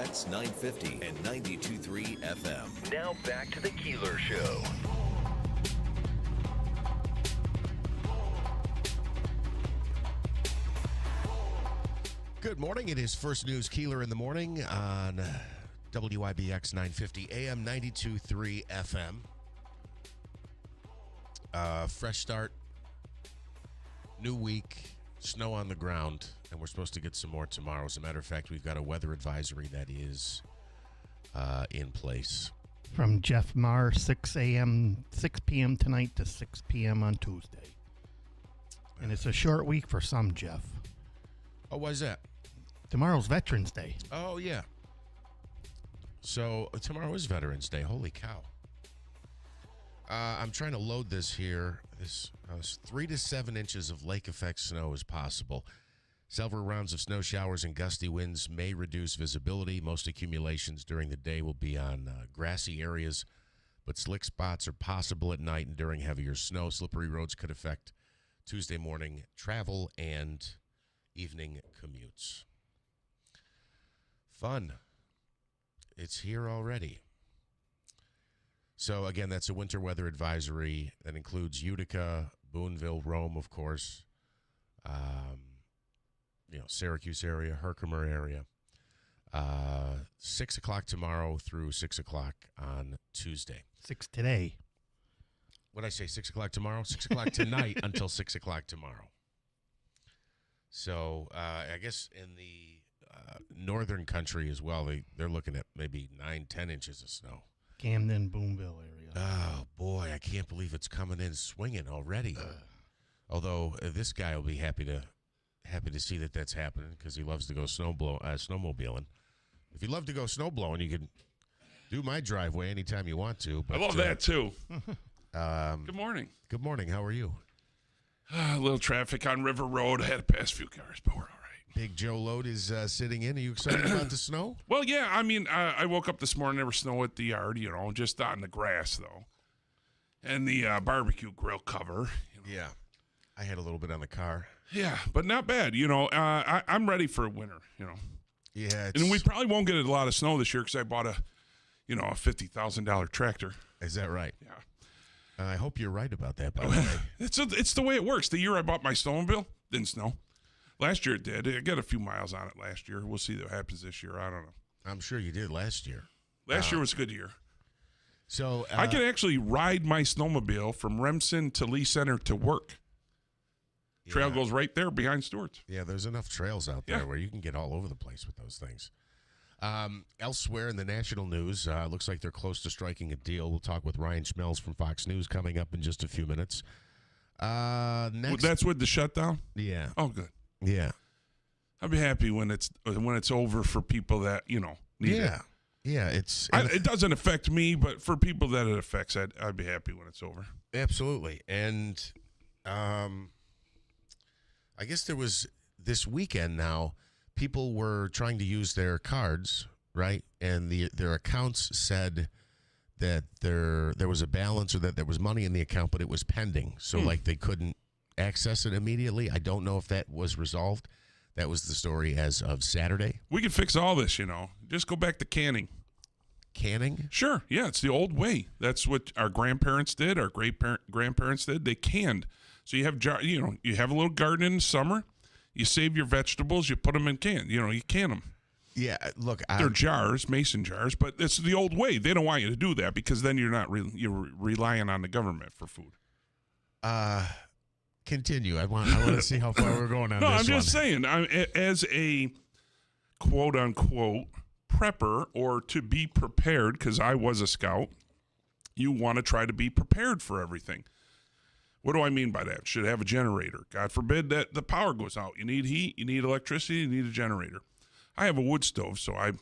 WIBX 950 and 92.3 FM. Now back to the Keeler Show. Good morning. It is First News Keeler in the morning on WIBX 950 AM 92.3 FM. Fresh start, new week, snow on the ground, and we're supposed to get some more tomorrow. As a matter of fact, we've got a weather advisory that is in place. From Jeff Marr, 6 p.m. tonight to 6 p.m. on Tuesday. And it's a short week for some, Jeff. Oh, why is that? Tomorrow's Veterans Day. Oh, yeah. So tomorrow is Veterans Day. Holy cow. I'm trying to load this here. This 3 to 7 inches of lake effect snow is possible. Several rounds of snow showers and gusty winds may reduce visibility. Most accumulations during the day will be on grassy areas, but slick spots are possible at night and during heavier snow. Slippery roads could affect Tuesday morning travel and evening commutes. Fun. It's here already. So, again, that's a winter weather advisory that includes Utica, Boonville, Rome, of course, Syracuse area, Herkimer area. 6 o'clock tomorrow through 6 o'clock on Tuesday. 6 today. What did I say, 6 o'clock tomorrow? 6 o'clock tonight until 6 o'clock tomorrow. So, I guess in the northern country as well, they're looking at maybe 9-10 inches of snow. Camden, Boonville area. Oh, boy, I can't believe it's coming in swinging already. Although this guy will be happy to see that that's happening because he loves to go snowmobiling. If you love to go snowblowing, you can do my driveway anytime you want to. But, I love that, too. Good morning. Good morning. How are you? A little traffic on River Road. I had to pass a few cars, but we're all right. Big Joe Load is sitting in. Are you excited about the snow? Well, yeah. I mean, I woke up this morning, there was snow at the yard, just on the grass, though. And the barbecue grill cover. Yeah. I had a little bit on the car. Yeah, but not bad. I'm ready for winter, Yeah. And we probably won't get a lot of snow this year because I bought a $50,000 tractor. Is that right? Yeah. I hope you're right about that, by the way. It's the way it works. The year I bought my snowmobile, didn't snow. Last year it did. I got a few miles on it last year. We'll see what happens this year. I don't know. I'm sure you did last year. Last year was a good year. So I can actually ride my snowmobile from Remsen to Lee Center to work. Trail goes right there behind Stewart's. Yeah, there's enough trails out there where you can get all over the place with those things. Elsewhere in the national news, looks like they're close to striking a deal. We'll talk with Ryan Schmelz from Fox News coming up in just a few minutes. Next, that's with the shutdown? Yeah. Oh, good. Yeah. I'll be happy when it's over for people that, need it. Yeah, It doesn't affect me, but for people that it affects, I'd be happy when it's over. Absolutely. And I guess there was this weekend now, people were trying to use their cards, right? And their accounts said that there was a balance or that there was money in the account, but it was pending. So, they couldn't access it immediately. I don't know if that was resolved. That was the story as of Saturday. We can fix all this, Just go back to canning. Canning? Sure. Yeah, it's the old way. That's what our grandparents did, our great-grandparents did. They canned. So you have you have a little garden in the summer. You save your vegetables. You put them in cans. You can them. Yeah, look, they're jars, mason jars, but it's the old way. They don't want you to do that because then you're relying on the government for food. Continue. I want to see how far we're going on this. No, I'm just saying. As a quote unquote prepper or to be prepared, because I was a scout, you want to try to be prepared for everything. What do I mean by that? Should have a generator. God forbid that the power goes out. You need heat, you need electricity, you need a generator. I have a wood stove, so I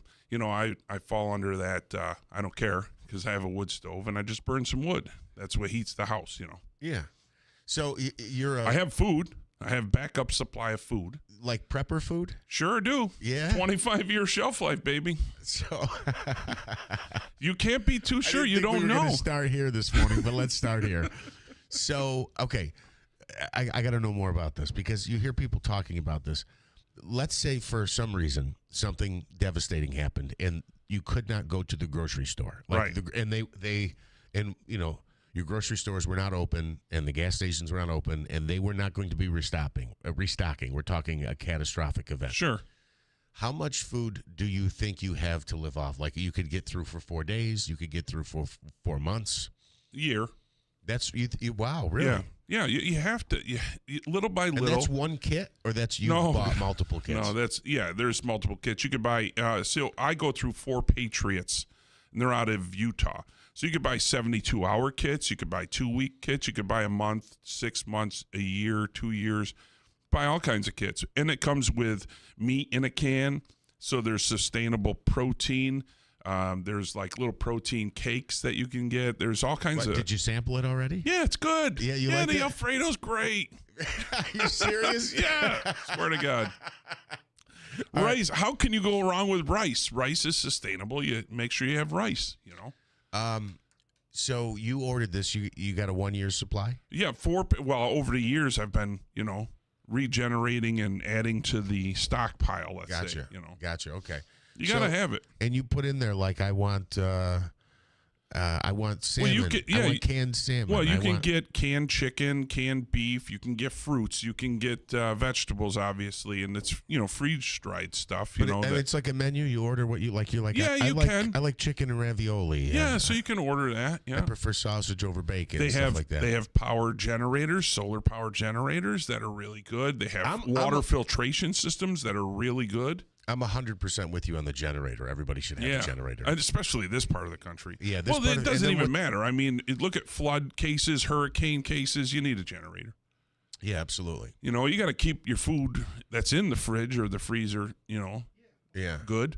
fall under that. I don't care because I have a wood stove and I just burn some wood. That's what heats the house, Yeah. So I have food. I have backup supply of food. Like prepper food? Sure do. Yeah. 25-year shelf life, baby. So you can't be too sure. You don't know. We're going to start here this morning, but let's start here. So, okay, I got to know more about this because you hear people talking about this. let's say for some reason something devastating happened and you could not go to the grocery store. Right. And your grocery stores were not open and the gas stations were not open and they were not going to be restocking. We're talking a catastrophic event. Sure. How much food do you think you have to live off? Like you could get through for 4 days, you could get through for 4 months. Year. That's wow, really? Yeah. You have to little by And little. that's one kit, or that's you bought multiple kits? No, there's multiple kits. You could buy. So I go through 4 Patriots, and they're out of Utah. So you could buy 72-hour kits. You could buy 2-week kits. You could buy a month, 6 months, a year, 2 years. Buy all kinds of kits, and it comes with meat in a can. So there's sustainable protein. There's like little protein cakes that you can get. There's all kinds of. Did you sample it already? Yeah, it's good. Yeah, you like the it? Alfredo's great. Are you serious? Yeah, swear to God. Rice. How can you go wrong with rice? Rice is sustainable. You make sure you have rice. So you ordered this. You got a 1-year supply? Yeah, over the years I've been regenerating and adding to the stockpile. Let's say. Gotcha. Okay. You gotta have it. And you put in there like I want salmon. I want canned salmon. Well, you can get canned chicken, canned beef. You can get fruits. You can get vegetables, obviously, and it's freeze dried stuff. And it's like a menu. You order what you like. You're like, yeah, I like chicken and ravioli. Yeah, so you can order that. Yeah, I prefer sausage over bacon. They and have stuff like that. They have power generators, solar power generators that are really good. They have water filtration systems that are really good. I'm 100% with you on the generator. Everybody should have a generator. And especially this part of the country. Yeah, it doesn't even matter. I mean, look at flood cases, hurricane cases. You need a generator. Yeah, absolutely. You got to keep your food that's in the fridge or the freezer, good.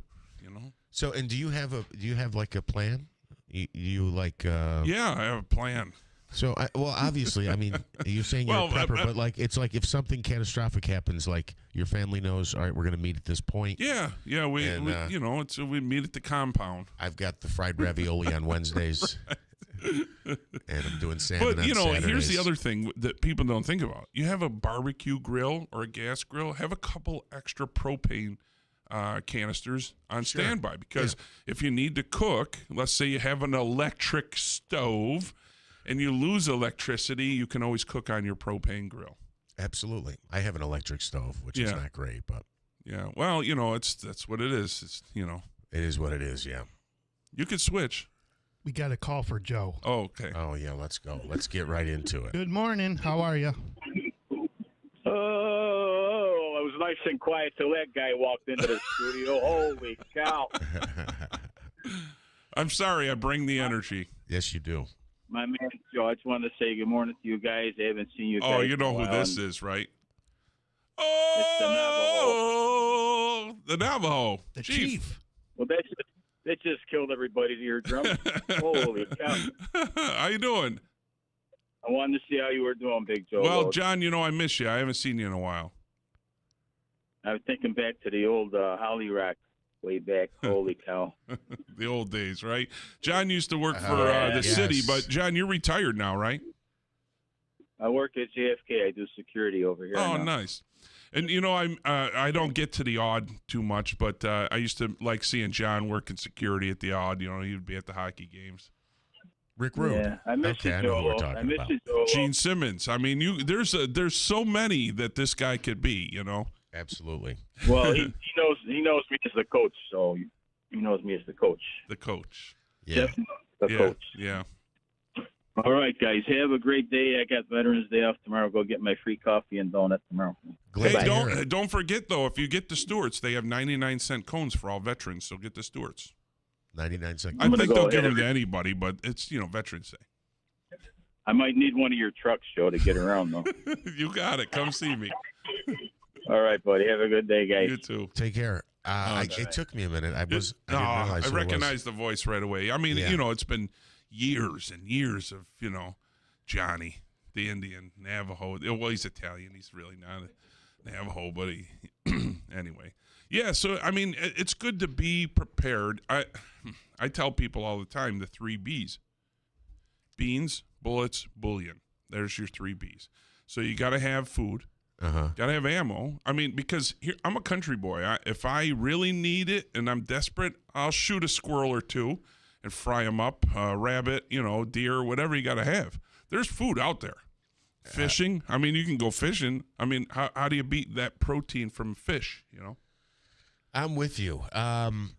So, and do you have like a plan? You like? Yeah, I have a plan. So, obviously, I mean, you're saying you're a prepper, but like, it's like if something catastrophic happens, like your family knows, all right, we're going to meet at this point. Yeah, we we meet at the compound. I've got the fried ravioli on Wednesdays, and I'm doing salmon on Saturdays. Here's the other thing that people don't think about. You have a barbecue grill or a gas grill, have a couple extra propane canisters on standby, because if you need to cook, let's say you have an electric stove, and you lose electricity, you can always cook on your propane grill. Absolutely. I have an electric stove, which is not great, but yeah. Well, that's what it is. It's it is what it is. Yeah. You could switch. We got a call for Joe. Oh, okay. Oh yeah, let's go. Let's get right into it. Good morning. How are you? Oh, it was nice and quiet till that guy walked into the studio. Holy cow! I'm sorry. I bring the energy. Yes, you do. My man Joe, I just wanted to say good morning to you guys. I haven't seen you guys. Oh, you know who this is, right? Oh, the Navajo. The chief. Well, that just killed everybody's eardrum. Holy cow! How you doing? I wanted to see how you were doing, Big Joe. Well, John, I miss you. I haven't seen you in a while. I was thinking back to the old Holly Rock way back. Holy cow! The old days, right? John used to work for the city, but John, you're retired now, right? I work at JFK. I do security over here. Oh, now. Nice. And I don't get to the Odd too much, but I used to like seeing John working security at the Odd. He'd be at the hockey games. Rick Rude. Yeah, I miss you, I know Joe. who we're talking about. Gene Simmons. I mean, there's so many that this guy could be. Absolutely. Well, he knows me as the coach, so he knows me as the coach. The coach. Yeah. Definitely coach. Yeah. All right, guys. Have a great day. I got Veterans Day off tomorrow. Go get my free coffee and donut tomorrow. Hey, don't forget though. If you get the Stewarts, they have 99-cent cones for all veterans. So get the Stewarts. 99-cent. I think they'll give them to anybody, but it's Veterans Day. I might need one of your trucks, Joe, to get around though. You got it. Come see me. All right, buddy. Have a good day, guys. You too. Take care. It took me a minute. I didn't realize. I recognized the voice right away. I mean, it's been years and years of Johnny, the Indian Navajo. Well, he's Italian. He's really not a Navajo, but he anyway. Yeah. So I mean, it's good to be prepared. I tell people all the time the 3 B's: beans, bullets, bullion. There's your 3 B's. So you got to have food. Got to have ammo. I mean, because here, I'm a country boy. If I really need it and I'm desperate, I'll shoot a squirrel or two and fry them up, rabbit, deer, whatever you got to have. There's food out there. Fishing. I mean, you can go fishing. I mean, how do you beat that protein from fish, I'm with you. And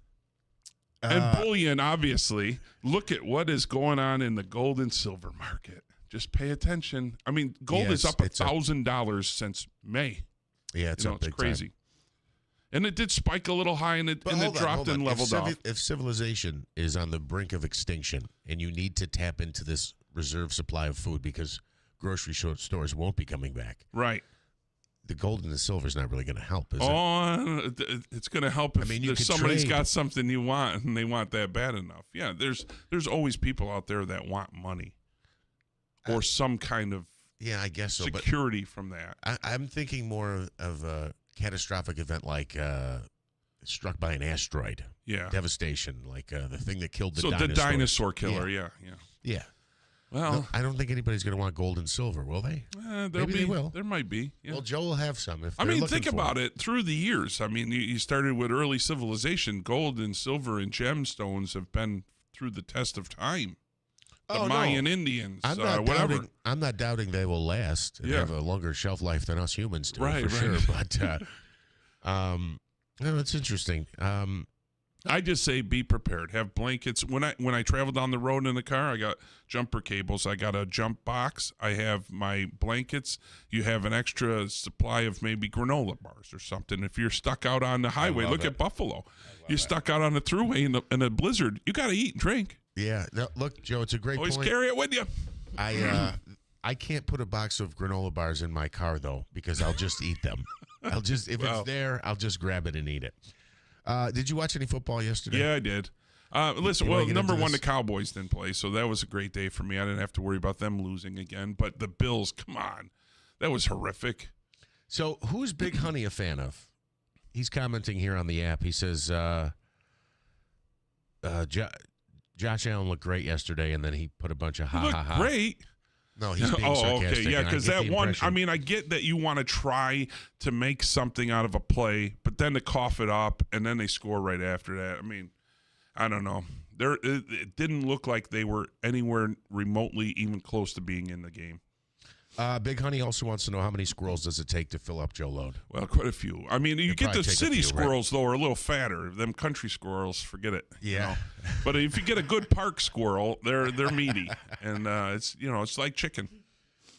bullion, obviously. Look at what is going on in the gold and silver market. Just pay attention. I mean, gold is up $1,000 since May. Yeah, it's up big crazy. Time. And it did spike a little high, and it dropped and leveled off. If civilization is on the brink of extinction, and you need to tap into this reserve supply of food because grocery stores won't be coming back, right? The gold and the silver is not really going to help, is it? It's going to help if somebody's got something you want and they want that bad enough. Yeah, there's always people out there that want money. Or some kind of I guess so, security from that. I'm thinking more of a catastrophic event like struck by an asteroid. Yeah. Devastation, like the thing that killed the dinosaur. So the dinosaur killer, yeah. Well, no, I don't think anybody's going to want gold and silver, will they? Maybe they will. There might be. Yeah. Well, Joe will have some. Think about it. Through the years, I mean, you started with early civilization. Gold and silver and gemstones have been through the test of time. The Mayan Indians, whatever. I'm not doubting they will last and have a longer shelf life than us humans do, for sure. But it's interesting. I just say be prepared. Have blankets. When I travel down the road in the car, I got jumper cables. I got a jump box. I have my blankets. You have an extra supply of maybe granola bars or something. If you're stuck out on the highway, look at Buffalo. You're stuck out on the thruway in a blizzard. You got to eat and drink. Yeah. No, look, Joe, it's a great point. Always carry it with you. I can't put a box of granola bars in my car, though, because I'll just eat them. If it's there, I'll just grab it and eat it. Did you watch any football yesterday? Yeah, I did. Listen, number one, the Cowboys didn't play, so that was a great day for me. I didn't have to worry about them losing again. But the Bills, come on. That was horrific. So who's Big Honey a fan of? He's commenting here on the app. He says Josh Allen looked great yesterday, and then he put a bunch of ha. Great. No, he's being sarcastic. Okay, yeah, because that one, I mean, I get that you want to try to make something out of a play, but then to cough it up, and then they score right after that. I mean, I don't know. It didn't look like they were anywhere remotely even close to being in the game. Big Honey also wants to know how many squirrels does it take to fill up Joe Load? Well, quite a few. I mean, you get the city squirrels, though, are a little fatter. Them country squirrels, forget it. Yeah. But if you get a good park squirrel, they're meaty. And it's like chicken.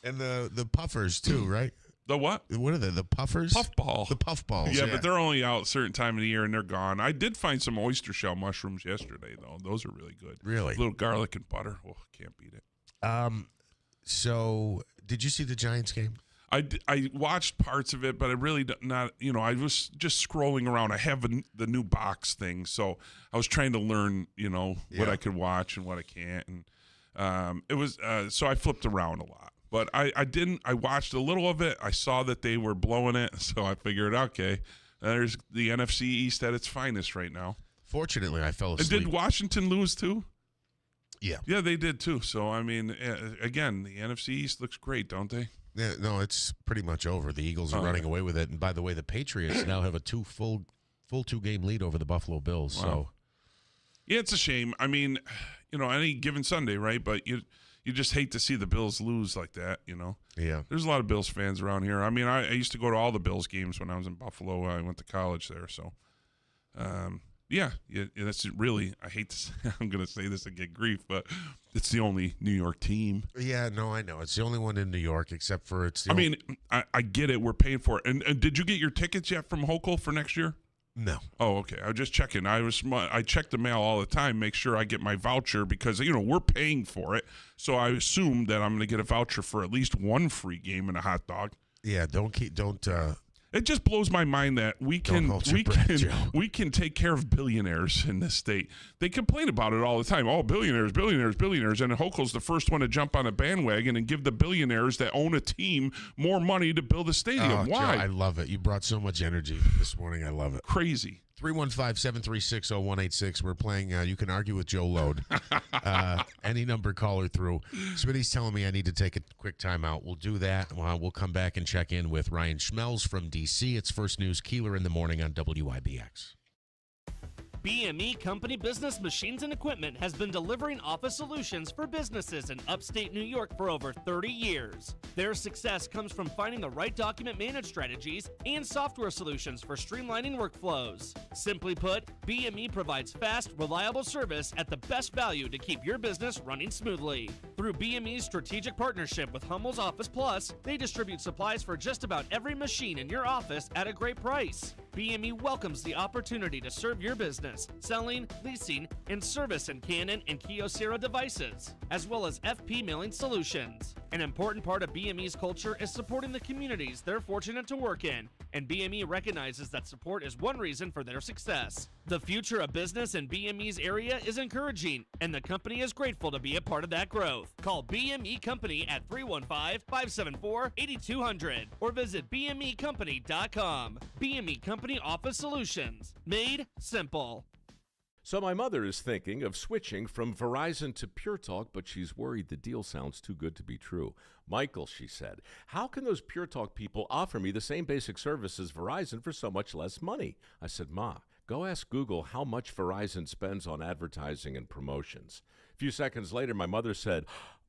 And the puffers, too, right? The what? What are they? The puffers? Puffball. The puffballs. Yeah, but they're only out a certain time of the year, and they're gone. I did find some oyster shell mushrooms yesterday, though. Those are really good. Really? A little garlic and butter. Oh, can't beat it. So, did you see the Giants game? I watched parts of it, but I really not. I was just scrolling around. I have the new box thing, so I was trying to learn, what I could watch and what I can't, and it was so I flipped around a lot. But I didn't. I watched a little of it. I saw that they were blowing it, so I figured, okay, there's the NFC East at its finest right now. Fortunately, I fell asleep. And did Washington lose too? Yeah. Yeah, they did too. So, I mean, again, the NFC East looks great, don't they? Yeah, no, it's pretty much over. The Eagles are running away with it. And by the way, the Patriots now have a full 2-game lead over the Buffalo Bills. Wow. So, yeah, it's a shame. I mean, any given Sunday, right? But you just hate to see the Bills lose like that, Yeah. There's a lot of Bills fans around here. I mean, I used to go to all the Bills games when I was in Buffalo. I went to college there, so yeah, that's really, I hate to say, I'm going to say this and get grief, but it's the only New York team. Yeah, no, I know. It's the only one in New York, except for I get it. We're paying for it. And did you get your tickets yet from Hochul for next year? No. Oh, okay. I was just checking. I check the mail all the time, make sure I get my voucher because, we're paying for it. So I assume that I'm going to get a voucher for at least one free game and a hot dog. Yeah, it just blows my mind that we can take care of billionaires in this state. They complain about it all the time. Oh, billionaires. And Hochul's the first one to jump on a bandwagon and give the billionaires that own a team more money to build a stadium. Why? Joe, I love it. You brought so much energy this morning. I love it. Crazy. 315-736-0186. We're playing You Can Argue with Joe Load. Any number caller through. Smitty's telling me I need to take a quick time out. We'll do that. We'll come back and check in with Ryan Schmelz from D.C. It's First News Keeler in the morning on WIBX. BME Company Business Machines and Equipment has been delivering office solutions for businesses in upstate New York for over 30 years. Their success comes from finding the right document management strategies and software solutions for streamlining workflows. Simply put, BME provides fast, reliable service at the best value to keep your business running smoothly. Through BME's strategic partnership with Hummel's Office Plus, they distribute supplies for just about every machine in your office at a great price. BME welcomes the opportunity to serve your business, selling, leasing, and service in Canon and Kyocera devices, as well as FP mailing solutions. An important part of BME's culture is supporting the communities they're fortunate to work in, and BME recognizes that support is one reason for their success. The future of business in BME's area is encouraging, and the company is grateful to be a part of that growth. Call BME Company at 315-574-8200 or visit BMEcompany.com. BME Company Office Solutions. Made simple. So my mother is thinking of switching from Verizon to Pure Talk, but she's worried the deal sounds too good to be true. Michael, she said, how can those Pure Talk people offer me the same basic service as Verizon for so much less money? I said, Ma, go ask Google how much Verizon spends on advertising and promotions. A few seconds later, my mother said,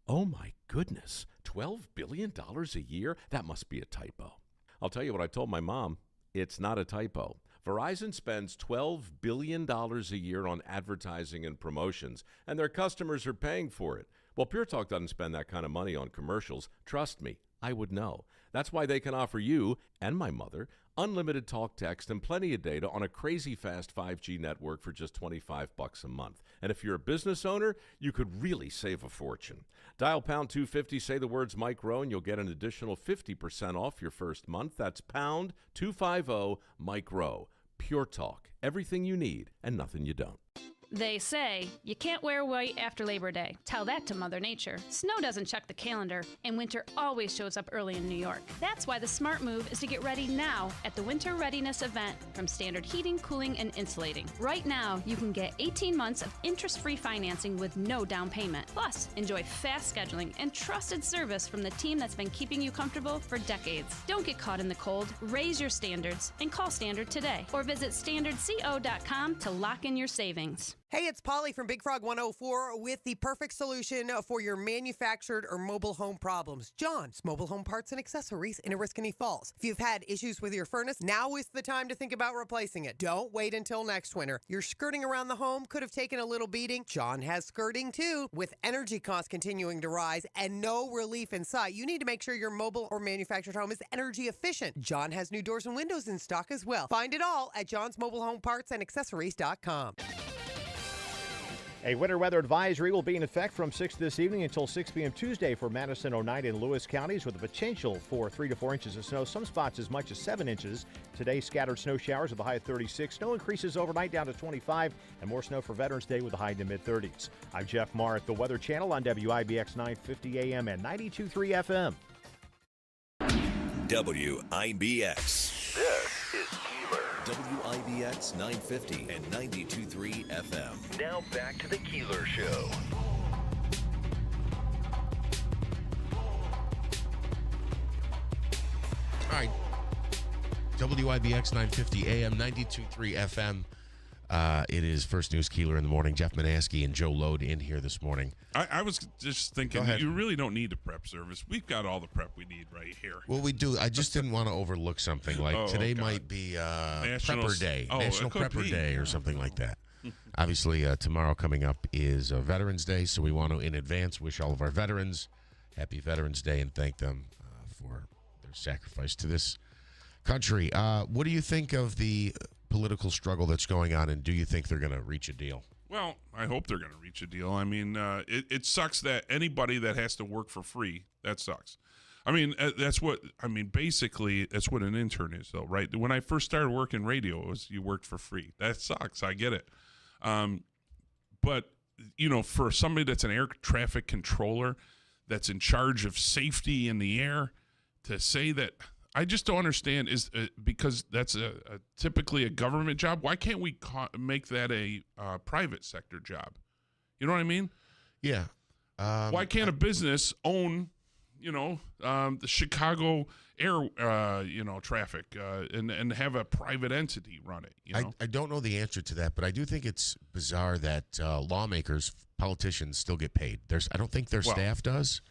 oh my goodness, $12 billion a year? That must be a typo. I'll tell you what I told my mom. It's not a typo. Verizon spends $12 billion a year on advertising and promotions, and their customers are paying for it. Well, Pure Talk doesn't spend that kind of money on commercials. Trust me, I would know. That's why they can offer you and my mother unlimited talk, text, and plenty of data on a crazy fast 5G network for just $25 a month. And if you're a business owner, you could really save a fortune. Dial pound 250, say the words Mike Rowe, and you'll get an additional 50% off your first month. That's pound 250 Mike Rowe. Pure Talk. Everything you need and nothing you don't. They say you can't wear white after Labor Day. Tell that to Mother Nature. Snow doesn't check the calendar, and winter always shows up early in New York. That's why the smart move is to get ready now at the Winter Readiness event from Standard Heating, Cooling, and Insulating. Right now, you can get 18 months of interest-free financing with no down payment. Plus, enjoy fast scheduling and trusted service from the team that's been keeping you comfortable for decades. Don't get caught in the cold. Raise your standards and call Standard today, or visit standardco.com to lock in your savings. Hey, it's Polly from Big Frog 104 with the perfect solution for your manufactured or mobile home problems. John's Mobile Home Parts and Accessories in Oriskany Falls. If you've had issues with your furnace, now is the time to think about replacing it. Don't wait until next winter. Your skirting around the home could have taken a little beating. John has skirting too. With energy costs continuing to rise and no relief in sight, you need to make sure your mobile or manufactured home is energy efficient. John has new doors and windows in stock as well. Find it all at John's Mobile Home Parts and Accessories.com. A winter weather advisory will be in effect from 6 this evening until 6 p.m. Tuesday for Madison, Oneida, and Lewis counties with the potential for 3 to 4 inches of snow, some spots as much as 7 inches. Today, scattered snow showers with a high of 36. Snow increases overnight down to 25, and more snow for Veterans Day with a high in the mid-30s. I'm Jeff Marr at the Weather Channel on WIBX 950 AM and 92.3 FM. WIBX. This is Keeler. WIBX 950 and 92.3 FM. Now back to the Keeler Show. All right. WIBX 950 AM, 92.3 FM. It is First News Keeler in the morning. Jeff Manaski and Joe Load in here this morning. I was just thinking, you really don't need a prep service. We've got all the prep we need right here. Well, we do. I just didn't want to overlook something. Like today might be Prepper Day, National Prepper Day or something like that. Obviously, tomorrow coming up is Veterans Day, so we want to, in advance, wish all of our veterans happy Veterans Day and thank them for their sacrifice to this country. What do you think of the political struggle that's going on, and do you think they're going to reach a deal? Well, I hope they're going to reach a deal. I mean, it sucks that anybody that has to work for free, that sucks. I mean, basically, that's what an intern is, though, right? When I first started working radio, it was you worked for free. That sucks. I get it. But, you know, for somebody that's an air traffic controller that's in charge of safety in the air, to say that I just don't understand is because that's typically a government job. Why can't we make that a private sector job? You know what I mean? Yeah. Why can't a business own, the Chicago air, traffic and have a private entity run it? I don't know the answer to that, but I do think it's bizarre that lawmakers, politicians still get paid. I don't think their staff does.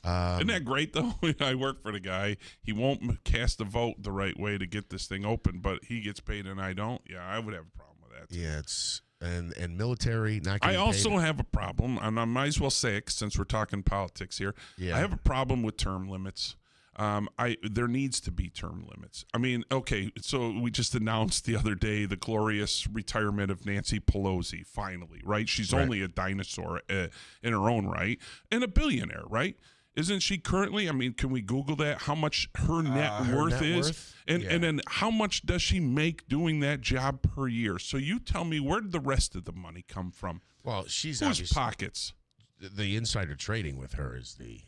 Isn't that great, though? I work for the guy. He won't cast a vote the right way to get this thing open, but he gets paid and I don't. Yeah, I would have a problem with that, too. Yeah, it's and military not getting I also paid. have a problem, and I might as well say it since we're talking politics here. Yeah. I have a problem with term limits. There needs to be term limits. I mean, okay, so we just announced the other day the glorious retirement of Nancy Pelosi, finally, right? She's only a dinosaur in her own right and a billionaire, right? Isn't she currently? I mean, can we Google that? How much her net worth is? And then how much does she make doing that job per year? So you tell me, where did the rest of the money come from? Well, she's whose pockets? The insider trading with her is the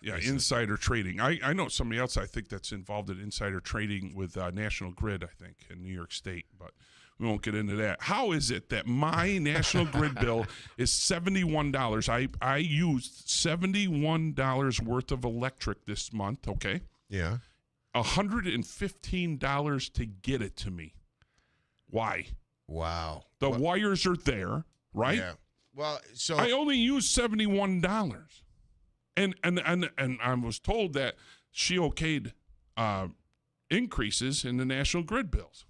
insider trading. I know somebody else I think that's involved in insider trading with National Grid, I think, in New York State, but we won't get into that. How is it that my National Grid bill is $71? I used $71 worth of electric this month, okay? Yeah. $115 to get it to me. Why? Wow. The wires are there, right? Yeah. Well, so I only used $71. And I was told that she okayed increases in the National Grid bills.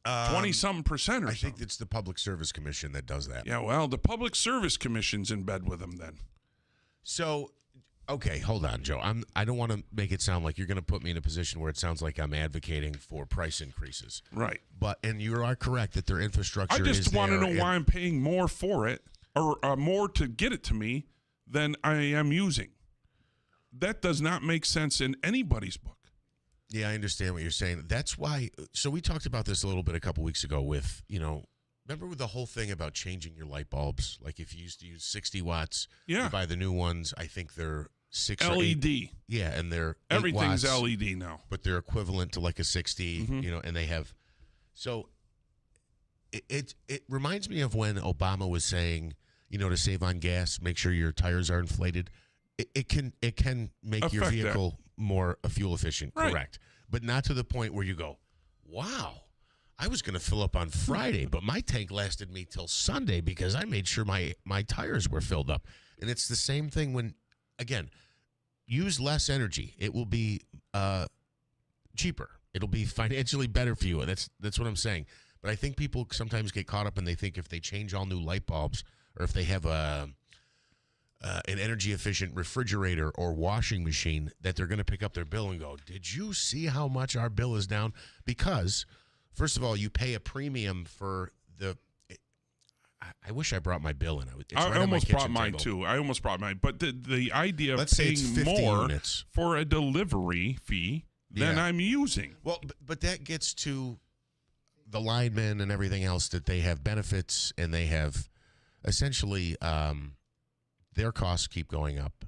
20-something% or I think it's the Public Service Commission that does that. Yeah, well, the Public Service Commission's in bed with them then. So, okay, hold on, Joe. I don't want to make it sound like you're going to put me in a position where it sounds like I'm advocating for price increases. Right. And you are correct that their infrastructure is I just want to know why I'm paying more for it or more to get it to me than I am using. That does not make sense in anybody's book. Yeah, I understand what you're saying. That's why. So we talked about this a little bit a couple weeks ago with, remember with the whole thing about changing your light bulbs? Like if you used to use 60 watts, you buy the new ones. I think they're 6 LED. Or 8. Yeah, and they're 8 everything's watts, LED now. but they're equivalent to like a 60, and they have. So it reminds me of when Obama was saying, to save on gas, make sure your tires are inflated. It can make your vehicle more fuel efficient, correct? But not to the point where you go, wow, I was going to fill up on Friday, but my tank lasted me till Sunday because I made sure my tires were filled up. And it's the same thing when, again, use less energy. It will be cheaper. It'll be financially better for you. That's what I'm saying. But I think people sometimes get caught up and they think if they change all new light bulbs or if they have an energy-efficient refrigerator or washing machine that they're going to pick up their bill and go, did you see how much our bill is down? Because, first of all, you pay a premium for the – I wish I brought my bill in. I almost brought mine, too. I almost brought mine. But the idea of paying more for a delivery fee than I'm using. Well, but that gets to the linemen and everything else that they have benefits and they have essentially their costs keep going up.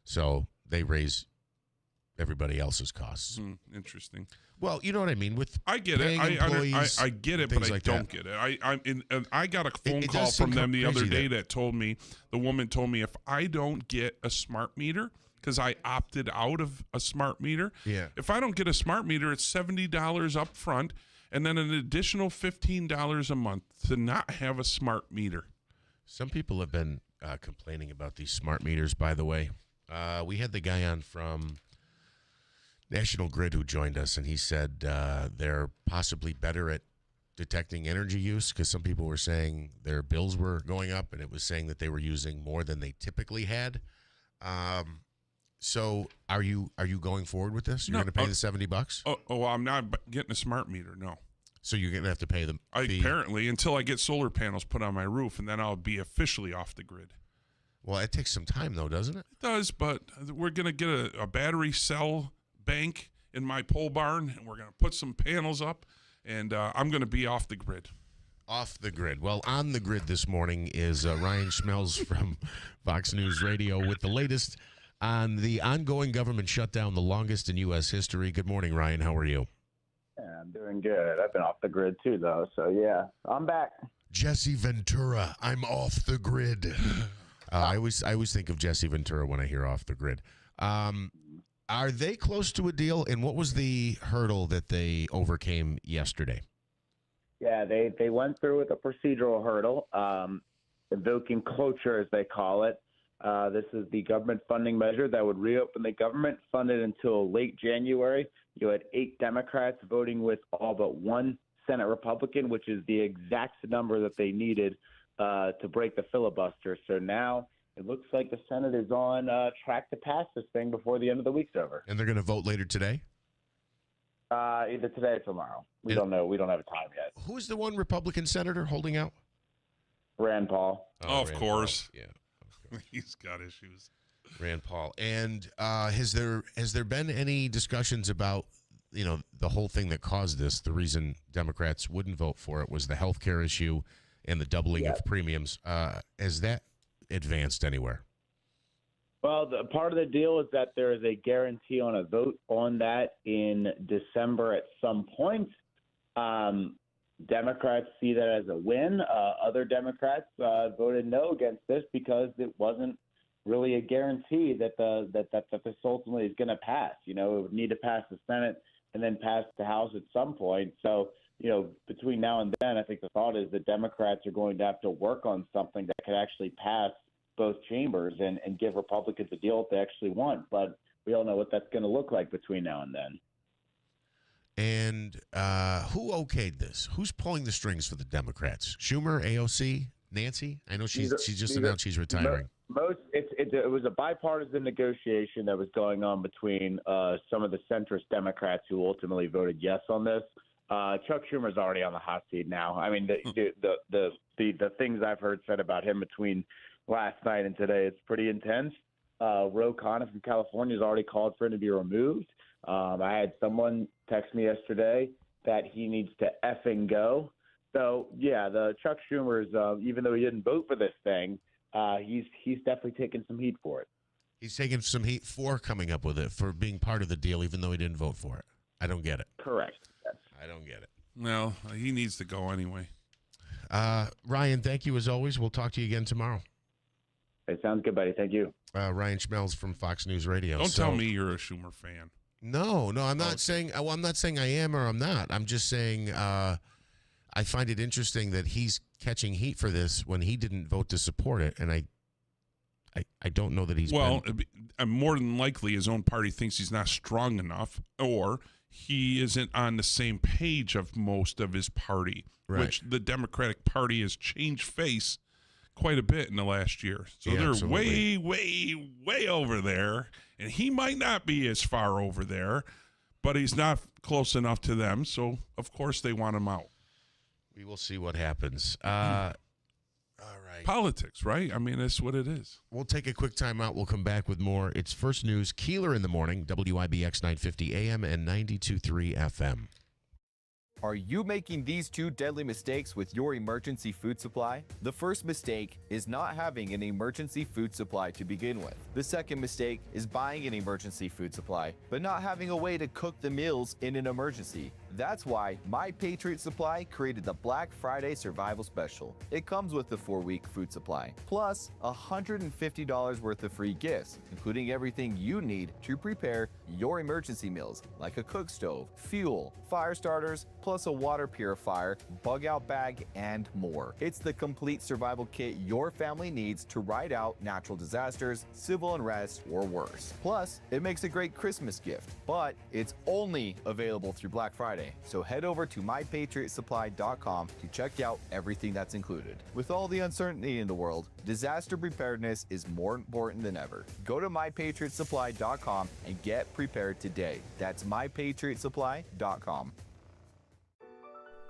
So they raise everybody else's costs. Interesting. Well, you know what I mean. I get it. I get it, but I don't get it. I got a phone call from them the other day that told me, the woman told me if I don't get a smart meter, because I opted out of a smart meter. Yeah. If I don't get a smart meter, it's $70 up front and then an additional $15 a month to not have a smart meter. Some people have been complaining about these smart meters, by the way. We had the guy on from National Grid who joined us, and he said they're possibly better at detecting energy use because some people were saying their bills were going up, and it was saying that they were using more than they typically had. So are you going forward with this? You're going to pay the $70? Oh, I'm not getting a smart meter, no. So you're going to have to pay them apparently until I get solar panels put on my roof, and then I'll be officially off the grid. Well, it takes some time, though, doesn't it? It does, but we're going to get a battery cell bank in my pole barn, and we're going to put some panels up, and I'm going to be off the grid. Off the grid. Well, on the grid this morning is Ryan Schmelz from Fox News Radio with the latest on the ongoing government shutdown, the longest in U.S. history. Good morning, Ryan. How are you? Yeah, I'm doing good. I've been off the grid too, though. So, yeah, I'm back. Jesse Ventura, I'm off the grid. I always think of Jesse Ventura when I hear off the grid. Are they close to a deal? And what was the hurdle that they overcame yesterday? Yeah, they went through with a procedural hurdle, invoking cloture, as they call it. This is the government funding measure that would reopen the government, funded until late January. You had 8 Democrats voting with all but 1 Senate Republican, which is the exact number that they needed to break the filibuster. So now it looks like the Senate is on track to pass this thing before the end of the week's over. And they're going to vote later today? Either today or tomorrow. We don't know. We don't have a time yet. Who's the one Republican senator holding out? Rand Paul. Oh, of Rand course. Paul. Yeah. He's got issues. Rand Paul. And has there been any discussions about, the whole thing that caused this? The reason Democrats wouldn't vote for it was the health care issue and the doubling of premiums. Has that advanced anywhere? Well, part of the deal is that there is a guarantee on a vote on that in December at some point. Democrats see that as a win. Other Democrats voted no against this because it wasn't really a guarantee that this ultimately is going to pass. It would need to pass the Senate and then pass the House at some point. So, between now and then, I think the thought is that Democrats are going to have to work on something that could actually pass both chambers and give Republicans a deal that they actually want. But we all know what that's going to look like between now and then. And who okayed this? Who's pulling the strings for the Democrats? Schumer, AOC, Nancy? I know she just announced she's retiring. It was a bipartisan negotiation that was going on between some of the centrist Democrats who ultimately voted yes on this. Chuck Schumer's already on the hot seat now. I mean, the things I've heard said about him between last night and today, it's pretty intense. Ro Khanna from California has already called for him to be removed. I had someone text me yesterday that he needs to effing go. So, yeah, the Chuck Schumer's, even though he didn't vote for this thing, he's definitely taking some heat for it. He's taking some heat for coming up with it, for being part of the deal, even though he didn't vote for it. I don't get it. Correct. Yes. I don't get it. No, he needs to go anyway. Ryan, thank you as always. We'll talk to you again tomorrow. It sounds good, buddy. Thank you. Ryan Schmelz from Fox News Radio. Don't tell me you're a Schumer fan. No, I'm not saying. Well, I'm not saying I am or I'm not. I'm just saying I find it interesting that he's catching heat for this when he didn't vote to support it, and I don't know that he's more than likely his own party thinks he's not strong enough, or he isn't on the same page of most of his party, right. Which the Democratic Party has changed face quite a bit in the last year. So they're absolutely. way over there, and he might not be as far over there, but he's not close enough to them, so of course they want him out. We will see what happens. All right. Politics, right? I mean, that's what it is. We'll take a quick time out. We'll come back with more. It's First News, Keeler in the morning, WIBX 950 AM and 92.3 FM. Are you making these 2 deadly mistakes with your emergency food supply? The first mistake is not having an emergency food supply to begin with. The second mistake is buying an emergency food supply, but not having a way to cook the meals in an emergency. That's why My Patriot Supply created the Black Friday Survival Special. It comes with the 4-week food supply, plus $150 worth of free gifts, including everything you need to prepare your emergency meals, like a cook stove, fuel, fire starters, plus a water purifier, bug out bag, and more. It's the complete survival kit your family needs to ride out natural disasters, civil unrest, or worse. Plus, it makes a great Christmas gift, but it's only available through Black Friday. So head over to mypatriotsupply.com to check out everything that's included. With all the uncertainty in the world, disaster preparedness is more important than ever. Go to mypatriotsupply.com and get prepared today. That's mypatriotsupply.com.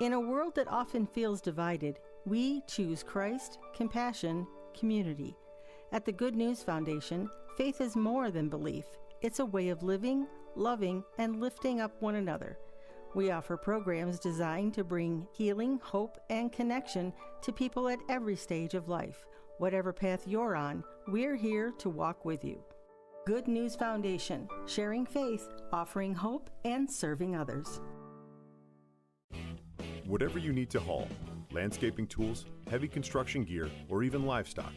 In a world that often feels divided, we choose Christ, compassion, community. At the Good News Foundation, faith is more than belief. It's a way of living, loving, and lifting up one another. We offer programs designed to bring healing, hope, and connection to people at every stage of life. Whatever path you're on, we're here to walk with you. Good News Foundation, sharing faith, offering hope, and serving others. Whatever you need to haul, landscaping tools, heavy construction gear, or even livestock,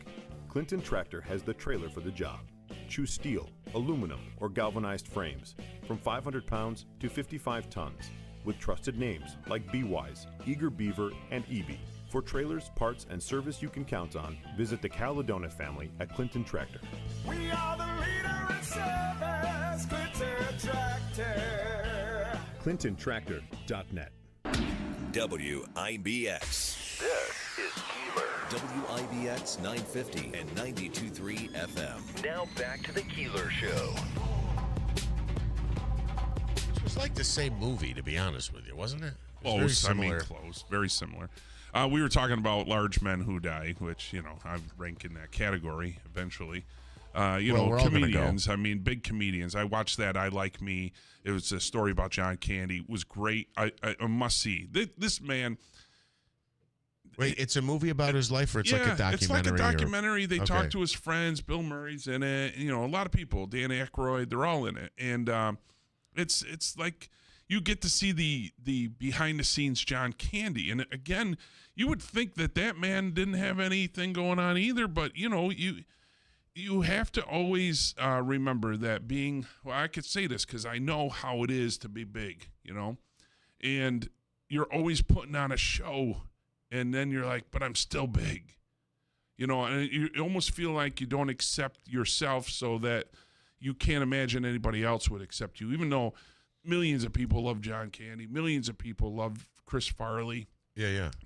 Clinton Tractor has the trailer for the job. Choose steel, aluminum, or galvanized frames from 500 pounds to 55 tons with trusted names like Be-Wise, Eager Beaver, and EB. For trailers, parts, and service you can count on, visit the Caladona family at Clinton Tractor. We are the leader in service, Clinton Tractor. ClintonTractor.net. WIBX. This is Keeler. WIBX 950 and 92.3 FM. Now back to the Keeler Show. It was like the same movie, to be honest with you, wasn't it? Oh, very similar. Close. Very similar. We were talking about large men who die, which, I rank in that category eventually. Comedians. I mean, big comedians. I watched that. I Like Me. It was a story about John Candy. It was great. I must see. This man. Wait, it's a movie about his life, or it's like a documentary? It's like a documentary. They talk to his friends. Bill Murray's in it. A lot of people. Dan Aykroyd. They're all in it. And it's like you get to see the behind-the-scenes John Candy. And, again, you would think that man didn't have anything going on either. But, you have to always remember that I could say this because I know how it is to be big, and you're always putting on a show, and then you're like, but I'm still big, and you almost feel like you don't accept yourself so that you can't imagine anybody else would accept you, even though millions of people love John Candy, millions of people love Chris Farley,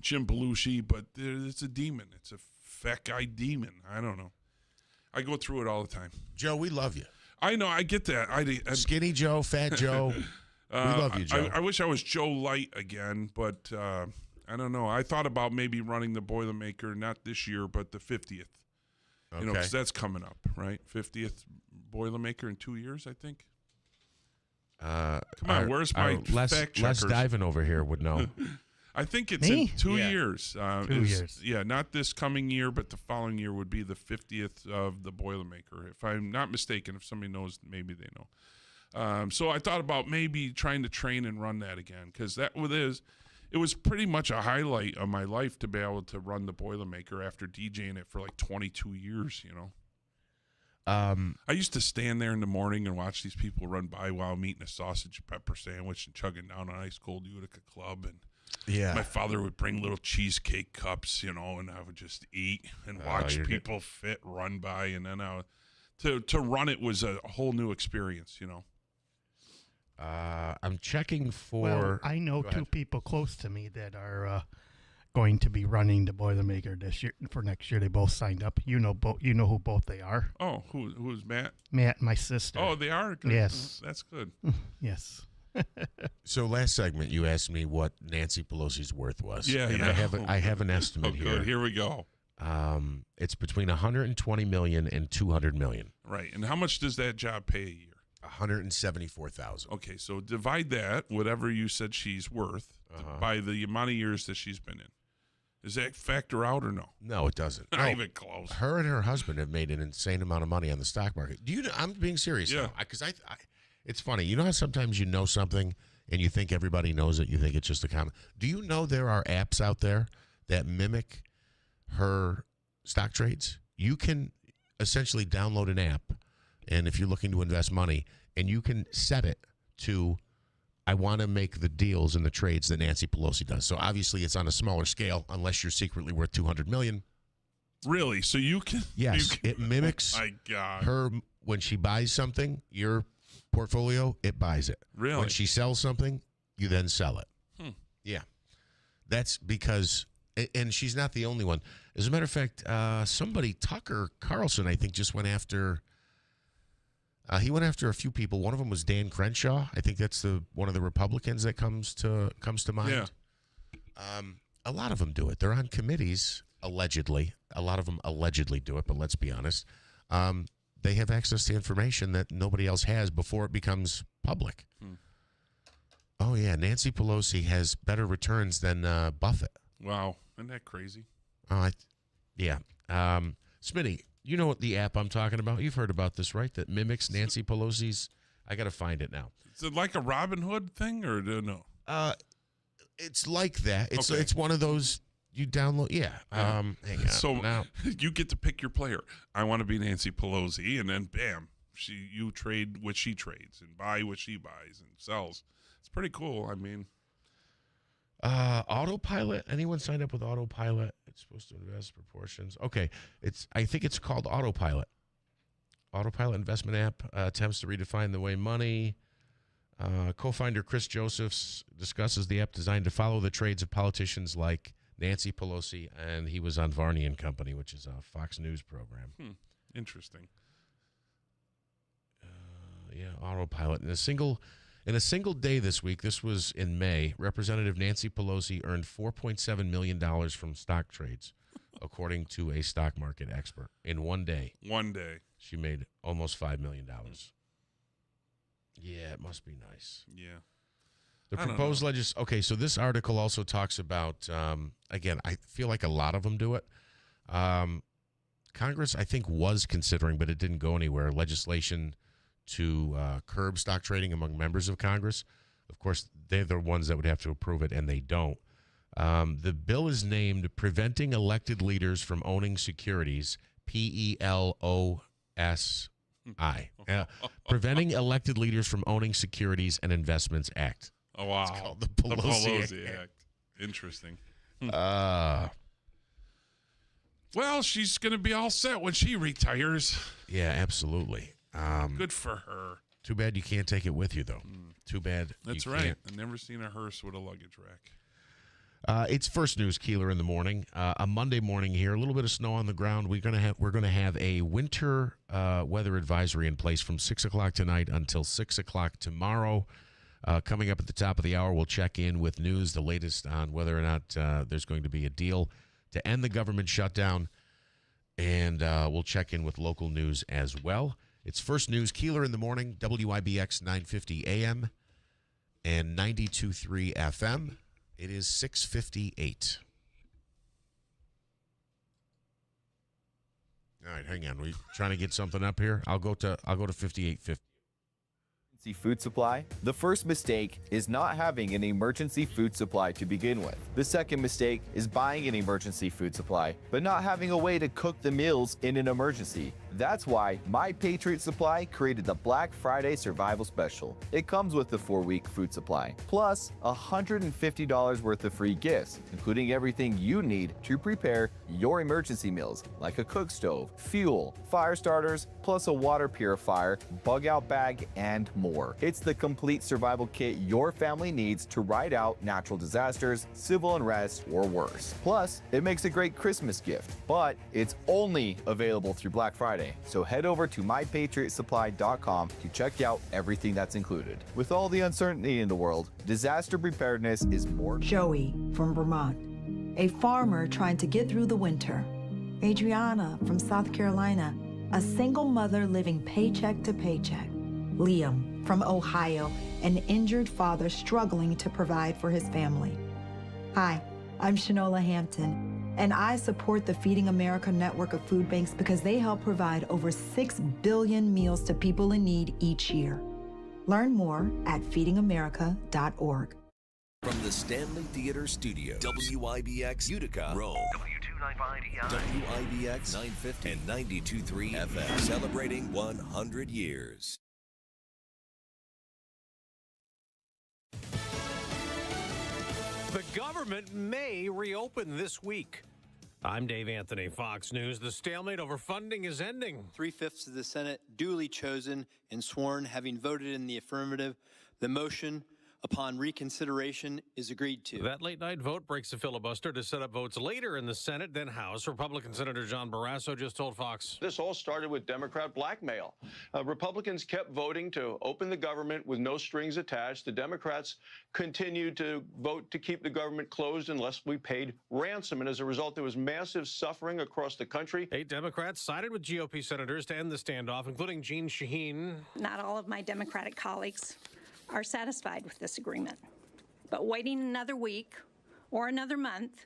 Jim Belushi, but it's a demon. It's a fat guy demon. I don't know. I go through it all the time. Joe, we love you. I know. I get that. Skinny Joe, Fat Joe. We love you, Joe. I wish I was Joe Light again, but I don't know. I thought about maybe running the Boilermaker, not this year, but the 50th. Okay. Because that's coming up, right? 50th Boilermaker in 2 years, I think. Come on, where's my fact checkers? Les Diven over here would know. I think it's in 2 years. 2 years. Yeah, not this coming year, but the following year would be the 50th of the Boilermaker. If I'm not mistaken, if somebody knows, maybe they know. So I thought about maybe trying to train and run that again, because it was pretty much a highlight of my life to be able to run the Boilermaker after DJing it for like 22 years, I used to stand there in the morning and watch these people run by while I'm eating a sausage and pepper sandwich and chugging down an ice cold Utica Club, and my father would bring little cheesecake cups, and I would just eat and watch people run by, and then to run it was a whole new experience, I'm checking for. Well, I know two people close to me that are going to be running the Boilermaker this year for next year. They both signed up. You know who both they are. Oh, who's Matt? Matt, my sister. Oh, they are? Good. Yes. That's good. Yes. So last segment, you asked me what Nancy Pelosi's worth was. Yeah, and I have an estimate here. Good. Here we go. It's between $120 million and $200 million. Right. And how much does that job pay a year? $174,000. Okay, so divide that, whatever you said she's worth, by the amount of years that she's been in. Does that factor out or no? No, it doesn't. Not even close. Her and her husband have made an insane amount of money on the stock market. I'm being serious now, because it's funny. You know how sometimes you know something and you think everybody knows it. You think it's just a comment. Do you know there are apps out there that mimic her stock trades? You can essentially download an app, and if you're looking to invest money, and you can set it to, I want to make the deals and the trades that Nancy Pelosi does. So obviously it's on a smaller scale, unless you're secretly worth $200 million. Really? So you can? Yes, it mimics my God. Her when she buys something, your portfolio, it buys it. Really? When she sells something, you then sell it. Yeah. That's because, and she's not the only one. As a matter of fact, somebody, Tucker Carlson, I think, just went after, he went after a few people. One of them was Dan Crenshaw. I think that's one of the Republicans that comes to mind. Yeah. A lot of them do it. They're on committees, allegedly. A lot of them allegedly do it, but let's be honest. They have access to information that nobody else has before it becomes public. Oh, yeah. Nancy Pelosi has better returns than Buffett. Wow. Isn't that crazy? Oh, yeah. Smitty, You know what the app I'm talking about? You've heard about this, right? That mimics Nancy Pelosi's. I got to find it now. Is it like a Robin Hood thing or no? It's like that. It's Okay. it's one of those you download. Yeah. Hang on. So now, you get to pick your player. I want to be Nancy Pelosi, and then bam, you trade what she trades and buy what she buys and sells. It's pretty cool. I mean, autopilot. Anyone signed up with autopilot? It's supposed to invest proportions. Okay. I think it's called autopilot. Autopilot investment app attempts to redefine the way money. Co-founder Chris Josephs discusses the app designed to follow the trades of politicians like Nancy Pelosi, and he was on Varney and Company, which is a Fox News program. Interesting. Yeah, autopilot. In a single day this week, this was in May, Representative Nancy Pelosi earned $4.7 million from stock trades, according to a stock market expert. In one day. One day. She made almost $5 million. Yeah, it must be nice. Yeah. The proposed okay, so this article also talks about, again, I feel like a lot of them do it. Congress, I think, was considering, but it didn't go anywhere, legislation to curb stock trading among members of Congress. Of course, they're the ones that would have to approve it, and they don't. The bill is named Preventing Elected Leaders from Owning Securities, PELOSI. Preventing Elected Leaders from Owning Securities and Investments Act. Oh, wow. It's called the Pelosi Act. Interesting. Well, she's going to be all set when she retires. Yeah, absolutely. Good for her. Too bad you can't take it with you, though. Too bad. That's right. I've never seen a hearse with a luggage rack. It's First News, Keeler in the morning. A Monday morning here, a little bit of snow on the ground. We're gonna have a winter weather advisory in place from 6 o'clock tonight until 6 o'clock tomorrow. Coming up at the top of the hour, we'll check in with news, the latest on whether or not there's going to be a deal to end the government shutdown, and we'll check in with local news as well. It's First News, Keeler in the morning, WIBX 950 AM and 92.3 FM. It is 6:58. All right, hang on. We trying to get something up here. I'll go to 58.50. Food supply. The first mistake is not having an emergency food supply to begin with. The second mistake is buying an emergency food supply, but not having a way to cook the meals in an emergency. That's why My Patriot Supply created the Black Friday Survival Special. It comes with the 4-week food supply, plus $150 worth of free gifts, including everything you need to prepare your emergency meals, like a cook stove, fuel, fire starters, plus a water purifier, bug out bag, and more. It's the complete survival kit your family needs to ride out natural disasters, civil unrest, or worse. Plus, it makes a great Christmas gift, but it's only available through Black Friday. So head over to mypatriotsupply.com to check out everything that's included. With all the uncertainty in the world, disaster preparedness is more. Joey from Vermont, a farmer trying to get through the winter. Adriana from South Carolina, a single mother living paycheck to paycheck. Liam from Ohio, an injured father struggling to provide for his family. Hi, I'm Shanola Hampton, and I support the Feeding America network of food banks because they help provide over 6 billion meals to people in need each year. Learn more at feedingamerica.org. From the Stanley Theater Studio, WIBX Utica, Rome. WIBX 950 and 92.3 FM, celebrating 100 years. The government may reopen this week. I'm Dave Anthony, Fox News. The stalemate over funding is ending. 3/5 of the Senate duly chosen and sworn, having voted in the affirmative. The motion upon reconsideration is agreed to. That late-night vote breaks the filibuster to set up votes later in the Senate, then House. Republican Senator John Barrasso just told Fox. This all started with Democrat blackmail. Republicans kept voting to open the government with no strings attached. The Democrats continued to vote to keep the government closed unless we paid ransom. And as a result, there was massive suffering across the country. 8 Democrats sided with GOP senators to end the standoff, including Jeanne Shaheen. Not all of my Democratic colleagues are satisfied with this agreement. But waiting another week or another month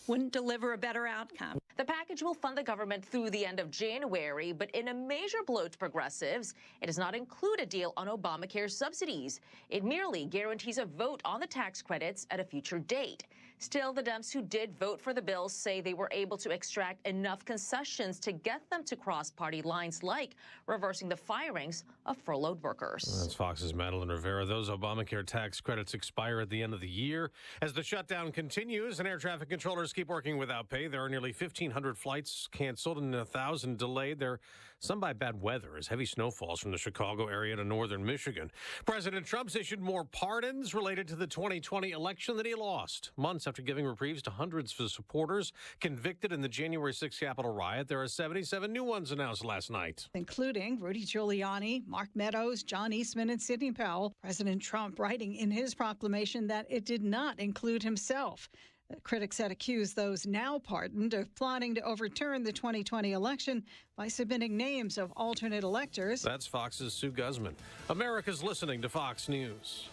wouldn't deliver a better outcome. The package will fund the government through the end of January, but in a major blow to progressives, it does not include a deal on Obamacare subsidies. It merely guarantees a vote on the tax credits at a future date. Still, the Dems who did vote for the bill say they were able to extract enough concessions to get them to cross party lines, like reversing the firings of furloughed workers. That's Fox's Madeline Rivera. Those Obamacare tax credits expire at the end of the year. As the shutdown continues and air traffic controllers keep working without pay, there are nearly 1,500 flights canceled and 1,000 delayed. There are some by bad weather as heavy snow falls from the Chicago area to northern Michigan. President Trump's issued more pardons related to the 2020 election that he lost. Months after giving reprieves to hundreds of supporters convicted in the January 6th Capitol riot, there are 77 new ones announced last night, including Rudy Giuliani, Mark Meadows, John Eastman, and Sidney Powell. President Trump writing in his proclamation that it did not include himself. Critics had accused those now pardoned of plotting to overturn the 2020 election by submitting names of alternate electors. That's Fox's Sue Guzman. America's listening to Fox News.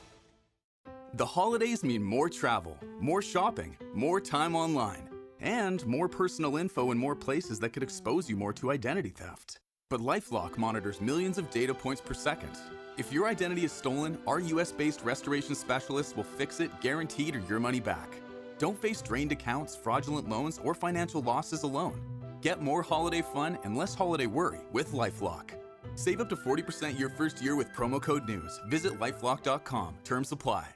The holidays mean more travel, more shopping, more time online, and more personal info in more places that could expose you more to identity theft. But LifeLock monitors millions of data points per second. If your identity is stolen, our US-based restoration specialists will fix it, guaranteed, or your money back. Don't face drained accounts, fraudulent loans, or financial losses alone. Get more holiday fun and less holiday worry with LifeLock. Save up to 40% your first year with promo code NEWS. Visit lifelock.com. Terms apply.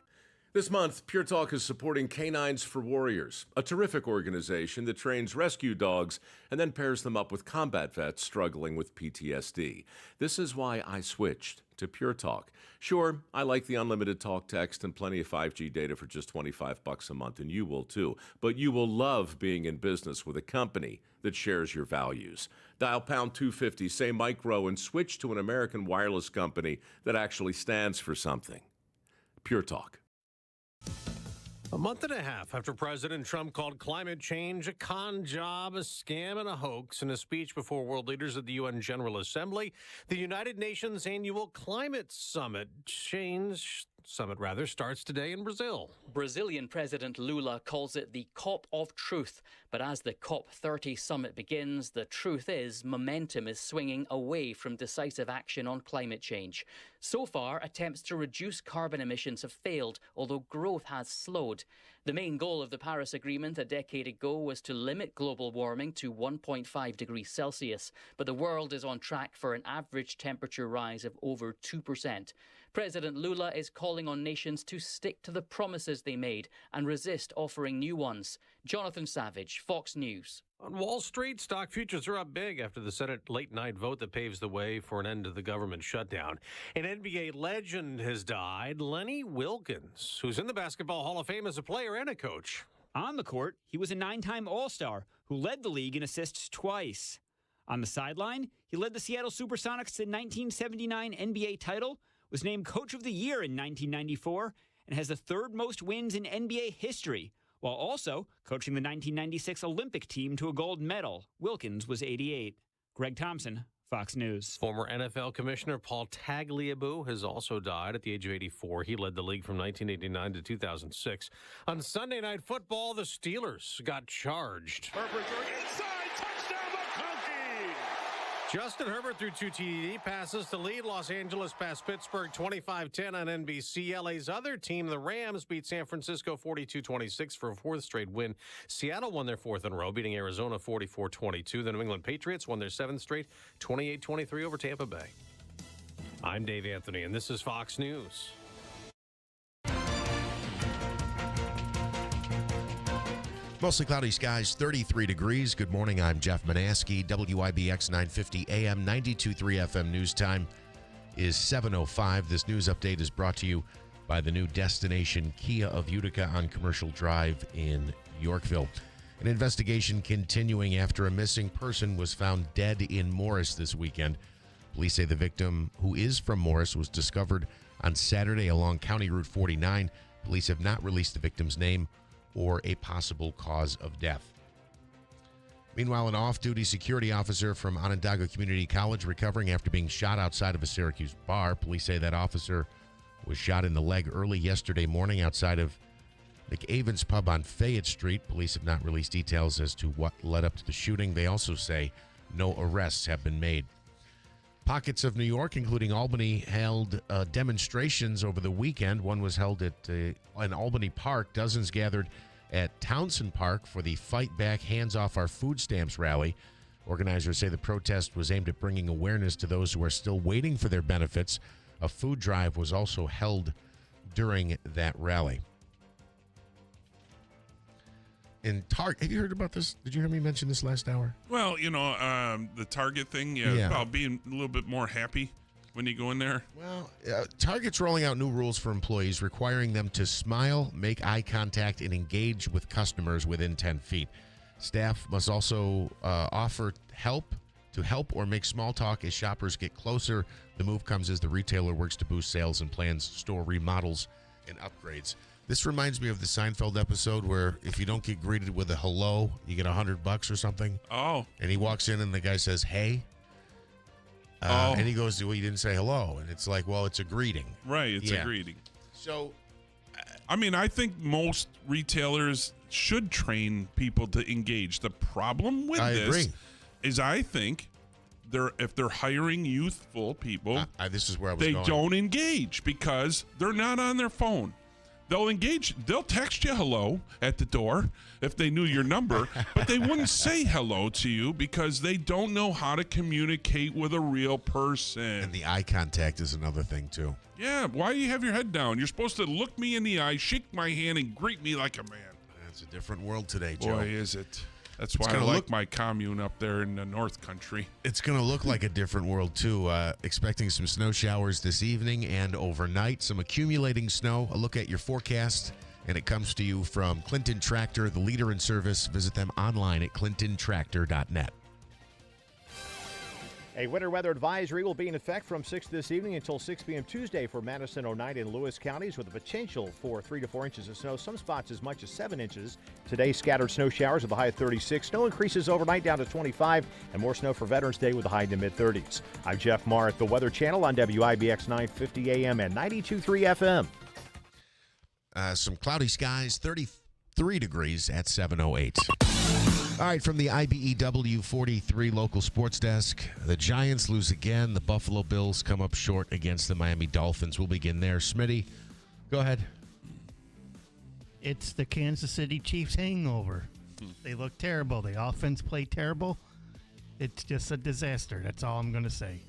This month, Pure Talk is supporting Canines for Warriors, a terrific organization that trains rescue dogs and then pairs them up with combat vets struggling with PTSD. This is why I switched to Pure Talk. Sure, I like the unlimited talk, text, and plenty of 5G data for just $25 a month, and you will too. But you will love being in business with a company that shares your values. Dial pound 250, say micro, and switch to an American wireless company that actually stands for something. Pure Talk. A month and a half after President Trump called climate change a con job, a scam, and a hoax in a speech before world leaders at the UN General Assembly, the United Nations Annual Climate Summit starts today in Brazil. Brazilian President Lula calls it the COP of Truth. But as the COP30 summit begins, the truth is momentum is swinging away from decisive action on climate change. So far, attempts to reduce carbon emissions have failed, although growth has slowed. The main goal of the Paris Agreement a decade ago was to limit global warming to 1.5 degrees Celsius, but the world is on track for an average temperature rise of over 2%. President Lula is calling on nations to stick to the promises they made and resist offering new ones. Jonathan Savage, Fox News. On Wall Street, stock futures are up big after the Senate late-night vote that paves the way for an end to the government shutdown. An NBA legend has died, Lenny Wilkins, who's in the Basketball Hall of Fame as a player and a coach. On the court, he was a 9-time All-Star who led the league in assists twice. On the sideline, he led the Seattle Supersonics to the 1979 NBA title, was named Coach of the Year in 1994, and has the third most wins in NBA history, while also coaching the 1996 Olympic team to a gold medal. Wilkins was 88. Greg Thompson, Fox News. Former NFL Commissioner Paul Tagliabue has also died at the age of 84. He led the league from 1989 to 2006. On Sunday Night Football, the Steelers got charged. Herbert inside, touchdown McConkey! Justin Herbert threw 2 TD passes to lead Los Angeles past Pittsburgh 25-10 on NBC. LA's other team, the Rams, beat San Francisco 42-26 for a fourth straight win. Seattle won their fourth in a row, beating Arizona 44-22. The New England Patriots won their seventh straight 28-23 over Tampa Bay. I'm Dave Anthony, and this is Fox News. Mostly cloudy skies, 33 degrees. Good morning, I'm Jeff Manaski. WIBX 950 AM, 92.3 FM news time is 7:05. This news update is brought to you by the new destination Kia of Utica on Commercial Drive in Yorkville. An investigation continuing after a missing person was found dead in Morris this weekend. Police say the victim, who is from Morris, was discovered on Saturday along County Route 49. Police have not released the victim's name or a possible cause of death. Meanwhile, an off-duty security officer from Onondaga Community College recovering after being shot outside of a Syracuse bar. Police say that officer was shot in the leg early yesterday morning outside of McAven's Pub on Fayette Street. Police have not released details as to what led up to the shooting. They also say no arrests have been made. Pockets of New York, including Albany, held demonstrations over the weekend. One was held at in Albany Park. Dozens gathered at Townsend Park for the Fight Back, Hands Off Our Food Stamps rally. Organizers say the protest was aimed at bringing awareness to those who are still waiting for their benefits. A food drive was also held during that rally. In Target, have you heard about this? Did you hear me mention this last hour? Well, the Target thing, about being a little bit more happy when you go in there. Well, Target's rolling out new rules for employees requiring them to smile, make eye contact, and engage with customers within 10 feet. Staff must also offer help or make small talk as shoppers get closer. The move comes as the retailer works to boost sales and plans store remodels and upgrades. This reminds me of the Seinfeld episode where if you don't get greeted with a hello, you get $100 or something. Oh. And he walks in and the guy says, hey. And he goes, well, you didn't say hello. And it's like, well, it's a greeting. Right, it's a greeting. So, I think most retailers should train people to engage. The problem with this is I think if they're hiring youthful people, this is where I was they going. don't engage because they're not on their phone. They'll engage. They'll text you hello at the door if they knew your number, but they wouldn't say hello to you because they don't know how to communicate with a real person. And the eye contact is another thing, too. Yeah, why do you have your head down? You're supposed to look me in the eye, shake my hand, and greet me like a man. It's a different world today, Joe. Boy, is it. That's why I like my commune up there in the North Country. It's going to look like a different world, too. Expecting some snow showers this evening and overnight. Some accumulating snow. A look at your forecast, and it comes to you from Clinton Tractor, the leader in service. Visit them online at clintontractor.net. A winter weather advisory will be in effect from 6 this evening until 6 p.m. Tuesday for Madison, Oneida, and Lewis counties with the potential for 3 to 4 inches of snow, some spots as much as 7 inches. Today, scattered snow showers with a high of 36. Snow increases overnight down to 25, and more snow for Veterans Day with a high in the mid-30s. I'm Jeff Marr at the Weather Channel on WIBX 950 AM and 92.3 FM. Some cloudy skies, 33 degrees at 7:08. All right, from the IBEW 43 local sports desk, the Giants lose again. The Buffalo Bills come up short against the Miami Dolphins. We'll begin there. Smitty, go ahead. It's the Kansas City Chiefs hangover. They look terrible. The offense played terrible. It's just a disaster. That's all I'm going to say.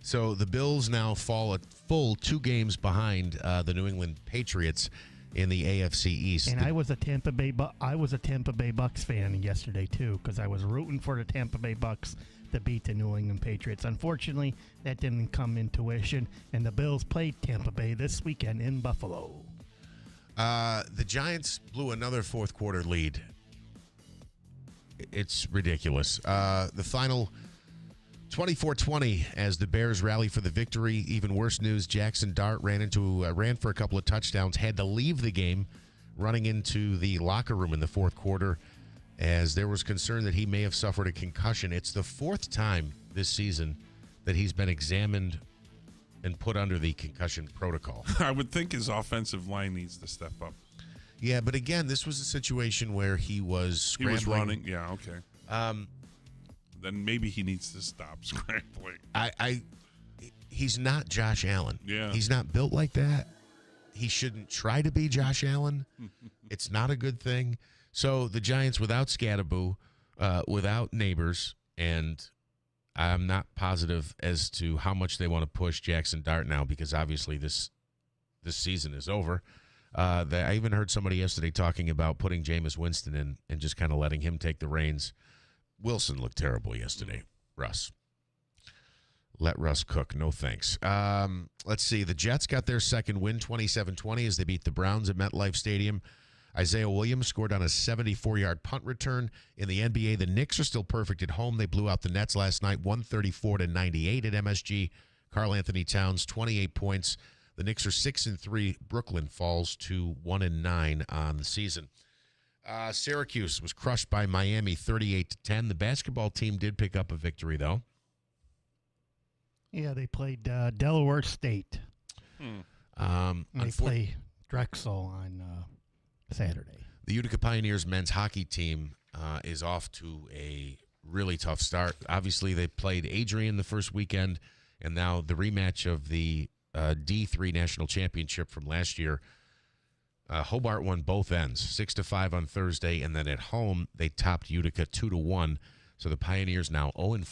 So the Bills now fall a full 2 games behind the New England Patriots in the AFC East. And I was a Tampa Bay Bucks fan yesterday too, because I was rooting for the Tampa Bay Bucks to beat the New England Patriots. Unfortunately, that didn't come into fruition, and the Bills played Tampa Bay this weekend in Buffalo. The Giants blew another fourth quarter lead. It's ridiculous. The final 24-20 as the Bears rally for the victory. Even worse news, Jackson Dart ran for a couple of touchdowns, had to leave the game running into the locker room in the fourth quarter as there was concern that he may have suffered a concussion. It's the 4th time this season that he's been examined and put under the concussion protocol. I would think his offensive line needs to step up. Yeah, but again, this was a situation where he was scrambling. He was running. Yeah, okay. Then maybe he needs to stop scrambling. He's not Josh Allen. Yeah. He's not built like that. He shouldn't try to be Josh Allen. It's not a good thing. So the Giants without Scatterboo, without Neighbors, and I'm not positive as to how much they want to push Jackson Dart now because obviously this season is over. I even heard somebody yesterday talking about putting Jameis Winston in and just kind of letting him take the reins. Wilson looked terrible yesterday. Russ. Let Russ cook. No thanks. Let's see. The Jets got their second win, 27-20, as they beat the Browns at MetLife Stadium. Isaiah Williams scored on a 74-yard punt return. In the NBA, the Knicks are still perfect at home. They blew out the Nets last night, 134-98 at MSG. Karl Anthony Towns, 28 points. The Knicks are 6-3. Brooklyn falls to 1-9 on the season. Syracuse was crushed by Miami 38-10. The basketball team did pick up a victory, though. Yeah, they played Delaware State. They play Drexel on Saturday. The Utica Pioneers men's hockey team is off to a really tough start. Obviously, they played Adrian the first weekend, and now the rematch of the D3 National Championship from last year. Hobart won both ends, 6-5 on Thursday, and then at home they topped Utica 2-1. So the Pioneers now 0-4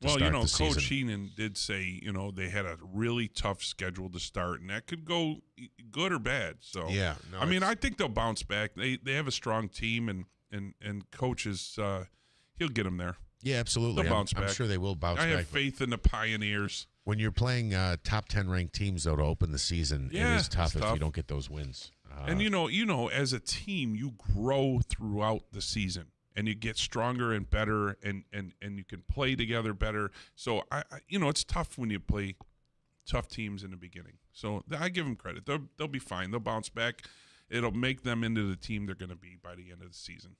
to start the season. Coach Heenan did say, they had a really tough schedule to start, and that could go good or bad. So yeah, I think they'll bounce back. They have a strong team, and coaches he'll get them there. Yeah, absolutely. They'll bounce back. I'm sure they will bounce back. I have faith in the Pioneers. When you're playing top 10 ranked teams, though, to open the season, it is tough if you don't get those wins. And as a team, you grow throughout the season, and you get stronger and better, and you can play together better. So it's tough when you play tough teams in the beginning. So I give them credit. They'll be fine. They'll bounce back. It'll make them into the team they're going to be by the end of the season.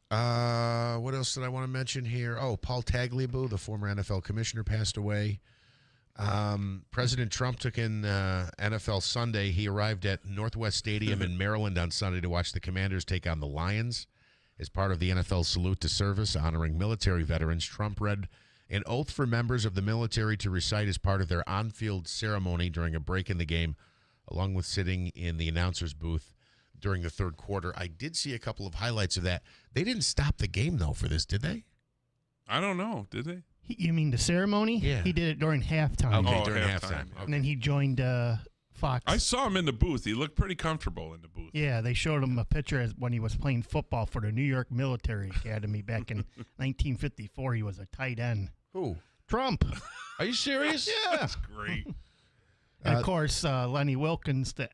What else did I want to mention here? Oh, Paul Tagliabue, the former NFL commissioner, passed away. President Trump took in NFL Sunday. He arrived at Northwest Stadium in Maryland on Sunday to watch the Commanders take on the Lions. As part of the NFL salute to service honoring military veterans, Trump read an oath for members of the military to recite as part of their on-field ceremony during a break in the game, along with sitting in the announcer's booth during the third quarter. I did see a couple of highlights of that. They didn't stop the game, though, for this, did they? I don't know. Did they? You mean the ceremony? Yeah. He did it during halftime. Okay, during halftime. Okay. And then he joined Fox. I saw him in the booth. He looked pretty comfortable in the booth. Yeah, they showed him a picture when he was playing football for the New York Military Academy back in 1954. He was a tight end. Who? Trump. Are you serious? Yeah. That's great. And, of course, Lenny Wilkens, the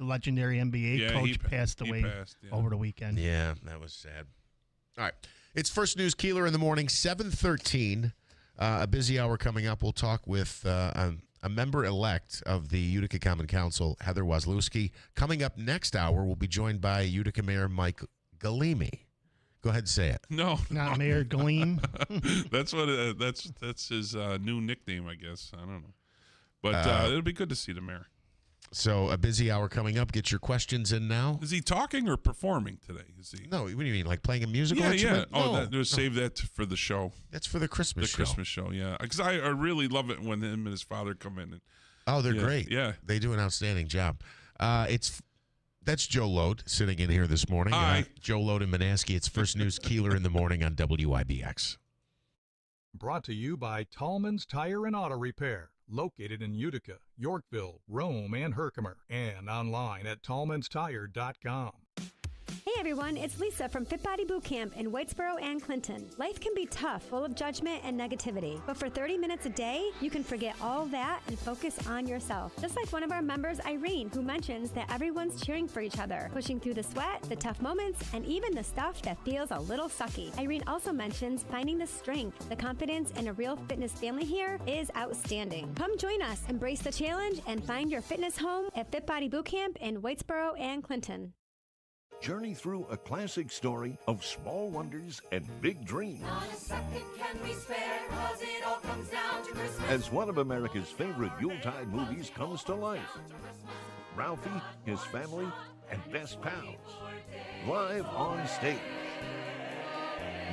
legendary NBA coach, passed away over the weekend. Yeah, that was sad. All right. It's First News Keeler in the morning, 7:13. A busy hour coming up. We'll talk with a member-elect of the Utica Common Council, Heather Wazlewski. Coming up next hour, we'll be joined by Utica Mayor Mike Galimi. Go ahead and say it. No. Not Mayor Gleam. That's what. That's his new nickname, I guess. I don't know. But it'll be good to see the mayor. So a busy hour coming up. Get your questions in now. Is he talking or performing today? Is he? No, what do you mean? Like playing a musical? Yeah. instrument? No, Save that for the show. That's for the Christmas show. The Christmas show, yeah. Because I really love it when him and his father come in. They're great. Yeah. They do an outstanding job. That's Joe Lode sitting in here this morning. Hi. Joe Lode and Manaski. It's First News Keeler in the morning on WIBX. Brought to you by Tallman's Tire and Auto Repair. Located in Utica, Yorkville, Rome, and Herkimer, and online at tallmanstire.com. Hey everyone, it's Lisa from Fit Body Boot Camp in Whitesboro and Clinton. Life can be tough, full of judgment and negativity, but for 30 minutes a day, you can forget all that and focus on yourself. Just like one of our members, Irene, who mentions that everyone's cheering for each other, pushing through the sweat, the tough moments, and even the stuff that feels a little sucky. Irene also mentions finding the strength, the confidence, and a real fitness family here is outstanding. Come join us, embrace the challenge, and find your fitness home at Fit Body Boot Camp in Whitesboro and Clinton. Journey through a classic story of small wonders and big dreams. Not a second can we spare, 'cause it all comes down to Christmas. As one of America's favorite Yuletide movies comes to life. Ralphie, his family, and best pals. Live on stage.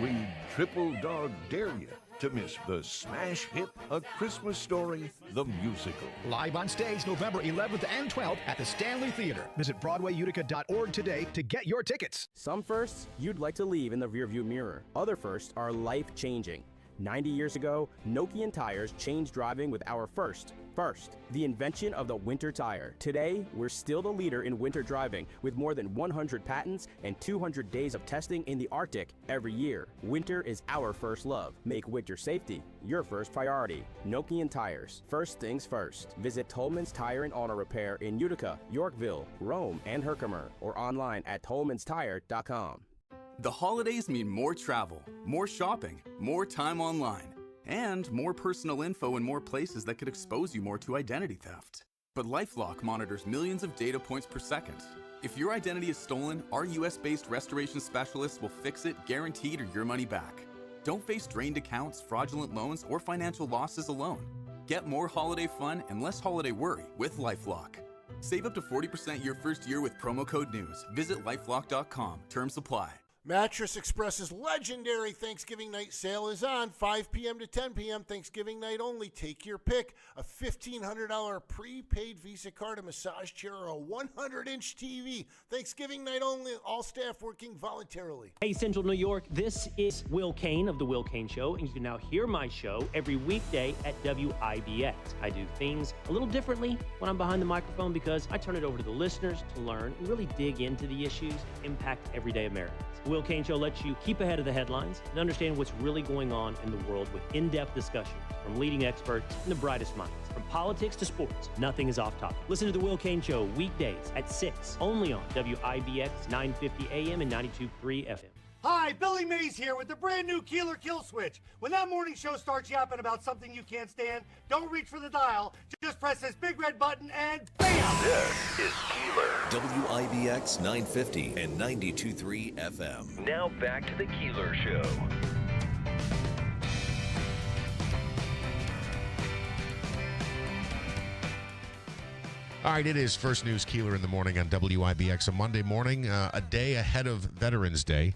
We triple dog dare you to miss the smash hit A Christmas Story, the musical. Live on stage November 11th and 12th at the Stanley Theater. Visit BroadwayUtica.org today to get your tickets. Some firsts you'd like to leave in the rearview mirror. Other firsts are life-changing. 90 years ago, Nokian tires changed driving with our first, the invention of the winter tire. Today, we're still the leader in winter driving with more than 100 patents and 200 days of testing in the Arctic every year. Winter is our first love. Make winter safety your first priority. Nokian tires. First things first. Visit Tolman's Tire and Auto Repair in Utica, Yorkville, Rome, and Herkimer, or online at tolmanstire.com. The holidays mean more travel, more shopping, more time online, and more personal info in more places that could expose you more to identity theft. But LifeLock monitors millions of data points per second. If your identity is stolen, our US-based restoration specialists will fix it, guaranteed, or your money back. Don't face drained accounts, fraudulent loans, or financial losses alone. Get more holiday fun and less holiday worry with LifeLock. Save up to 40% your first year with promo code NEWS. Visit lifelock.com. Terms apply. Mattress Express's legendary Thanksgiving night sale is on 5 p.m. to 10 p.m. Thanksgiving night only. Take your pick. A $1,500 prepaid Visa card, a massage chair, or a 100-inch TV. Thanksgiving night only. All staff working voluntarily. Hey, Central New York. This is Will Kane of The Will Kane Show, and you can now hear my show every weekday at WIBX. I do things a little differently when I'm behind the microphone because I turn it over to the listeners to learn and really dig into the issues that impact everyday Americans. The Will Kane Show lets you keep ahead of the headlines and understand what's really going on in the world with in-depth discussions from leading experts and the brightest minds. From politics to sports, nothing is off topic. Listen to The Will Kane Show weekdays at 6, only on WIBX 950 AM and 92.3 FM. Hi, Billy Mays here with the brand new Keeler Kill Switch. When that morning show starts yapping about something you can't stand, don't reach for the dial. Just press this big red button and BAM! This is Keeler. WIBX 950 and 92.3 FM. Now back to the Keeler Show. All right, it is First News Keeler in the morning on WIBX, a Monday morning, a day ahead of Veterans Day.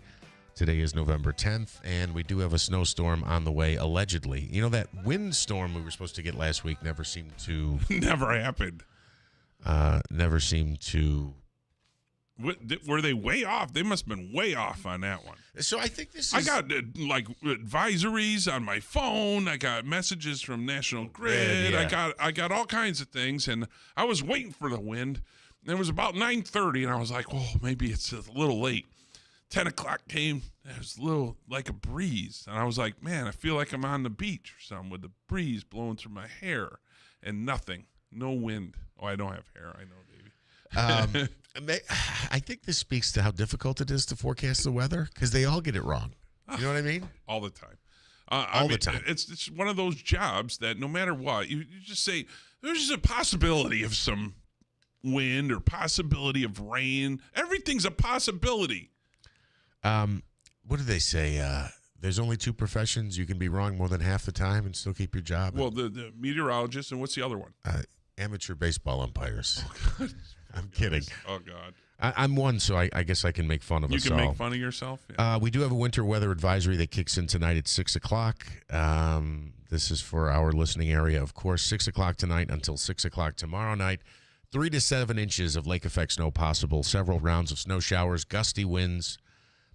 Today is November 10th, and we do have a snowstorm on the way, allegedly. You know, that windstorm we were supposed to get last week never seemed to... Never happened. Never seemed to... Were they way off? They must have been way off on that one. So I think this is... I got, advisories on my phone. I got messages from National Grid. Yeah. I got all kinds of things, and I was waiting for the wind. And it was about 9:30, and I was like, oh, maybe it's a little late. 10 o'clock came, it was a little like a breeze. And I was like, man, I feel like I'm on the beach or something with the breeze blowing through my hair and nothing. No wind. Oh, I don't have hair. I know, Davey. I think this speaks to how difficult it is to forecast the weather because they all get it wrong. You know what I mean? All the time. The time. It's one of those jobs that no matter what, you just say, there's just a possibility of some wind or possibility of rain. Everything's a possibility. What do they say? There's only two professions you can be wrong more than half the time and still keep your job. Well, the meteorologist, and what's the other one? Amateur baseball umpires. Oh, God. I'm kidding. Oh, God. I'm one, so I guess I can make fun of us all. You can make fun of yourself? Yeah. We do have a winter weather advisory that kicks in tonight at 6 o'clock. This is for our listening area, of course. 6 o'clock tonight until 6 o'clock tomorrow night. 3 to 7 inches of lake effect snow possible. Several rounds of snow showers, gusty winds.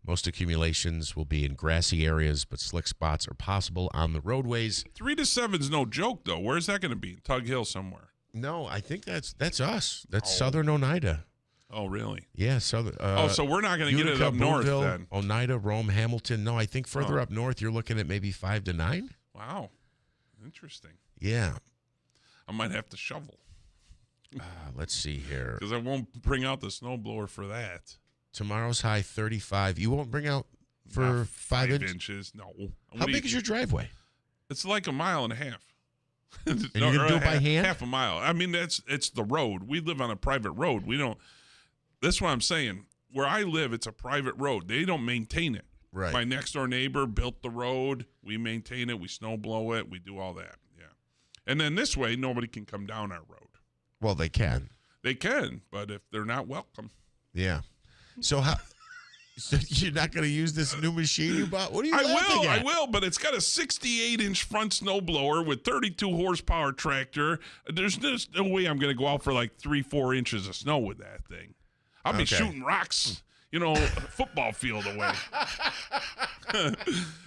Most accumulations will be in grassy areas, but slick spots are possible on the roadways. 3 to 7 is no joke, though. Where's that going to be? Tug Hill somewhere? No, I think that's us. That's Southern Oneida. Oh, really? Yeah, Southern. So we're not going to get it up north then? Oneida, Rome, Hamilton. No, I think further up north, you're looking at maybe 5 to 9. Wow. Interesting. Yeah. I might have to shovel. Let's see here. Because I won't bring out the snowblower for that. Tomorrow's high 35. You won't bring out for 5 inches? No. How big is your driveway? It's like 1.5 miles. And you're going to do it by hand? Half a mile. I mean, it's the road. We live on a private road. We don't. That's what I'm saying. Where I live, it's a private road. They don't maintain it. Right. My next door neighbor built the road. We maintain it. We snow blow it. We do all that. Yeah. And then this way, nobody can come down our road. Well, they can. They can, but if they're not welcome. Yeah. So how? So you're not going to use this new machine you bought? What are you laughing at? I will, but it's got a 68-inch front snowblower with 32 horsepower tractor. There's no way I'm going to go out for like 3-4 inches of snow with that thing. I'll be shooting rocks, a football field away.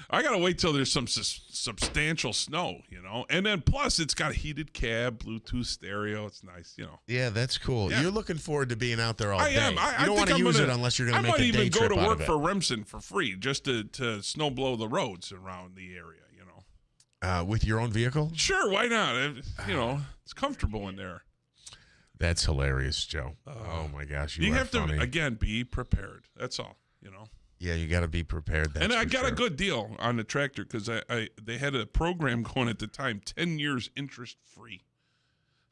I got to wait till there's some substantial snow, And then plus it's got a heated cab, Bluetooth stereo. It's nice, Yeah, that's cool. Yeah. You're looking forward to being out there all I day. am. You don't want to use it unless you're going to make a day trip out of it. I might even go to work for Remsen for free just to snow blow the roads around the area, With your own vehicle? Sure, why not? It's comfortable in there. That's hilarious, Joe. Oh, my gosh. You have funny. to, again, be prepared. That's all, Yeah, you got to be prepared. And I got a good deal on the tractor because they had a program going at the time, 10 years interest free.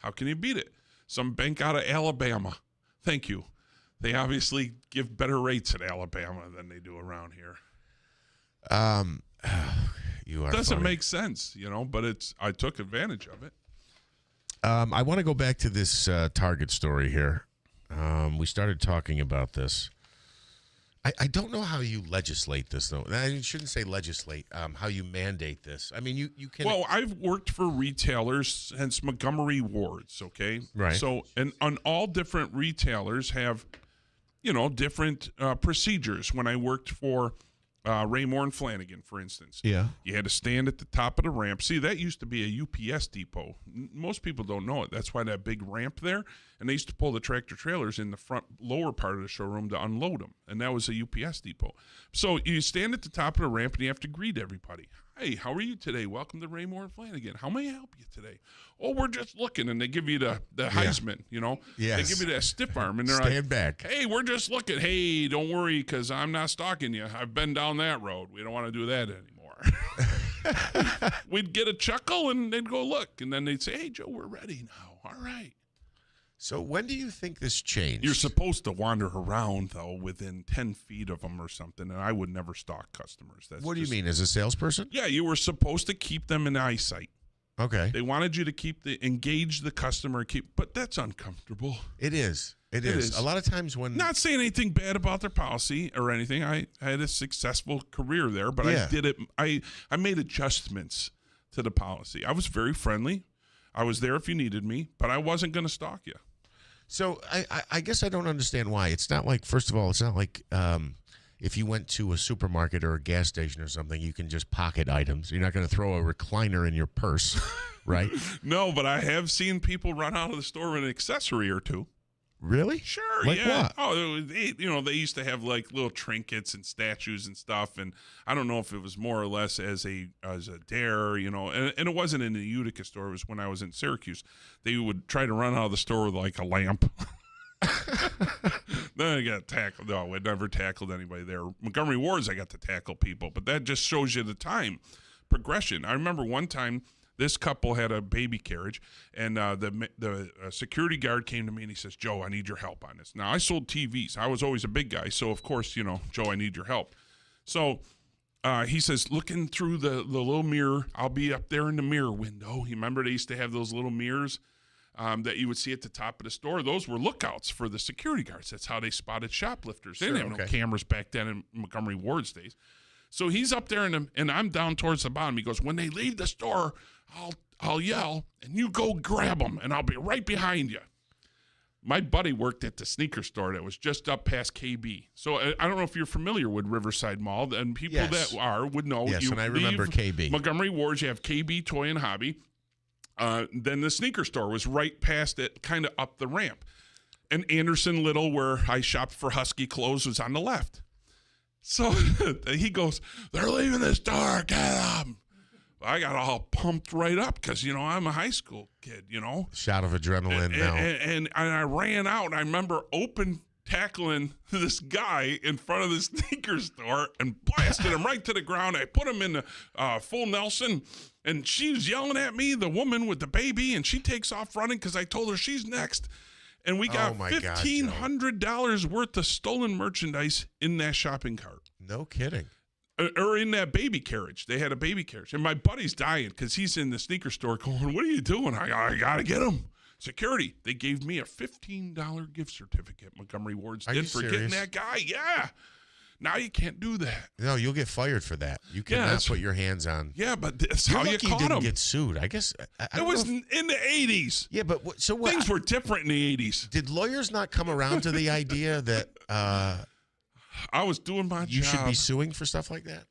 How can you beat it? Some bank out of Alabama. Thank you. They obviously give better rates at Alabama than they do around here. You are Doesn't funny. make sense, but I took advantage of it. I want to go back to this Target story here. We started talking about this. I don't know how you legislate this, though. I shouldn't say legislate, how you mandate this. I mean, you can... Well, I've worked for retailers since Montgomery Ward's, okay? Right. So, and all different retailers have, different procedures. When I worked for Raymore and Flanagan, for instance. Yeah. You had to stand at the top of the ramp. See, that used to be a UPS depot. Most people don't know it. That's why that big ramp there. And they used to pull the tractor trailers in the front lower part of the showroom to unload them. And that was a UPS depot. So you stand at the top of the ramp and you have to greet everybody. Hey, how are you today? Welcome to Raymore and Flanagan. How may I help you today? Oh, we're just looking. And they give you the Heisman, Yes. They give you that stiff arm. And they're Stand back. Hey, we're just looking. Hey, don't worry, because I'm not stalking you. I've been down that road. We don't want to do that anymore. We'd get a chuckle, and they'd go look. And then they'd say, hey, Joe, we're ready now. All right. So when do you think this changed? You're supposed to wander around, though, within 10 feet of them or something, and I would never stalk customers. What do you mean, as a salesperson? Yeah, you were supposed to keep them in eyesight. Okay. They wanted you to engage the customer, but that's uncomfortable. It is. It is. A lot of times when... Not saying anything bad about their policy or anything. I had a successful career there, but I did it. I made adjustments to the policy. I was very friendly. I was there if you needed me, but I wasn't going to stalk you. So I guess I don't understand why. It's not like, first of all, it's not like if you went to a supermarket or a gas station or something, you can just pocket items. You're not going to throw a recliner in your purse, right? No, but I have seen people run out of the store with an accessory or two. Really? Sure, like yeah. What? Oh, they used to have like little trinkets and statues and stuff, and I don't know if it was more or less as a dare, and it wasn't in the Utica store. It was when I was in Syracuse. They would try to run out of the store with like a lamp. Then I got tackled. No, I never tackled anybody there. Montgomery Ward's, I got to tackle people, but that just shows you the time progression. I remember one time. This couple had a baby carriage, and the security guard came to me, and he says, Joe, I need your help on this. Now, I sold TVs. I was always a big guy, so, of course, Joe, I need your help. So he says, looking through the little mirror, I'll be up there in the mirror window. You remember they used to have those little mirrors that you would see at the top of the store? Those were lookouts for the security guards. That's how they spotted shoplifters. They didn't have no cameras back then in Montgomery Ward's days. So he's up there, and I'm down towards the bottom. He goes, when they leave the store, I'll yell, and you go grab them, and I'll be right behind you. My buddy worked at the sneaker store that was just up past KB. So I don't know if you're familiar with Riverside Mall, and people that are would know. Yes, and I remember KB. Montgomery Ward's, you have KB Toy and Hobby. Then the sneaker store was right past it, kind of up the ramp. And Anderson Little, where I shopped for Husky clothes, was on the left. So he goes, they're leaving the store, get them. I got all pumped right up because, I'm a high school kid, Shot of adrenaline now. And I ran out. I remember open tackling this guy in front of the sneaker store and blasted him right to the ground. I put him in the full Nelson, and she's yelling at me, the woman with the baby, and she takes off running because I told her she's next. And we got $1,500 worth of stolen merchandise in that shopping cart. No kidding. Or in that baby carriage. They had a baby carriage. And my buddy's dying because he's in the sneaker store going, what are you doing? I got to get him. Security. They gave me a $15 gift certificate, Montgomery Ward's did, for getting that guy. Yeah. Now you can't do that. No, you'll get fired for that. You cannot put your hands on. Yeah, but that's how you caught didn't him. Get sued. I guess it was in the 80s. Yeah, but so what? Things were different in the 80s. Did lawyers not come around to the idea that I was doing my job? You should be suing for stuff like that?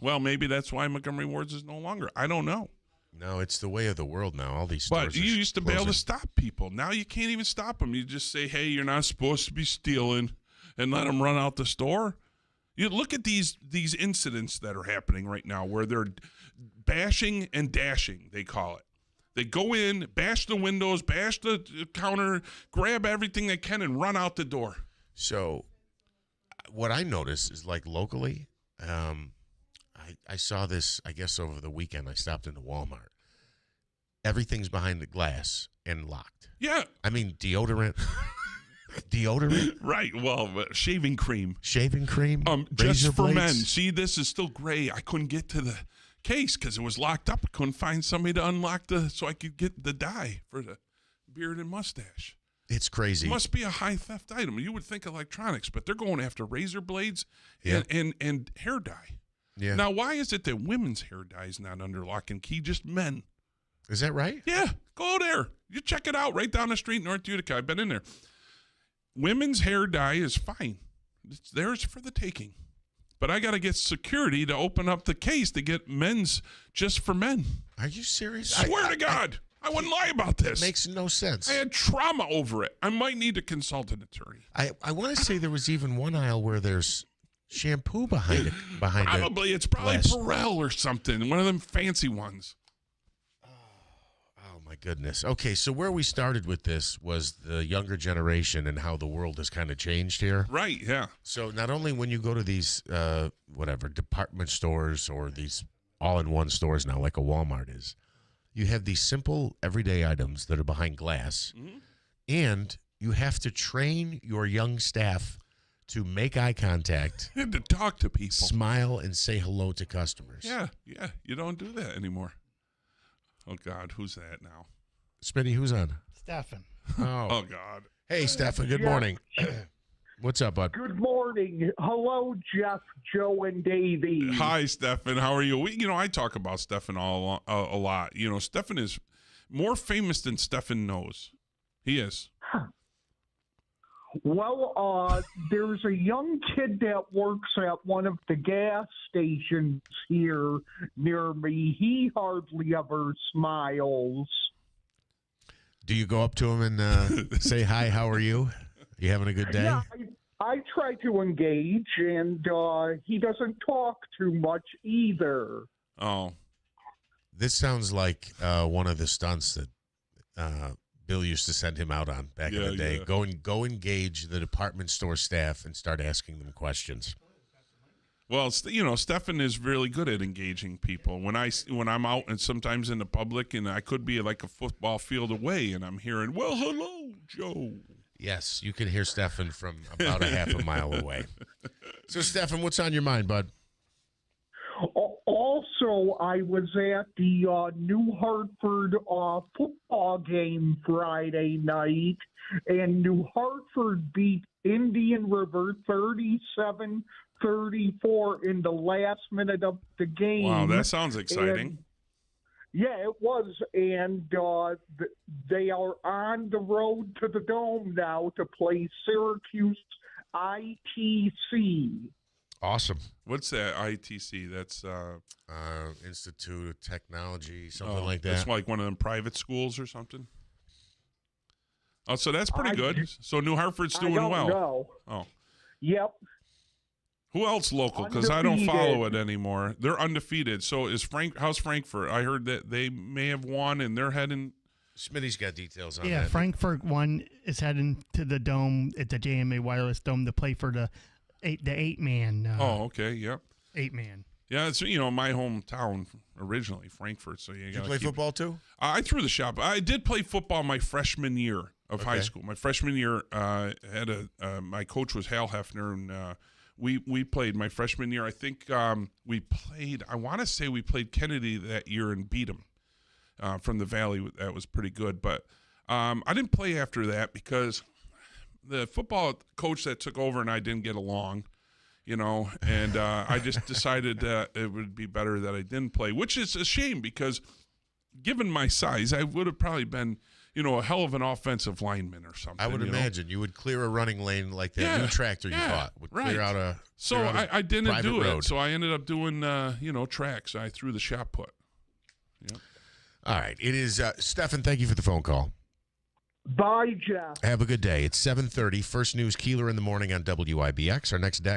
Well, maybe that's why Montgomery Ward's is no longer. I don't know. No, it's the way of the world now. All these stores. But you used to be able to stop people. Now you can't even stop them. You just say, hey, you're not supposed to be stealing, and let them run out the store. You look at these incidents that are happening right now where they're bashing and dashing, they call it. They go in, bash the windows, bash the counter, grab everything they can, and run out the door. So what I noticed is, like, locally, I saw this, I guess, over the weekend. I stopped into Walmart. Everything's behind the glass and locked. Yeah. I mean, deodorant. Right. Well, shaving cream. Just for blades. men. See, this is still gray. I couldn't get to the case because it was locked up. I couldn't find somebody to unlock so I could get the dye for the. beard and mustache. It's crazy. It must be a high theft item. You would think electronics, but they're going after razor blades and hair dye. Yeah. Now, why is it that women's hair dye is not under lock and key, just men? Is that right? Yeah, go there. You check it out right down the street in North Utica. I've been in there. Women's hair dye is fine. It's theirs for the taking. But I got to get security to open up the case to get men's just for men. Are you serious? Swear to God. I wouldn't lie about this. It makes no sense. I had trauma over it. I might need to consult an attorney. I want to say there was even one aisle where there's shampoo behind it. Probably. It's probably Perel or something. One of them fancy ones. Oh, my goodness. Okay, so where we started with this was the younger generation and how the world has kind of changed here. Right, yeah. So not only when you go to these, department stores or these all-in-one stores now like a Walmart is, you have these simple everyday items that are behind glass, and you have to train your young staff to make eye contact, and to talk to people, smile, and say hello to customers. Yeah. You don't do that anymore. Oh, God, who's that now? Smitty, who's on? Stefan. Oh, God. Hey, Stefan, good morning. What's up, bud? Good morning. Hello, Jeff, Joe, and Davey. Hi, Stefan. How are you? I talk about Stefan a lot. Stefan is more famous than Stefan knows. He is. Well, there's a young kid that works at one of the gas stations here near me. He hardly ever smiles. Do you go up to him and say, hi, how are you? You having a good day? Yeah, I try to engage, and he doesn't talk too much either. Oh. This sounds like one of the stunts that Bill used to send him out on back in the day. Yeah. Go engage the department store staff and start asking them questions. Well, Stefan is really good at engaging people. When I'm out and sometimes in the public, and I could be like a football field away, and I'm hearing, well, hello, Joe. Yes, you can hear Stefan from about a half a mile away. So, Stefan, what's on your mind, bud? Also, I was at the New Hartford football game Friday night, and New Hartford beat Indian River 37-34 in the last minute of the game. Wow, that sounds exciting. Yeah, it was, and they are on the road to the Dome now to play Syracuse ITC. Awesome. What's that ITC? That's Institute of Technology, something like that. It's like one of them private schools or something. Oh, so that's pretty good. So New Hartford's doing well. Know. Oh, yep. Who else local? Because I don't follow it anymore. They're undefeated. So how's Frankfurt? I heard that they may have won, and they're heading. Smitty's got details on that. Yeah, Frankfurt is heading to the Dome at the JMA Wireless Dome to play for the 8-man. Oh, okay, yep. 8-man. Yeah, it's my hometown originally, Frankfurt. So Did you play football too? I threw the shop. I did play football my freshman year of high school. My freshman year had my coach was Hal Hefner, and we played my freshman year. I think we played. I want to say we played Kennedy that year and beat them from the Valley. That was pretty good. But I didn't play after that because the football coach that took over and I didn't get along. And I just decided that it would be better that I didn't play, which is a shame because given my size, I would have probably been, a hell of an offensive lineman or something. I would imagine you would clear a running lane like that new tractor you bought would clear out a. So I didn't do road. it. So I ended up doing, tracks. I threw the shot put. Yep. All right. It is Stefan. Thank you for the phone call. Bye, Jeff. Have a good day. It's 7:30. First News Keeler in the morning on WIBX. Our next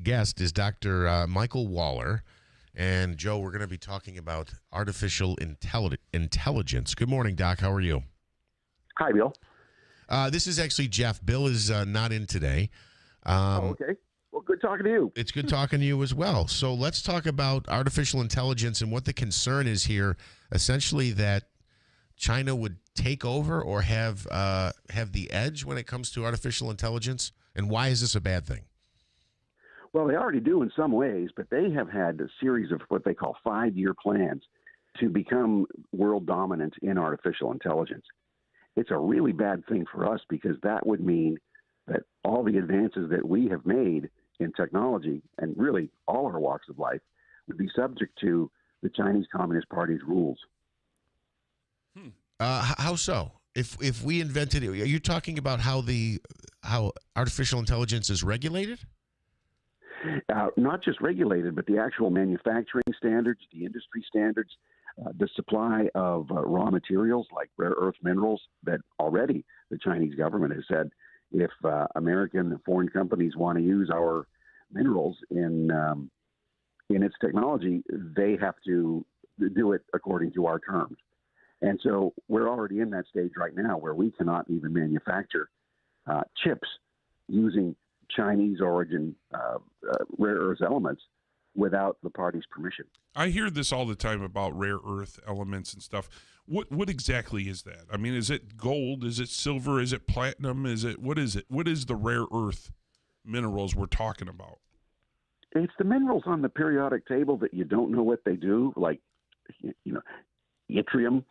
guest is Dr. Michael Waller. And, Joe, we're going to be talking about artificial intelligence. Good morning, Doc. How are you? Hi, Bill. This is actually Jeff. Bill is not in today. Okay. Well, good talking to you. It's good talking to you as well. So let's talk about artificial intelligence and what the concern is here, essentially that China would take over or have the edge when it comes to artificial intelligence? And why is this a bad thing? Well, they already do in some ways, but they have had a series of what they call 5-year plans to become world dominant in artificial intelligence. it's a really bad thing for us because that would mean that all the advances that we have made in technology and really all our walks of life would be subject to the Chinese Communist Party's rules. How so? If we invented it, are you talking about how artificial intelligence is regulated? Not just regulated, but the actual manufacturing standards, the industry standards, the supply of raw materials like rare earth minerals that already the Chinese government has said if American and foreign companies want to use our minerals in its technology, they have to do it according to our terms. And so we're already in that stage right now where we cannot even manufacture chips using Chinese origin rare earth elements without the party's permission. I hear this all the time about rare earth elements and stuff. What exactly is that? I mean, is it gold? Is it silver? Is it platinum? What is it? What is the rare earth minerals we're talking about? It's the minerals on the periodic table that you don't know what they do, like yttrium.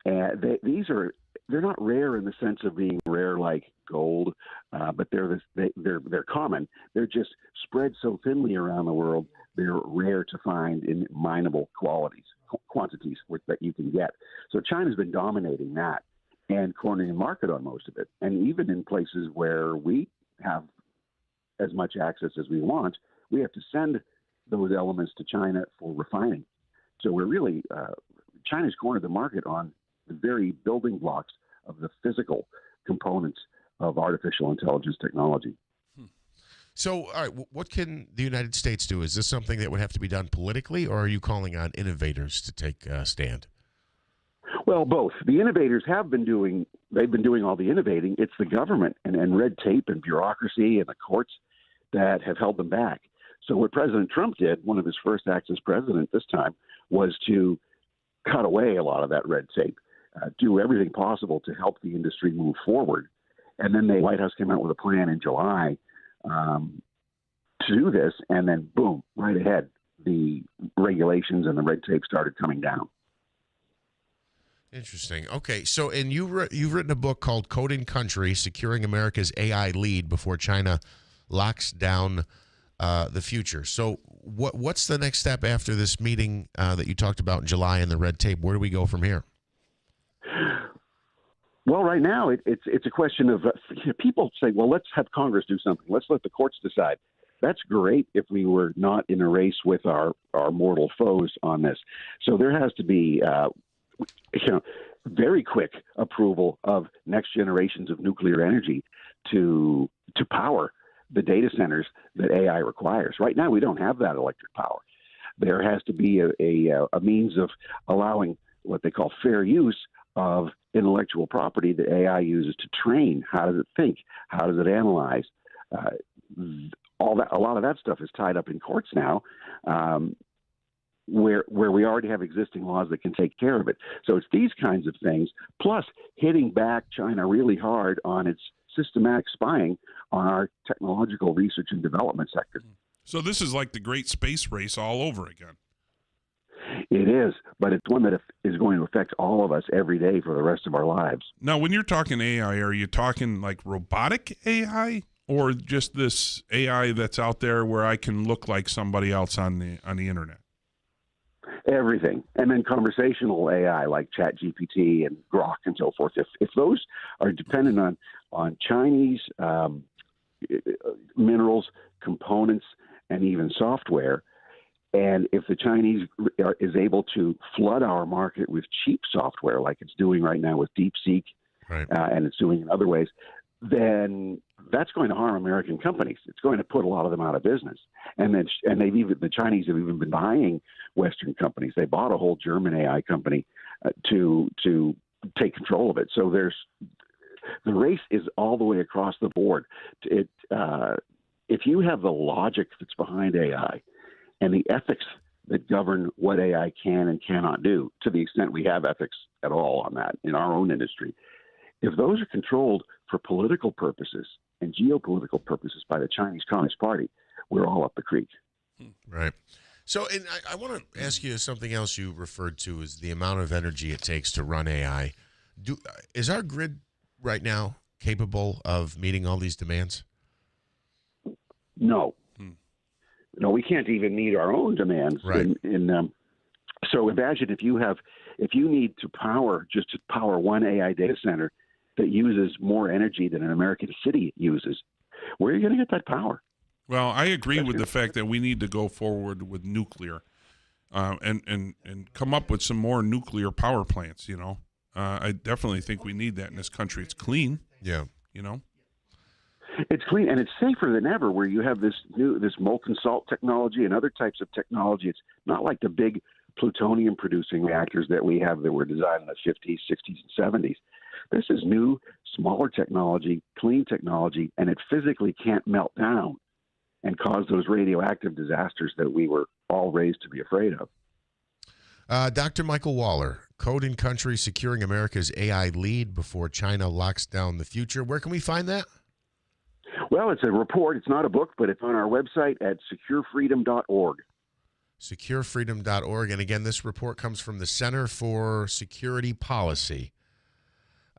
They're not rare in the sense of being rare like gold, but they're common. They're just spread so thinly around the world. They're rare to find in mineable quantities that you can get. So China's been dominating that and cornering the market on most of it. And even in places where we have as much access as we want, we have to send those elements to China for refining. So we're really China's cornered the market on the very building blocks of the physical components of artificial intelligence technology. So, all right, what can the United States do? Is this something that would have to be done politically, or are you calling on innovators to take a stand? Well, both. The innovators they've been doing all the innovating. It's the government and red tape and bureaucracy and the courts that have held them back. So what President Trump did, one of his first acts as president this time, was to cut away a lot of that red tape, do everything possible to help the industry move forward. And then the White House came out with a plan in July to do this, and then boom, right ahead, the regulations and the red tape started coming down. Interesting. Okay, so and you've written a book called Code & Country: Securing America's AI Lead Before China Locks Down the Future. So what's the next step after this meeting that you talked about in July and the red tape? Where do we go from here? Well, right now it's a question of people say, well, let's have Congress do something. Let's let the courts decide. That's great if we were not in a race with our mortal foes on this. So there has to be very quick approval of next generations of nuclear energy to power the data centers that AI requires. Right now, we don't have that electric power. There has to be a means of allowing what they call fair use of intellectual property that AI uses to train. How does it think? How does it analyze? All that, a lot of that stuff is tied up in courts now, where we already have existing laws that can take care of it. So it's these kinds of things, plus hitting back China really hard on its systematic spying on our technological research and development sector. So this is like the great space race all over again. It is, but it's one that is going to affect all of us every day for the rest of our lives. Now, when you're talking AI, are you talking like robotic AI or just this AI that's out there where I can look like somebody else on the internet? Everything. And then conversational AI like ChatGPT and Grok and so forth. If those are dependent on Chinese minerals, components, and even software, and if the Chinese is able to flood our market with cheap software like it's doing right now with DeepSeek, right, and it's doing in other ways, then that's going to harm American companies. It's going to put a lot of them out of business. And the Chinese have even been buying Western companies. They bought a whole German AI company to take control of it. So the race is all the way across the board. If you have the logic that's behind AI and the ethics that govern what AI can and cannot do, to the extent we have ethics at all on that in our own industry, if those are controlled for political purposes and geopolitical purposes by the Chinese Communist Party, we're all up the creek. Right. So, and I want to ask you something else you referred to is the amount of energy it takes to run AI. Is our grid right now capable of meeting all these demands? No. No, we can't even meet our own demands. Right. So imagine if you need to power one AI data center that uses more energy than an American city uses, where are you going to get that power? Well, I agree with the fact that we need to go forward with nuclear, and come up with some more nuclear power plants. I definitely think we need that in this country. It's clean. Yeah. It's clean and it's safer than ever. Where you have this molten salt technology and other types of technology. It's not like the big plutonium producing reactors that we have that were designed in the 50s, 60s, and 70s. This is new, smaller technology, clean technology, and it physically can't melt down and cause those radioactive disasters that we were all raised to be afraid of. Dr. Michael Waller, Code and Country, Securing America's AI Lead Before China Locks Down the Future. Where can we find that? Well, it's a report. It's not a book, but it's on our website at securefreedom.org. Securefreedom.org. And again, this report comes from the Center for Security Policy.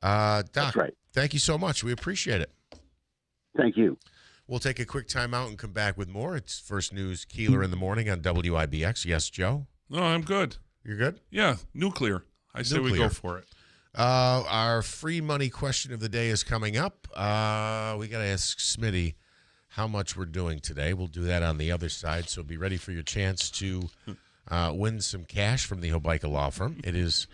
Doc, That's right. Thank you so much. We appreciate it. Thank you. We'll take a quick time out and come back with more. It's First News Keeler in the morning on WIBX. Yes, Joe? No, I'm good. You're good? Yeah, nuclear. I say we go for it. Our free money question of the day is coming up. We got to ask Smitty how much we're doing today. We'll do that on the other side, so be ready for your chance to win some cash from the Hobica Law Firm. It is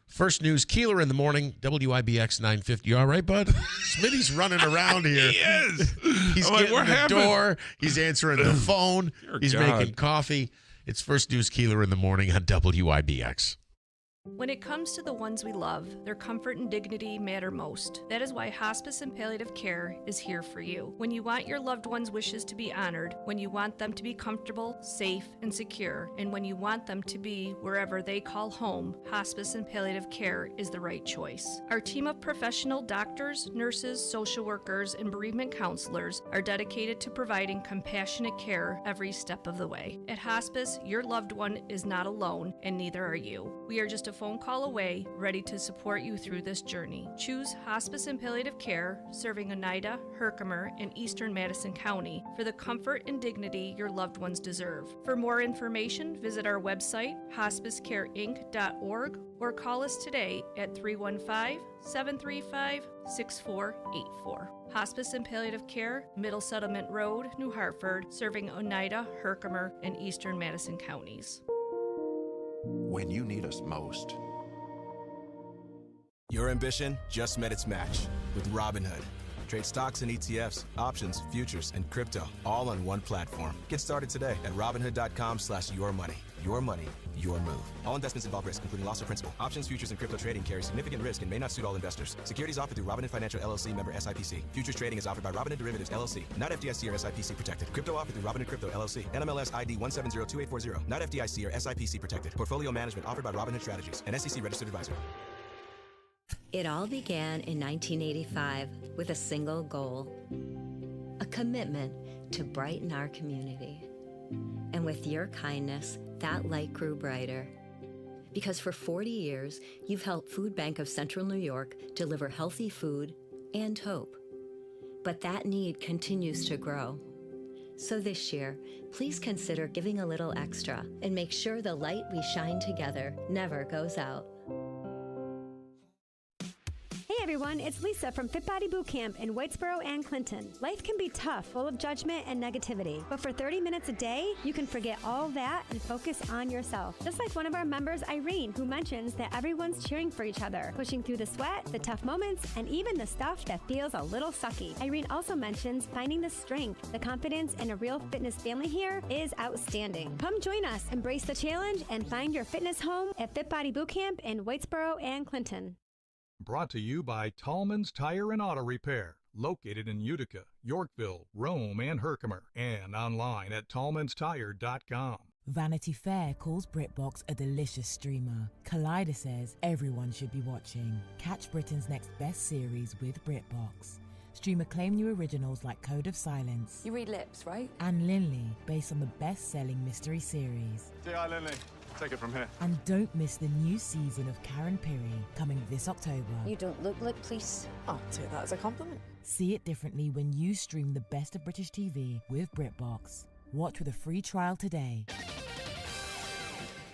First News Keeler in the morning, WIBX 950. You all right, bud? Smitty's running around here. He is. He's I'm like, getting what the happened? door. He's answering the phone. He's God. making coffee. It's First News Keeler in the morning on WIBX. When it comes to the ones we love, their comfort and dignity matter most. That is why hospice and palliative care is here for you. When you want your loved ones' wishes to be honored, when you want them to be comfortable, safe, and secure, and when you want them to be wherever they call home, hospice and palliative care is the right choice. Our team of professional doctors, nurses, social workers, and bereavement counselors are dedicated to providing compassionate care every step of the way. At hospice, your loved one is not alone, and neither are you. We are just a phone call away, ready to support you through this journey. Choose Hospice and Palliative Care, serving Oneida, Herkimer, and Eastern Madison County for the comfort and dignity your loved ones deserve. For more information, visit our website, hospicecareinc.org, or call us today at 315-735-6484. Hospice and Palliative Care, Middle Settlement Road, New Hartford, serving Oneida, Herkimer, and Eastern Madison counties. When you need us most. Your ambition just met its match with Robinhood. Trade stocks and ETFs, options, futures, and crypto all on one platform. Get started today at Robinhood.com/yourmoney. Your money, your move. All investments involve risk, including loss of principal. Options, futures, and crypto trading carry significant risk and may not suit all investors. Securities offered through Robinhood Financial LLC, member SIPC. Futures trading is offered by Robinhood Derivatives LLC, not FDIC or SIPC protected. Crypto offered through Robinhood Crypto LLC, NMLS ID 1702840, not FDIC or SIPC protected. Portfolio management offered by Robinhood Strategies, an SEC registered advisor. It all began in 1985 with a single goal, a commitment to brighten our community. And with your kindness, that light grew brighter. Because for 40 years, you've helped Food Bank of Central New York deliver healthy food and hope. But that need continues to grow. So this year, please consider giving a little extra and make sure the light we shine together never goes out. Hey everyone, it's Lisa from Fit Body Boot Camp in Whitesboro and Clinton. Life can be tough, full of judgment and negativity, but for 30 minutes a day, you can forget all that and focus on yourself. Just like one of our members, Irene, who mentions that everyone's cheering for each other, pushing through the sweat, the tough moments, and even the stuff that feels a little sucky. Irene also mentions finding the strength, the confidence, and a real fitness family here is outstanding. Come join us, embrace the challenge, and find your fitness home at Fit Body Boot Camp in Whitesboro and Clinton. Brought to you by Tallman's Tire and Auto Repair, located in Utica, Yorkville, Rome, and Herkimer, and online at tallmanstire.com. Vanity Fair calls BritBox a delicious streamer. Collider says everyone should be watching. Catch Britain's next best series with BritBox. Stream acclaimed new originals like Code of Silence. You read lips, right? And Linley, based on the best-selling mystery series. Say hi, Linley. Take it from here. And don't miss the new season of Karen Piri coming this October. You don't look like police. I'll take that as a compliment. See it differently when you stream the best of British TV with BritBox. Watch with a free trial today.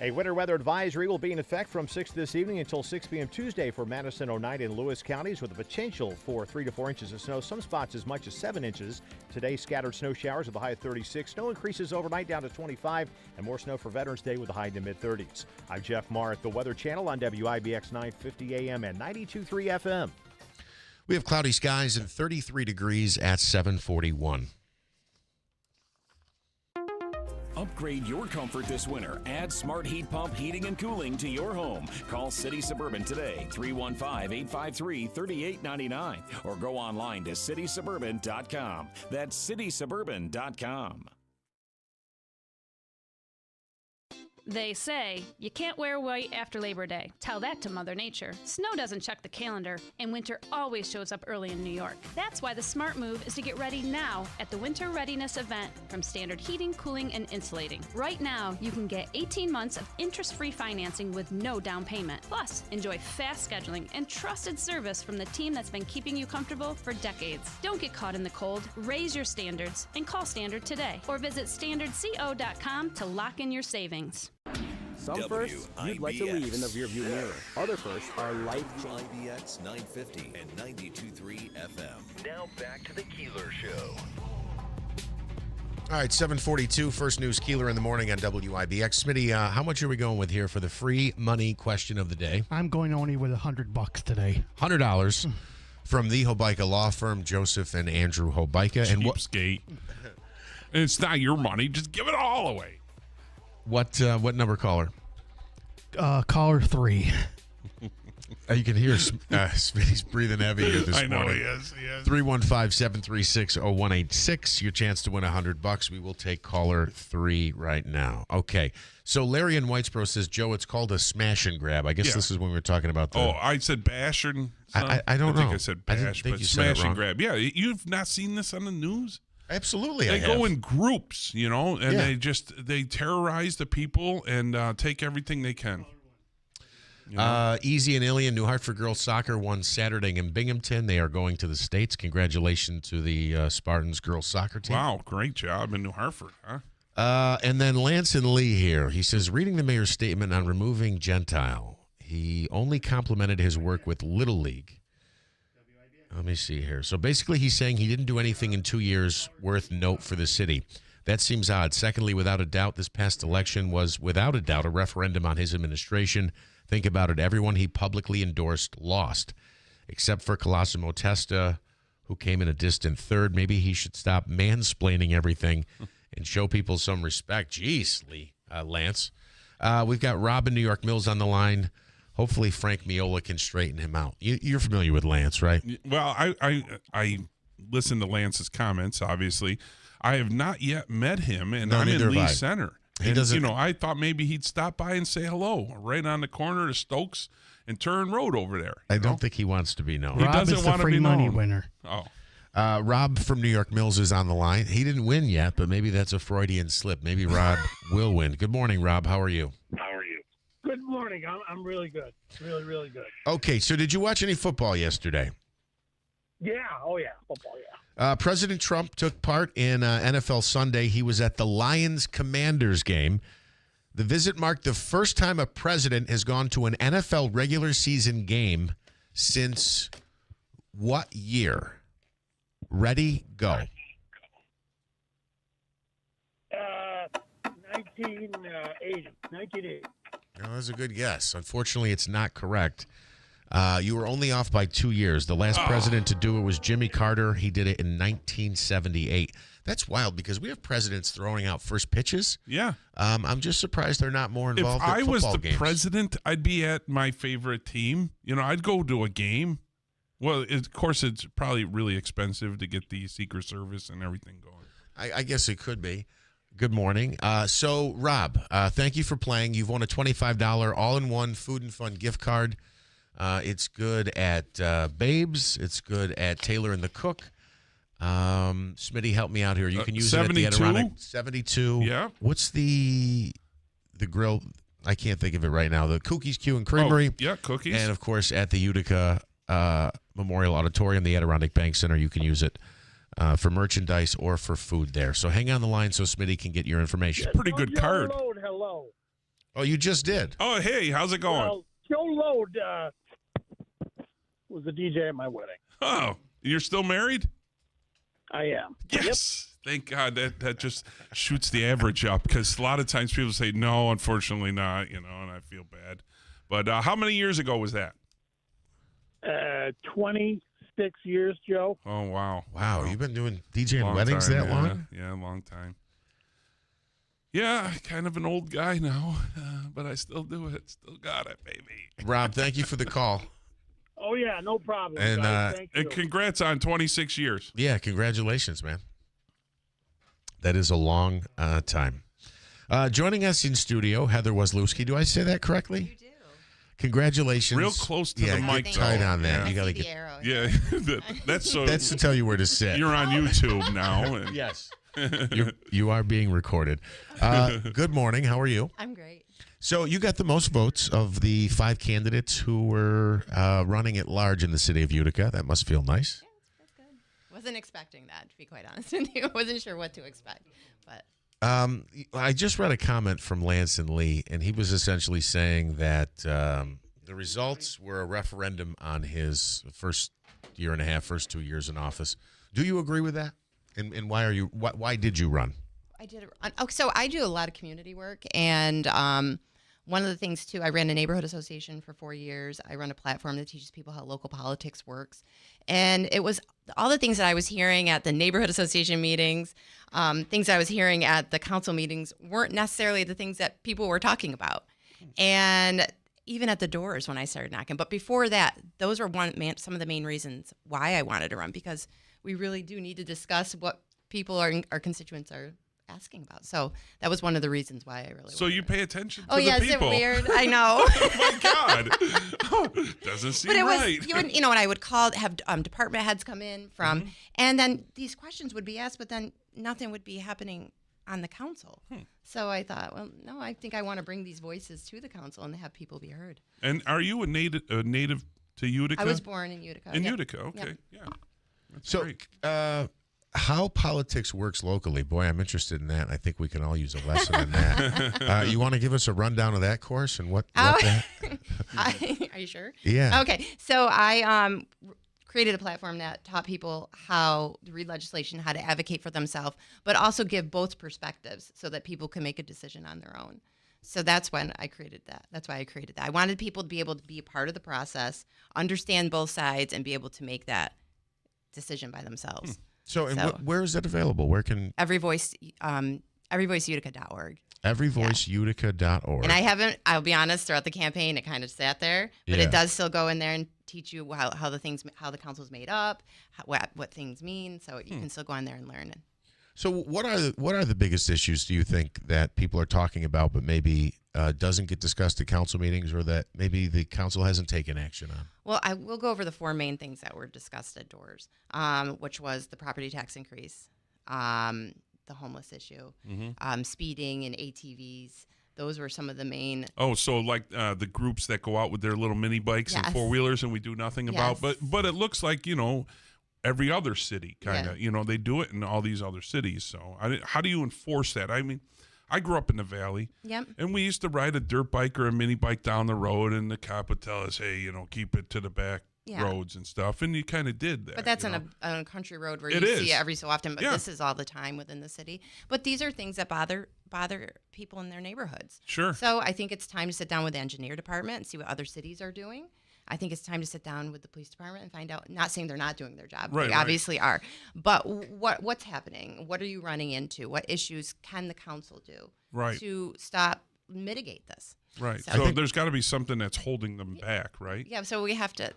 A winter weather advisory will be in effect from 6 this evening until 6 p.m. Tuesday for Madison, Oneida, and Lewis counties with the potential for 3 to 4 inches of snow, some spots as much as 7 inches. Today, scattered snow showers with a high of 36. Snow increases overnight down to 25, and more snow for Veterans Day with a high in the mid-30s. I'm Jeff Marr at the Weather Channel on WIBX 950 AM and 92.3 FM. We have cloudy skies and 33 degrees at 741. Upgrade your comfort this winter. Add Smart Heat Pump heating and cooling to your home. Call City Suburban today, 315-853-3899, or go online to citysuburban.com. That's citysuburban.com. They say you can't wear white after Labor Day. Tell that to Mother Nature. Snow doesn't check the calendar, and winter always shows up early in New York. That's why the smart move is to get ready now at the Winter Readiness event from Standard Heating, Cooling, and Insulating. Right now, you can get 18 months of interest-free financing with no down payment. Plus, enjoy fast scheduling and trusted service from the team that's been keeping you comfortable for decades. Don't get caught in the cold. Raise your standards and call Standard today, or visit standardco.com to lock in your savings. Some firsts you'd like to leave in the rearview mirror. Other firsts are life-changing. WIBX 950 and 92.3 FM. Now back to the Keeler Show. All right, 742, first news Keeler in the morning on WIBX. Smitty, how much are we going with here for the free money question of the day? I'm going only with $100 today. $100 from the Hobeika law firm, Joseph and Andrew Hobeika. And Cheapskate. And it's not your money. Just give it all away. What number caller? Caller 3. You can hear Smitty's breathing heavy here this morning. I know he is. 315-736-0186. Your chance to win $100. We will take caller 3 right now. Okay. So Larry in Whitesboro says, Joe, it's called a smash and grab. I guess this is when we were talking about the... Oh, I said bash and... I don't know. I think I said bash, but smash and grab. Yeah, you've not seen this on the news? Absolutely, They go in groups, and they terrorize the people and take everything they can. Easy and Ilian, New Hartford girls soccer won Saturday in Binghamton. They are going to the States. Congratulations to the Spartans girls soccer team. Wow, great job in New Hartford, huh? And then Lance and Lee here. He says, reading the mayor's statement on removing Gentile, he only complimented his work with Little League. Let me see here. So basically he's saying he didn't do anything in 2 years worth note for the city. That seems odd. Secondly, without a doubt, this past election was, without a doubt, a referendum on his administration. Think about it. Everyone he publicly endorsed lost, except for Colosimo Testa, who came in a distant third. Maybe he should stop mansplaining everything and show people some respect. Jeez, Lance. We've got Rob in New York Mills on the line. Hopefully Frank Miola can straighten him out. You're familiar with Lance, right? Well, I listened to Lance's comments, obviously. I have not yet met him, and I'm in Lee Center. He doesn't. I thought maybe he'd stop by and say hello right on the corner of Stokes and Turn Road over there. I don't think he wants to be known. He doesn't want to be known. Money winner. Oh. Rob from New York Mills is on the line. He didn't win yet, but maybe that's a Freudian slip. Maybe Rob will win. Good morning, Rob. How are you? Good morning. I'm really good. Really, really good. Okay, so did you watch any football yesterday? Yeah. Oh, yeah. Football, yeah. President Trump took part in NFL Sunday. He was at the Lions-Commanders game. The visit marked the first time a president has gone to an NFL regular season game since what year? Ready, go. 1980. No, that's a good guess. Unfortunately, it's not correct. You were only off by 2 years. The last president to do it was Jimmy Carter. He did it in 1978. That's wild because we have presidents throwing out first pitches. Yeah. I'm just surprised they're not more involved in in football games. If I was the games. president, I'd be at my favorite team. I'd go to a game. Well, of course, it's probably really expensive to get the Secret Service and everything going. I guess it could be. Good morning. So, Rob, thank you for playing. You've won a $25 all-in-one food and fun gift card. It's good at Babes. It's good at Taylor and the Cook. Smitty, help me out here. You can use 72? It at the Adirondack. 72. Yeah. What's the grill? I can't think of it right now. The Cookies Q and Creamery. Oh, yeah, Cookies. And, of course, at the Utica Memorial Auditorium, the Adirondack Bank Center, you can use it for merchandise or for food there. So hang on the line so Smitty can get your information. Pretty good card. Joe Load, hello. Oh, you just did? Oh, hey, how's it going? Well, Joe Load was the DJ at my wedding. Oh, you're still married? I am. Yes. Thank God that just shoots the average up, because a lot of times people say, no, unfortunately not, and I feel bad. But how many years ago was that? 26 years, Joe. Oh, wow. Wow, you've been doing DJing weddings time, that long? Yeah, a long time. Yeah, kind of an old guy now, but I still do it. Still got it, baby. Rob, thank you for the call. Oh, yeah, no problem. And, guys. Thank you. And congrats on 26 years. Yeah, congratulations, man. That is a long time. Joining us in studio, Heather Wozlowski. Do I say that correctly? You do. Congratulations. Real close to the mic. Get tight on that. Yeah. You got to get. Yeah, that's to tell you where to sit. You're on YouTube now. And yes. You are being recorded. Good morning. How are you? I'm great. So you got the most votes of the 5 candidates who were running at large in the city of Utica. That must feel nice. That's good. Wasn't expecting that, to be quite honest with you. Wasn't sure what to expect, but. I just read a comment from Lance and Lee, and he was essentially saying that the results were a referendum on his first year and a half, first 2 years in office. Do you agree with that? And why did you run? I did. So I do a lot of community work, and one of the things too, I ran a neighborhood association for 4 years. I run a platform that teaches people how local politics works, and it was all the things that I was hearing at the neighborhood association meetings, things I was hearing at the council meetings weren't necessarily the things that people were talking about, and even at the doors when I started knocking. But before that, those were some of the main reasons why I wanted to run, because we really do need to discuss what people our constituents are asking about. So that was one of the reasons why I really. So you pay attention to the people. Oh, yeah, is it weird? I know. Oh, my God. Doesn't seem right. You know, when I would have department heads come in from, and then these questions would be asked, but then nothing would be happening on the council. So I thought, well, no, I think I want to bring these voices to the council and have people be heard. And are you a native to Utica? I was born in Utica. In Utica, okay, yeah. That's so, great. How politics works locally, boy, I'm interested in that. I think we can all use a lesson in that. You want to give us a rundown of that course and what that? Are you sure? Yeah. Okay, so I created a platform that taught people how to read legislation, how to advocate for themselves, but also give both perspectives so that people can make a decision on their own. So that's when I created that. That's why I created that. I wanted people to be able to be a part of the process, understand both sides, and be able to make that decision by themselves. So where is that available? Where can everyvoiceutica.org. Everyvoiceutica.org. And I'll be honest, throughout the campaign, it kind of sat there, but it does still go in there and teach you how the council is made up, what things mean. So you can still go in there and learn. So what are the biggest issues, do you think, that people are talking about but maybe doesn't get discussed at council meetings, or that maybe the council hasn't taken action on? Well, I will go over the 4 main things that were discussed at doors, which was the property tax increase, the homeless issue, speeding and ATVs. Those were some of the main. Oh, so like the groups that go out with their little mini bikes and 4-wheelers and we do nothing about. But it looks like, every other city kind of, they do it in all these other cities. So how do you enforce that? I mean, I grew up in the Valley, and we used to ride a dirt bike or a mini bike down the road, and the cop would tell us, hey, keep it to the back roads and stuff, and you kind of did that. But that's on a country road where you see it every so often, but this is all the time within the city. But these are things that bother people in their neighborhoods. Sure. So I think it's time to sit down with the engineer department and see what other cities are doing. I think it's time to sit down with the police department and find out, not saying they're not doing their job, they obviously are, but what's happening? What are you running into? What issues can the council do to mitigate this? Right. So there's got to be something that's holding them back, right? Yeah, so we have to,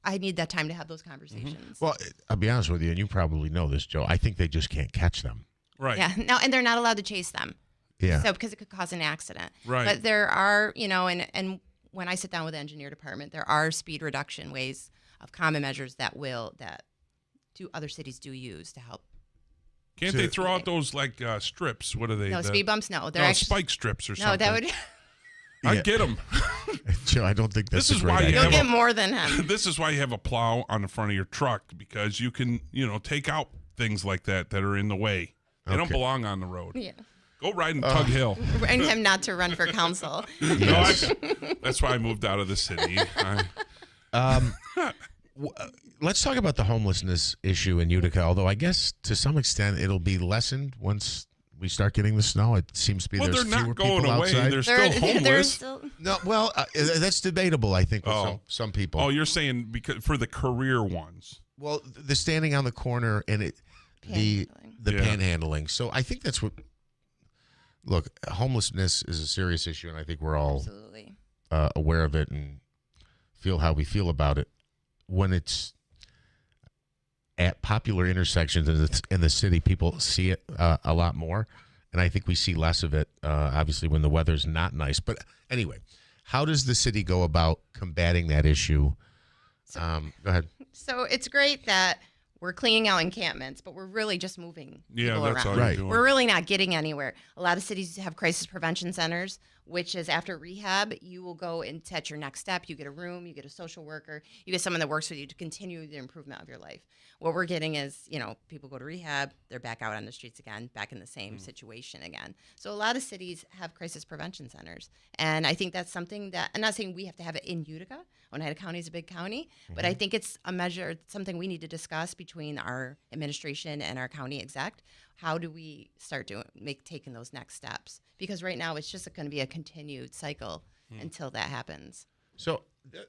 I need that time to have those conversations. Well, I'll be honest with you, and you probably know this, Joe, I think they just can't catch them. Right. Yeah, and they're not allowed to chase them. Yeah. So because it could cause an accident. Right. But there are, and when I sit down with the engineer department, there are speed reduction ways of common measures that other cities do use to help. Can't they throw out those strips? What are they? No, speed bumps. No, they're actually spike strips or something. No, that would. I Yeah. get them. Joe, I don't think that's This is a great why idea. You'll get more than him. This is why you have a plow on the front of your truck, because you can, take out things like that are in the way. They don't Okay. belong on the road. Yeah. Go ride in Tug Hill. And him not to run for council. Yes. That's why I moved out of the city. Let's talk about the homelessness issue in Utica, although I guess to some extent it'll be lessened once we start getting the snow. It seems to be there's they're not fewer going people away. outside. They're still homeless. No, well, that's debatable, I think, with some people. Oh, you're saying because for the career ones. Well, the standing on the corner and the panhandling. So I think that's what. Look, homelessness is a serious issue, and I think we're all Absolutely. Aware of it and feel how we feel about it. When it's at popular intersections in the city, people see it a lot more, and I think we see less of it, obviously, when the weather's not nice. But anyway, how does the city go about combating that issue? Go ahead. So it's great that we're cleaning out encampments, but we're really just moving people that's around. all you're doing. We're really not getting anywhere. A lot of cities have crisis prevention centers, which is after rehab, you will go and at your next step. You get a room, you get a social worker, you get someone that works with you to continue the improvement of your life. What we're getting is, people go to rehab, they're back out on the streets again, back in the same situation again. So a lot of cities have crisis prevention centers. And I think that's something that, I'm not saying we have to have it in Utica. Oneida County is a big county, but I think it's a measure, something we need to discuss between our administration and our county exec. How do we start taking those next steps? Because right now it's just going to be a continued cycle until that happens. So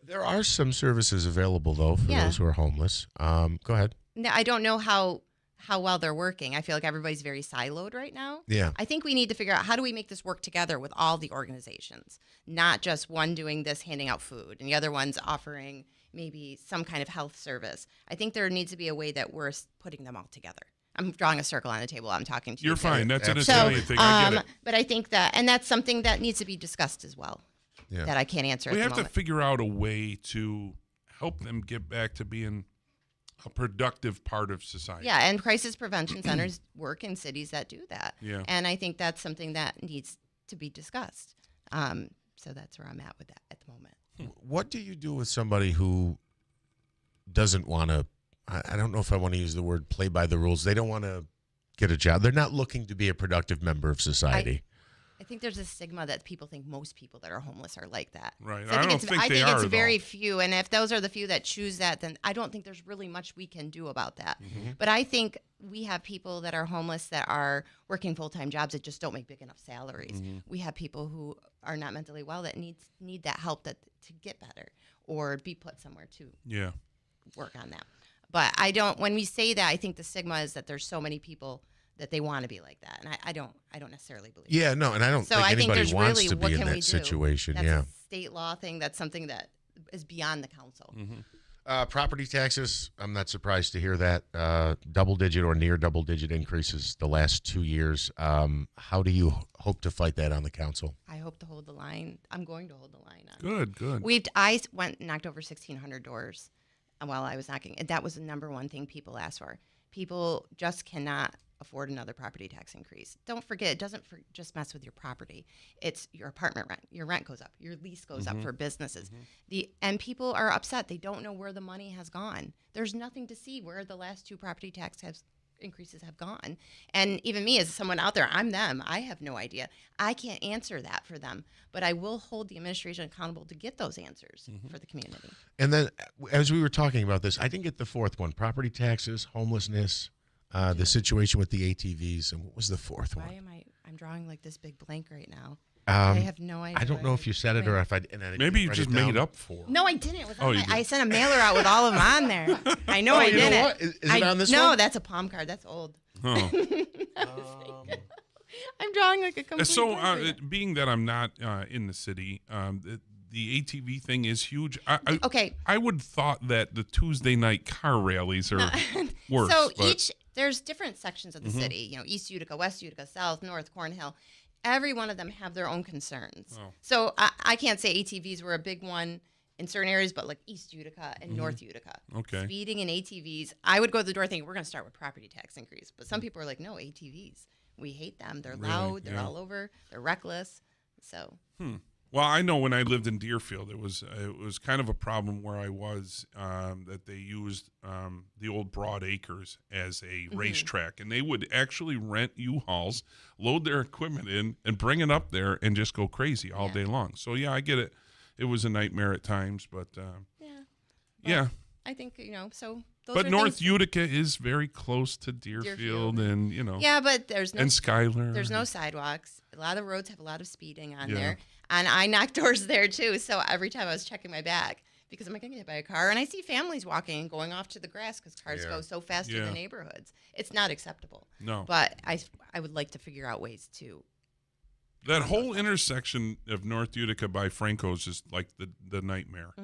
there are some services available, though, for those who are homeless. Go ahead. Now, I don't know how well they're working. I feel like everybody's very siloed right now. Yeah. I think we need to figure out how do we make this work together with all the organizations, not just one doing this, handing out food, and the other one's offering maybe some kind of health service. I think there needs to be a way that we're putting them all together. I'm drawing a circle on the table. I'm talking to you. You're fine. That's an So, Italian thing. I get it. But I think and that's something that needs to be discussed as well. Yeah. That I can't answer. We at have the to moment. figure out a way to help them get back to being a productive part of society. Yeah, and crisis prevention centers work in cities that do that. Yeah. And I think that's something that needs to be discussed. So that's where I'm at with that at the moment. What do you do with somebody who doesn't want to, I don't know if I want to use the word play by the rules. They don't want to get a job. They're not looking to be a productive member of society. I think there's a stigma that people think most people that are homeless are like that. Right. So I don't think they are it's at very all. few. And if those are the few that choose that, then I don't think there's really much we can do about that. Mm-hmm. But I think we have people that are homeless that are working full-time jobs that just don't make big enough salaries. Mm-hmm. We have people who are not mentally well that need that help to get better or be put somewhere to work on that. But when we say that, I think the stigma is that there's so many people that they want to be like that, and I don't necessarily believe. Yeah, no, and I don't think anybody wants to be in that situation. That's yeah, a state law thing. That's something that is beyond the council. Property taxes. I'm not surprised to hear that double-digit or near double-digit increases the last 2 years. How do you hope to fight that on the council? I hope to hold the line. I'm going to hold the line on it. Good. I went and knocked over 1,600 doors while I was knocking, and that was the number one thing people asked for. People just cannot afford another property tax increase. Don't forget, it doesn't just mess with your property. It's your apartment rent. Your rent goes up. Your lease goes up for businesses. And people are upset. They don't know where the money has gone. There's nothing to see where the last two property tax increases have gone. And even me as someone out there, I'm them. I have no idea. I can't answer that for them, but I will hold the administration accountable to get those answers for the community. And then as we were talking about this, I didn't get the fourth one, property taxes, homelessness, the situation with the ATVs, and what was the fourth one? Why am I'm drawing like this big blank right now. I have no idea. I don't know if you said it or if I. Maybe you just made up for. No, I didn't. It was Oh, you I sent a mailer out with all of them on there. I know I you did know it. what? Is it on this no, one? that's a palm card. That's old. Oh. I'm drawing like a complete So, blank right now. being that I'm not in the city, the ATV thing is huge. Okay. I would thought that the Tuesday night car rallies are worse. So but there's different sections of the city. You know, East Utica, West Utica, South, North, Cornhill. Every one of them have their own concerns. Oh. So I can't say ATVs were a big one in certain areas, but like East Utica and North Utica. Okay. Speeding and ATVs. I would go to the door thinking we're going to start with property tax increase. But some people are like, no, ATVs. We hate them. They're Really? loud. They're Yeah. all over. They're reckless. So. Well, I know when I lived in Deerfield, it was kind of a problem where I was that they used the old Broad Acres as a racetrack, and they would actually rent U-Hauls, load their equipment in, and bring it up there and just go crazy all day long. So yeah, I get it. It was a nightmare at times, but yeah. I think so. But North Utica is very close to Deerfield, and Yeah, but there's no and Schuyler. There's no sidewalks. A lot of roads have a lot of speeding on there, and I knock doors there too. So every time I was checking my bag because I'm going to get hit by a car, and I see families walking and going off to the grass because cars go so fast through the neighborhoods. It's not acceptable. No, but I would like to figure out ways to. That whole intersection of North Utica by Franco's is like the nightmare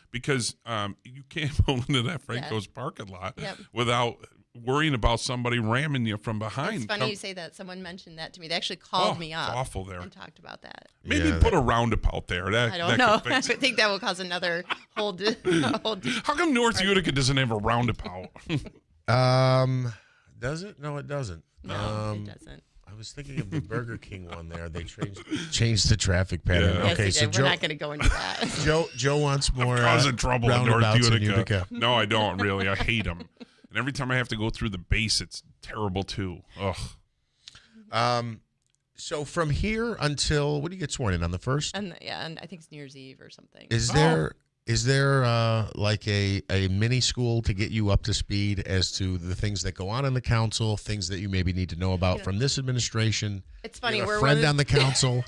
because you can't pull into that Franco's parking lot without worrying about somebody ramming you from behind. It's funny you say that. Someone mentioned that to me. They actually called me up. It's awful there. And talked about that. Maybe put a roundabout there. I don't know. I think that will cause another whole. How come North Utica doesn't have a roundabout? Does it? No, it doesn't. No, it doesn't. I was thinking of the Burger King one there. They changed the traffic pattern. Yes, Okay, so we're not going to go into that. Joe wants more causing trouble in North roundabouts Utica. in Utica. No, I don't really. I hate them. And every time I have to go through the base, it's terrible too. Ugh. So from here until when do you get sworn in, on the 1st? And I think it's New Year's Eve or something. Is there like a mini school to get you up to speed as to the things that go on in the council, things that you maybe need to know about from this administration? It's funny. We're a friend on the council.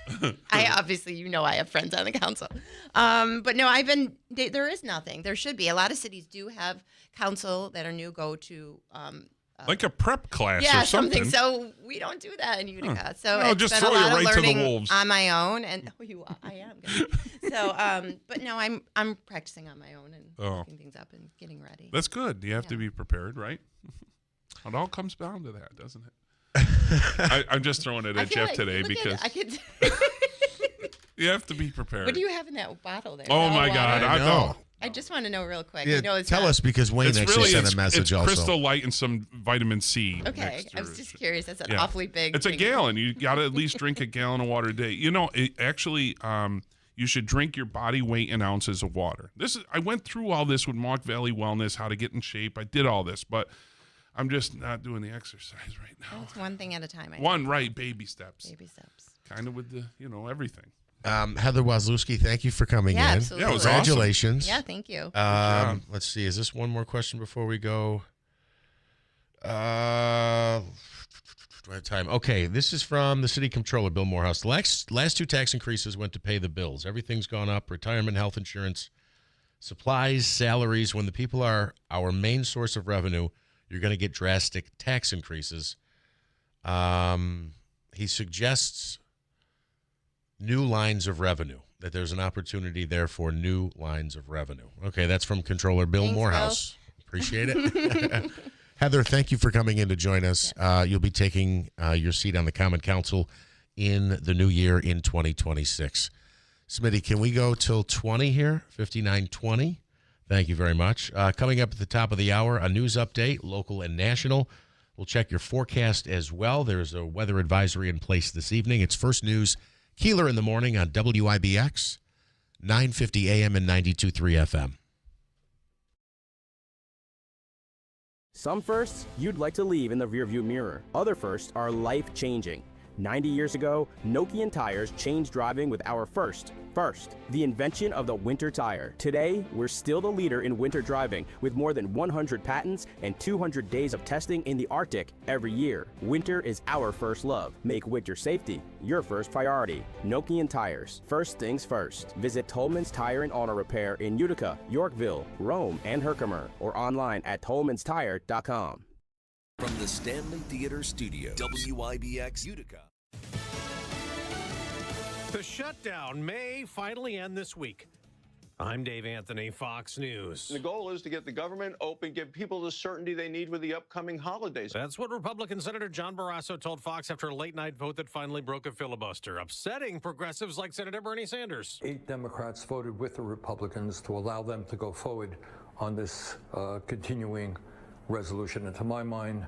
I obviously, I have friends on the council. But no, there is nothing. There should be. A lot of cities do have council that are new go to like a prep class or something. So we don't do that in Utica. So no, it's just been throw a lot you right of learning to the wolves. on my own. And I am. So, but no, I'm practicing on my own and looking things up and getting ready. That's good. You have to be prepared, right? It all comes down to that, doesn't it? I'm just throwing it at Jeff today because you have to be prepared. What do you have in that bottle there? Oh my God, I know. I just want to know real quick. Yeah, tell us because Wayne actually sent a message it's also. Crystal Light and some vitamin C. Okay, I was just curious. That's an awfully big. It's a gallon. You got to at least drink a gallon of water a day. You should drink your body weight in ounces of water. I went through all this with Mohawk Valley Wellness, how to get in shape. I did all this, but I'm just not doing the exercise right now. It's one thing at a time. Baby steps. Baby steps. Kind of with the, everything. Heather Wazlewski, thank you for coming in. Absolutely. Yeah, it was Congratulations. Awesome. Yeah, thank you. Let's see. Is this one more question before we go? Do I have time? Okay, this is from the city controller, Bill Morehouse. The last 2 tax increases went to pay the bills. Everything's gone up: retirement, health insurance, supplies, salaries. When the people are our main source of revenue, you're going to get drastic tax increases. He suggests new lines of revenue, that there's an opportunity there for new lines of revenue. Okay, that's from Controller Bill Morehouse. Bill. Appreciate it. Heather, thank you for coming in to join us. You'll be taking your seat on the Common Council in the new year in 2026. Smitty, can we go till 20 here? 5920. Thank you very much. Coming up at the top of the hour, a news update, local and national. We'll check your forecast as well. There's a weather advisory in place this evening. It's First News Keeler in the morning on WIBX, 950 AM and 92.3 FM. Some firsts you'd like to leave in the rearview mirror. Other firsts are life-changing. 90 years ago, Nokian tires changed driving with our first, the invention of the winter tire. Today, we're still the leader in winter driving with more than 100 patents and 200 days of testing in the Arctic every year. Winter is our first love. Make winter safety your first priority. Nokian tires. First things first. Visit Tolman's Tire and Auto Repair in Utica, Yorkville, Rome, and Herkimer, or online at tolmanstire.com. From the Stanley Theater Studio, WIBX Utica. The shutdown may finally end this week. I'm Dave Anthony, Fox News. The goal is to get the government open, give people the certainty they need with the upcoming holidays. That's what Republican Senator John Barrasso told Fox after a late-night vote that finally broke a filibuster, upsetting progressives like Senator Bernie Sanders. 8 Democrats voted with the Republicans to allow them to go forward on this continuing resolution. And to my mind,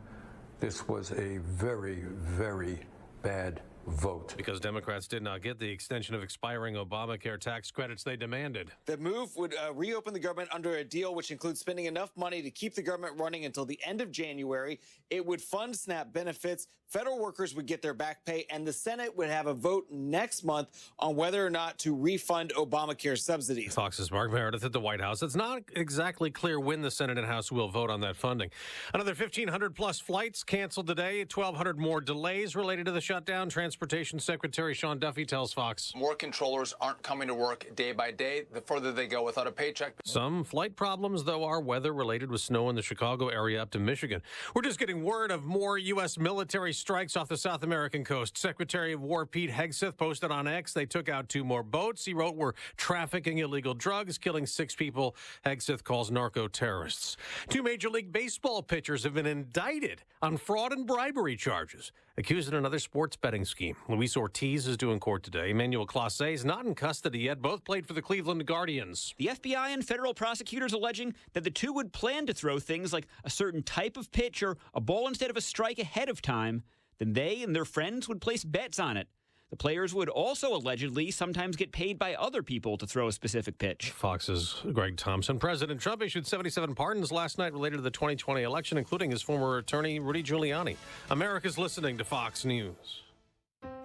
this was a very, very bad vote. Because Democrats did not get the extension of expiring Obamacare tax credits they demanded. The move would reopen the government under a deal which includes spending enough money to keep the government running until the end of January. It would fund SNAP benefits. Federal workers would get their back pay, and the Senate would have a vote next month on whether or not to refund Obamacare subsidies. Fox's Mark Meredith at the White House. It's not exactly clear when the Senate and House will vote on that funding. Another 1,500 plus flights canceled today, 1,200 more delays related to the shutdown. Transportation Secretary Sean Duffy tells Fox. More controllers aren't coming to work day by day, the further they go without a paycheck. Some flight problems, though, are weather-related with snow in the Chicago area up to Michigan. We're just getting word of more U.S. military strikes off the South American coast. Secretary of War Pete Hegseth posted on X they took out 2 more boats. He wrote were trafficking illegal drugs, killing 6 people Hegseth calls narco-terrorists. 2 Major League Baseball pitchers have been indicted on fraud and bribery charges, accused in another sports betting scheme. Luis Ortiz is due in court today. Emmanuel Clase is not in custody yet. Both played for the Cleveland Guardians. The FBI and federal prosecutors alleging that the two would plan to throw things like a certain type of pitch or a ball instead of a strike ahead of time. Then they and their friends would place bets on it. The players would also allegedly sometimes get paid by other people to throw a specific pitch. Fox's Greg Thompson. President Trump issued 77 pardons last night related to the 2020 election, including his former attorney, Rudy Giuliani. America's listening to Fox News.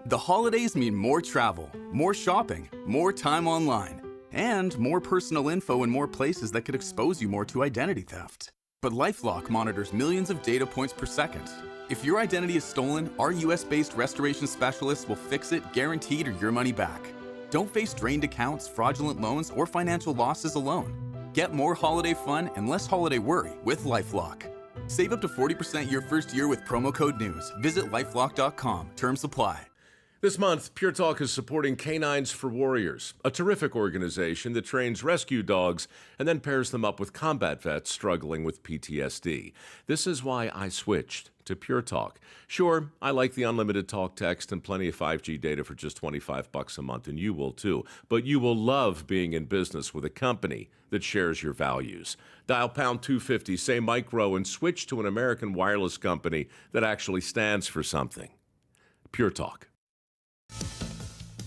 The holidays mean more travel, more shopping, more time online, and more personal info in more places that could expose you more to identity theft. But LifeLock monitors millions of data points per second. If your identity is stolen, our US-based restoration specialists will fix it, guaranteed, or your money back. Don't face drained accounts, fraudulent loans, or financial losses alone. Get more holiday fun and less holiday worry with LifeLock. Save up to 40% your first year with promo code NEWS. Visit lifelock.com. Terms apply. This month, Pure Talk is supporting Canines for Warriors, a terrific organization that trains rescue dogs and then pairs them up with combat vets struggling with PTSD. This is why I switched to Pure Talk. Sure, I like the unlimited talk, text, and plenty of 5G data for just $25 a month, and you will too. But you will love being in business with a company that shares your values. Dial pound 250, say micro, and switch to an American wireless company that actually stands for something. Pure Talk.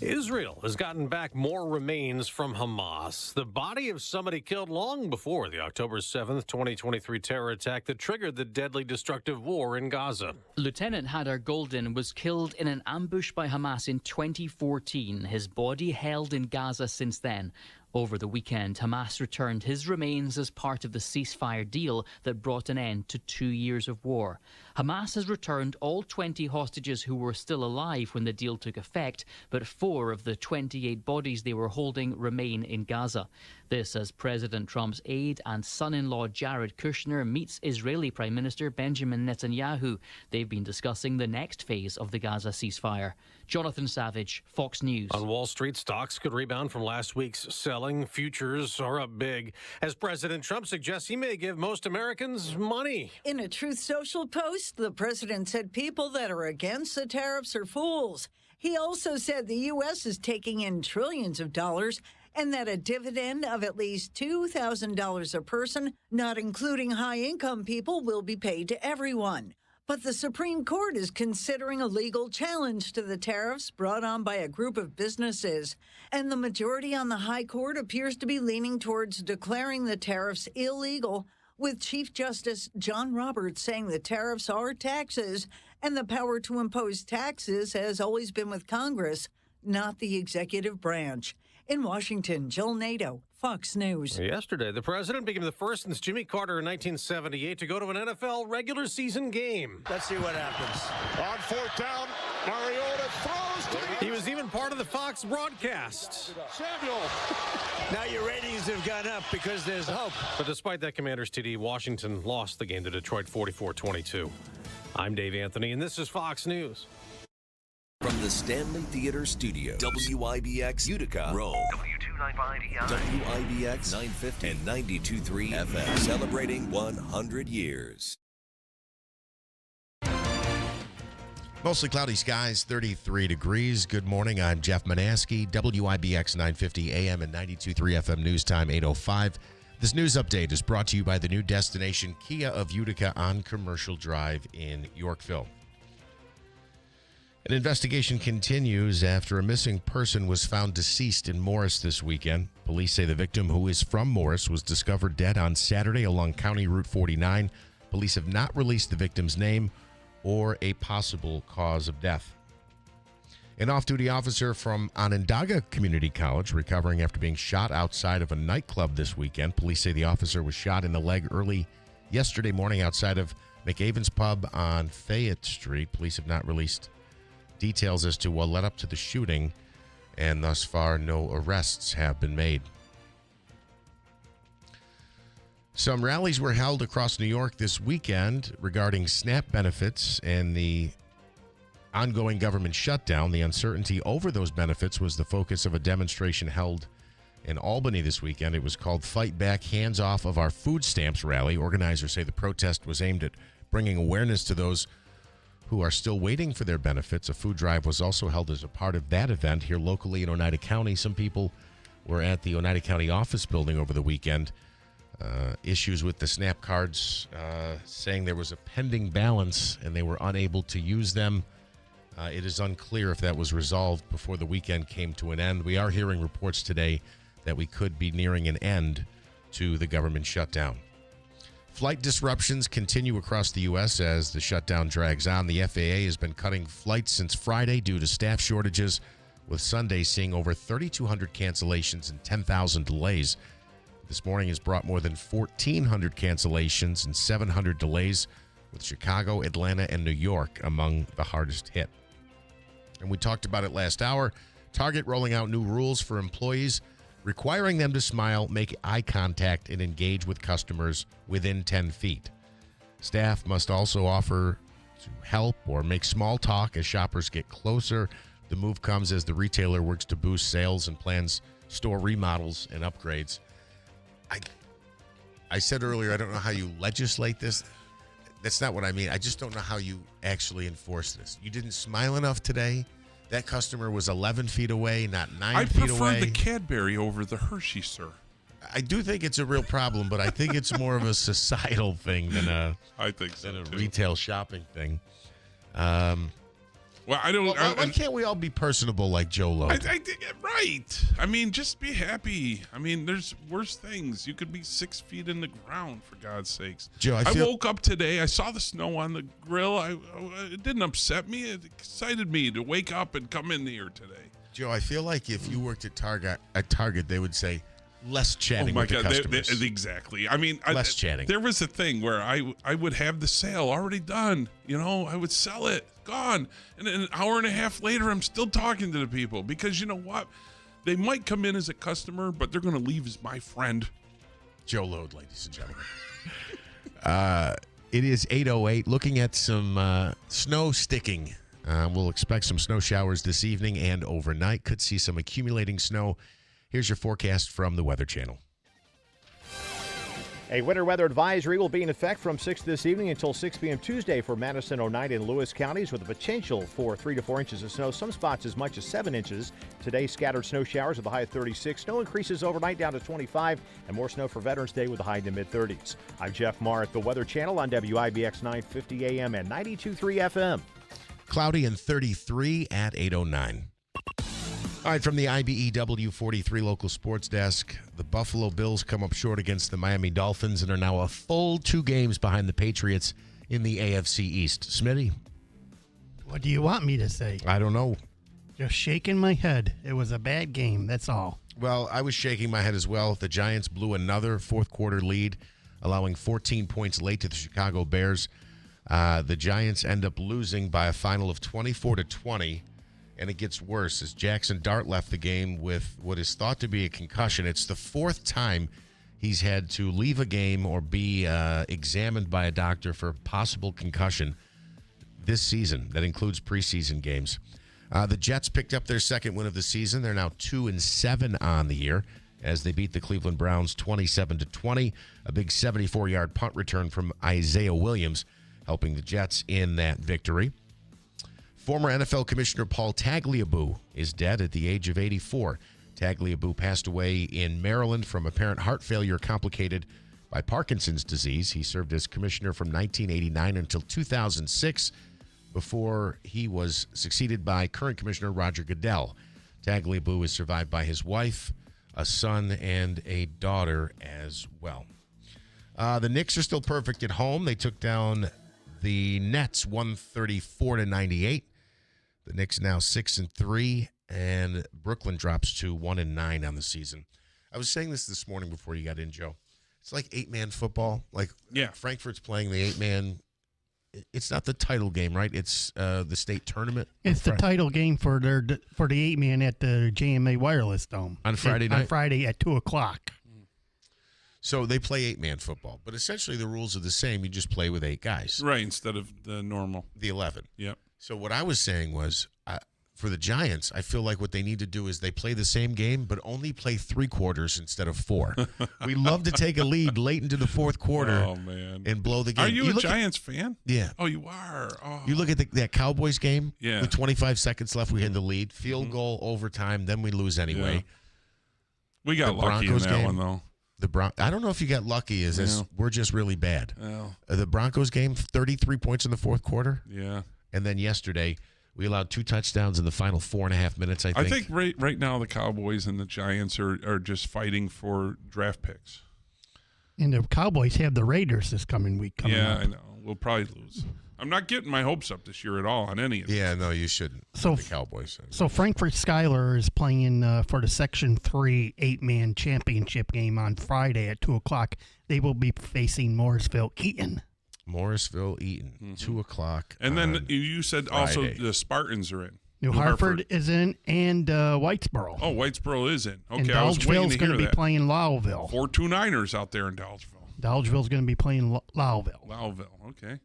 Israel has gotten back more remains from Hamas. The body of somebody killed long before the October 7th, 2023 terror attack that triggered the deadly destructive war in Gaza. Lieutenant Hadar Golden was killed in an ambush by Hamas in 2014. His body held in Gaza since then. Over the weekend, Hamas returned his remains as part of the ceasefire deal that brought an end to 2 years of war. Hamas has returned all 20 hostages who were still alive when the deal took effect, but 4 of the 28 bodies they were holding remain in Gaza. This as President Trump's aide and son-in-law Jared Kushner meets Israeli Prime Minister Benjamin Netanyahu. They've been discussing the next phase of the Gaza ceasefire. Jonathan Savage, Fox News. On Wall Street, stocks could rebound from last week's selling. Futures are up big as President Trump suggests he may give most Americans money. In a Truth Social post, the president said people that are against the tariffs are fools. He also said the U.S. is taking in trillions of dollars and that a dividend of at least $2,000 a person, not including high-income people, will be paid to everyone. But the Supreme Court is considering a legal challenge to the tariffs brought on by a group of businesses. And the majority on the High Court appears to be leaning towards declaring the tariffs illegal, with Chief Justice John Roberts saying the tariffs are taxes, and the power to impose taxes has always been with Congress, not the executive branch. In Washington, Jill Nato, Fox News. Yesterday, the president became the first since Jimmy Carter in 1978 to go to an NFL regular season game. Let's see what happens. On 4th down, Mariota throws to He was even part of the Fox broadcast. Samuel. Now your ratings have gone up because there's hope. But despite that Commanders TD, Washington lost the game to Detroit 44-22. I'm Dave Anthony, and this is Fox News. From the Stanley Theater Studio, WIBX Utica, Rome. W295EI. WIBX 950 and 92.3 FM. Celebrating 100 years. Mostly cloudy skies, 33 degrees. Good morning. I'm Jeff Manaski, WIBX 950 AM and 92.3 FM News Time 8:05. This news update is brought to you by the new destination Kia of Utica on Commercial Drive in Yorkville. An investigation continues after a missing person was found deceased in Morris this weekend. Police say the victim, who is from Morris, was discovered dead on Saturday along County Route 49. Police have not released the victim's name or a possible cause of death. An off-duty officer from Onondaga Community College recovering after being shot outside of a nightclub this weekend. Police say the officer was shot in the leg early yesterday morning outside of McAven's Pub on Fayette Street. Police have not released details as to what led up to the shooting, and thus far no arrests have been made. Some rallies were held across New York this weekend regarding SNAP benefits and the ongoing government shutdown. The uncertainty over those benefits was the focus of a demonstration held in Albany this weekend. It was called Fight Back, Hands Off of Our Food Stamps Rally. Organizers say the protest was aimed at bringing awareness to those who are still waiting for their benefits. A food drive was also held as a part of that event here locally in Oneida County. Some people were at the Oneida County office building over the weekend. Issues with the SNAP cards, saying there was a pending balance and they were unable to use them. It is unclear if that was resolved before the weekend came to an end. We are hearing reports today that we could be nearing an end to the government shutdown. Flight disruptions continue across the U.S. as the shutdown drags on. The FAA has been cutting flights since Friday due to staff shortages, with Sunday seeing over 3,200 cancellations and 10,000 delays. This morning has brought more than 1,400 cancellations and 700 delays, with Chicago, Atlanta, and New York among the hardest hit. And we talked about it last hour. Target rolling out new rules for employees, requiring them to smile, make eye contact, and engage with customers within 10 feet. Staff must also offer to help or make small talk as shoppers get closer. The move comes as the retailer works to boost sales and plans store remodels and upgrades. I said earlier, I don't know how you legislate this. That's not what I mean. I just don't know how you actually enforce this. You didn't smile enough today. That customer was 11 feet away, not 9 feet away. I prefer the Cadbury over the Hershey, sir. I do think it's a real problem, but I think it's more of a societal thing than a retail shopping thing. Well, I don't. Why can't we all be personable like Joe Lowe? Right. I mean, just be happy. I mean, there's worse things. You could be 6 feet in the ground, for God's sakes. Joe, I woke up today. I saw the snow on the grill. It didn't upset me. It excited me to wake up and come in here today. Joe, I feel like if you worked at Target, they would say less chatting with the customers. Exactly. I mean, less chatting. There was a thing where I would have the sale already done. You know, I would sell it. Gone. And then an hour and a half later, I'm still talking to the people because you know what? They might come in as a customer, but they're going to leave as my friend. Joe Lode, ladies and gentlemen. It is 8:08. Looking at some snow sticking. We'll expect some snow showers this evening and overnight. Could see some accumulating snow. Here's your forecast from the Weather Channel. A winter weather advisory will be in effect from 6 this evening until 6 p.m. Tuesday for Madison, Oneida, and Lewis counties with the potential for 3 to 4 inches of snow, some spots as much as 7 inches. Today, scattered snow showers with a high of 36. Snow increases overnight down to 25, and more snow for Veterans Day with a high in the mid-30s. I'm Jeff Marr at the Weather Channel on WIBX 950 AM and 92.3 FM. Cloudy and 33 at 8:09. All right, from the IBEW 43 local sports desk, the Buffalo Bills come up short against the Miami Dolphins and are now a full 2 games behind the Patriots in the AFC East. Smitty? What do you want me to say? I don't know. Just shaking my head. It was a bad game, that's all. Well, I was shaking my head as well. The Giants blew another fourth-quarter lead, allowing 14 points late to the Chicago Bears. The Giants end up losing by a final of 24-20. And it gets worse as Jackson Dart left the game with what is thought to be a concussion. It's the 4th time he's had to leave a game or be examined by a doctor for possible concussion this season. That includes preseason games. The Jets picked up their 2nd win of the season. They're now 2-7 on the year as they beat the Cleveland Browns 27-20. A big 74-yard punt return from Isaiah Williams helping the Jets in that victory. Former NFL Commissioner Paul Tagliabue is dead at the age of 84. Tagliabue passed away in Maryland from apparent heart failure complicated by Parkinson's disease. He served as commissioner from 1989 until 2006 before he was succeeded by current Commissioner Roger Goodell. Tagliabue is survived by his wife, a son, and a daughter as well. The Knicks are still perfect at home. They took down the Nets 134-98. The Knicks now 6-3, and Brooklyn drops to 1-9 on the season. I was saying this morning before you got in, Joe. It's like 8-man football. Like, Frankfurt's playing the 8-man. It's not the title game, right? It's the state tournament. It's the title game for the 8-man at the JMA Wireless Dome on Friday night. On Friday at 2:00. So they play 8-man football, but essentially the rules are the same. You just play with 8 guys, right? Instead of the normal 11. Yep. So what I was saying was, for the Giants, I feel like what they need to do is they play the same game, but only play 3 quarters instead of 4. We love to take a lead late into the fourth quarter and blow the game. Are you a Giants fan? Yeah. Oh, you are? Oh. You look at that Cowboys game with 25 seconds left. We had the lead. Field goal, overtime, then we lose anyway. Yeah. We got lucky in that one, though. I don't know if you got lucky. We're just really bad. The Broncos game, 33 points in the fourth quarter. Yeah. And then yesterday, we allowed 2 touchdowns in the final 4.5 minutes, I think. I think right now the Cowboys and the Giants are just fighting for draft picks. And the Cowboys have the Raiders this coming week coming up. I know. We'll probably lose. I'm not getting my hopes up this year at all on any of this. Yeah, no, you shouldn't. So the Cowboys. So Frankfurt Schuyler is playing for the Section 3 8-man championship game on Friday at 2:00. They will be facing Morrisville Eaton. Morrisville Eaton, 2:00. And then you said Friday. also the Spartans are in. New Hartford is in, and Whitesboro. Oh, Whitesboro is in. Okay, and I was waiting to hear going to be that. playing Lowellville. 429ers out there in Dolgeville. Dolgeville's going to be playing Lowellville. Lowellville, okay.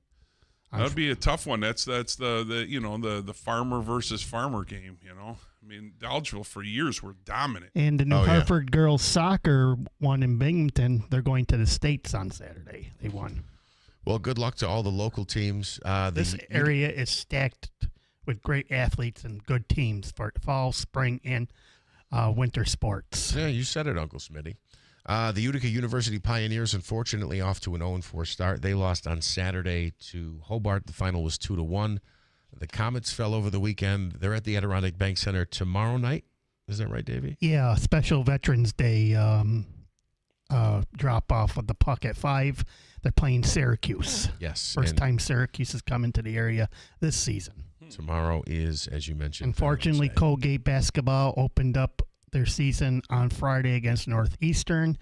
That'd be a tough one. That's the farmer versus farmer game. I mean, Dolgeville for years were dominant. And the New Hartford girls soccer won in Binghamton. They're going to the States on Saturday. They won. Well, good luck to all the local teams. This area is stacked with great athletes and good teams for fall, spring, and winter sports. Yeah, you said it, Uncle Smitty. The Utica University Pioneers, unfortunately, off to an 0-4 start. They lost on Saturday to Hobart. The final was 2-1. The Comets fell over the weekend. They're at the Adirondack Bank Center tomorrow night. Is that right, Davey? Yeah, special Veterans Day drop off of the puck at 5. They're playing Syracuse. Yes. First time Syracuse has come into the area this season. Tomorrow is, as you mentioned, unfortunately, Colgate basketball opened up their season on Friday against Northeastern.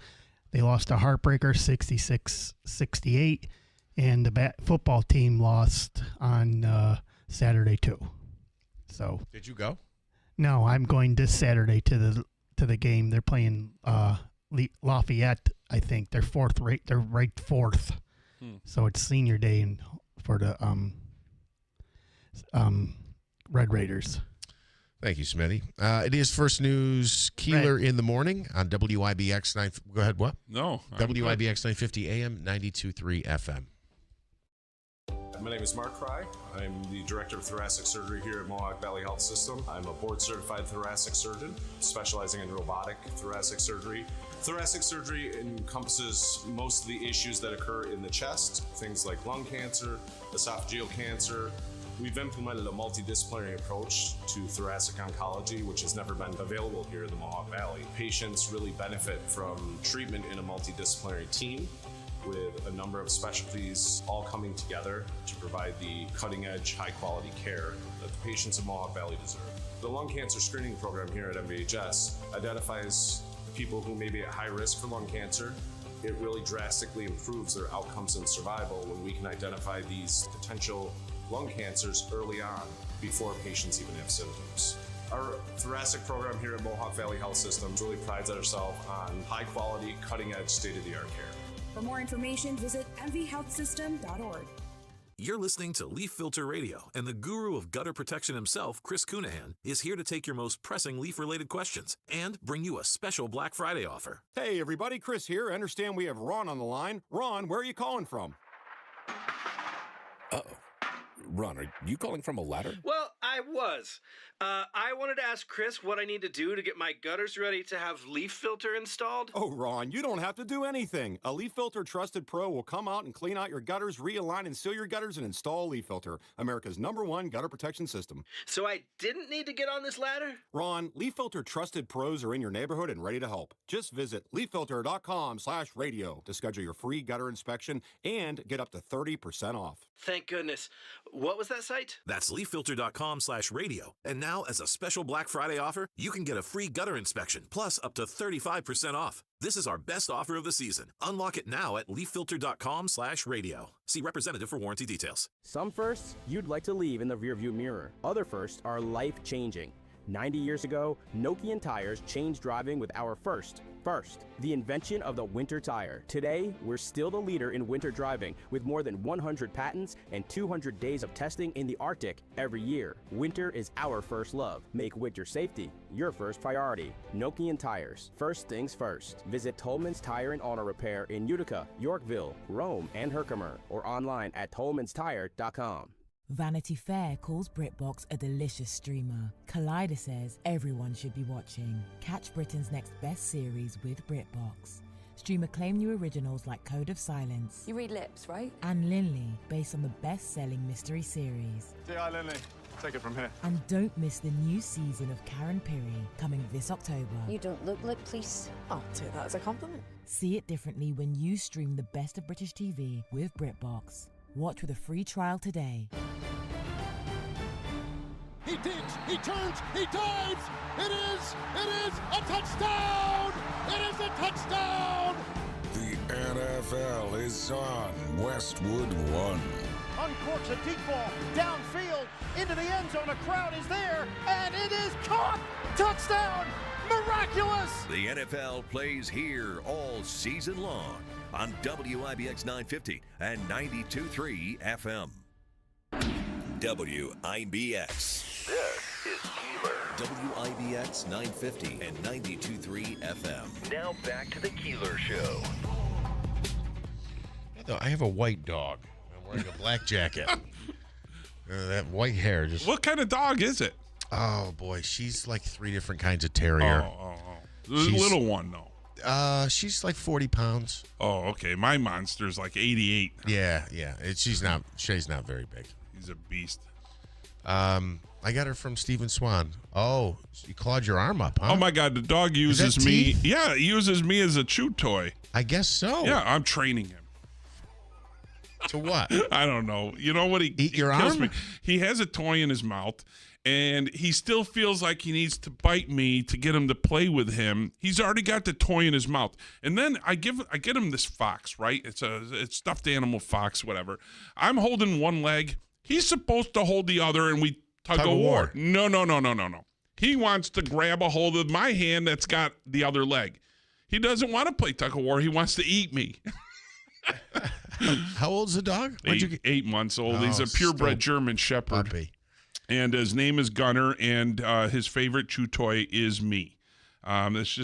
They lost a heartbreaker 66-68, and the football team lost on Saturday too. So did you go? No, I'm going this Saturday to the game. They're playing Lafayette. I think they're They're ranked 4th. So it's senior day for the Red Raiders. Thank you, Smitty. It is First News Keeler in the morning on WIBX 9. Go ahead, what? No. WIBX 950 AM, 92.3 FM. My name is Mark Fry. I'm the Director of Thoracic Surgery here at Mohawk Valley Health System. I'm a board-certified thoracic surgeon specializing in robotic thoracic surgery. Thoracic surgery encompasses most of the issues that occur in the chest, things like lung cancer, esophageal cancer. We've implemented a multidisciplinary approach to thoracic oncology, which has never been available here in the Mohawk Valley. Patients really benefit from treatment in a multidisciplinary team with a number of specialties all coming together to provide the cutting-edge, high-quality care that the patients of Mohawk Valley deserve. The lung cancer screening program here at MVHS identifies people who may be at high risk for lung cancer. It really drastically improves their outcomes and survival when we can identify these potential lung cancers early on before patients even have symptoms. Our thoracic program here at Mohawk Valley Health System really prides ourselves on high-quality, cutting-edge, state-of-the-art care. For more information, visit mvhealthsystem.org. You're listening to Leaf Filter Radio, and the guru of gutter protection himself, Chris Coonahan, is here to take your most pressing leaf-related questions and bring you a special Black Friday offer. Hey, everybody, Chris here. I understand we have Ron on the line. Ron, where are you calling from? Uh-oh. Ron, are you calling from a ladder? Well, I was. I wanted to ask Chris what I need to do to get my gutters ready to have leaf filter installed. Oh, Ron, you don't have to do anything. A Leaf Filter Trusted Pro will come out and clean out your gutters, realign and seal your gutters, and install Leaf Filter, America's #1 gutter protection system. So I didn't need to get on this ladder? Ron, Leaf Filter Trusted Pros are in your neighborhood and ready to help. Just visit leaffilter.com/radio to schedule your free gutter inspection and get up to 30% off. Thank goodness. What was that site? That's leaffilter.com/radio. And now, as a special Black Friday offer, you can get a free gutter inspection, plus up to 35% off. This is our best offer of the season. Unlock it now at leaffilter.com/radio. See representative for warranty details. Some firsts you'd like to leave in the rearview mirror. Other firsts are life-changing. 90 years ago, Nokian tires changed driving with our first, the invention of the winter tire. Today, we're still the leader in winter driving with more than 100 patents and 200 days of testing in the Arctic every year. Winter is our first love. Make winter safety your first priority. Nokian tires. First things first. Visit Tolman's Tire and Auto Repair in Utica, Yorkville, Rome, and Herkimer, or online at tolmanstire.com. Vanity Fair calls BritBox a delicious streamer. Collider says everyone should be watching. Catch Britain's next best series with BritBox. Stream acclaimed new originals like Code of Silence. You read lips, right? And Linley, based on the best-selling mystery series. Say hi, Linley. Take it from here. And don't miss the new season of Karen Piri, coming this October. You don't look like police. I'll take that as a compliment. See it differently when you stream the best of British TV with BritBox. Watch with a free trial today. He digs, he turns, he dives. It is a touchdown. It is a touchdown. The NFL is on Westwood One. Uncorks a deep ball downfield into the end zone. A crowd is there, and it is caught. Touchdown. Miraculous. The NFL plays here all season long on WIBX 950 and 92.3 FM. WIBX. This is Keeler. WIBX 950 and 92.3 FM. Now back to the Keeler Show. I have a white dog. I'm wearing a black jacket. That white hair just... What kind of dog is it? Oh, boy. She's like 3 different kinds of terrier. The little one, though. She's like 40 pounds. Oh, okay. My monster's like 88. Yeah. She's not very big. He's a beast. I got her from Stephen Swan. Oh, you clawed your arm up, huh? Oh, my God. The dog uses me. Teeth? Yeah, he uses me as a chew toy. I guess so. Yeah, I'm training him. To what? I don't know. You know what? Eat your arm? Me. He has a toy in his mouth, and he still feels like he needs to bite me to get him to play with him. He's already got the toy in his mouth, and then I get him this fox. Right? It's stuffed animal fox, whatever. I'm holding one leg. He's supposed to hold the other, and we tug of war. No. He wants to grab a hold of my hand that's got the other leg. He doesn't want to play tug of war. He wants to eat me. How old's the dog? 8 months old. He's a purebred German Shepherd. Puppy. And his name is Gunner, and his favorite chew toy is me. It's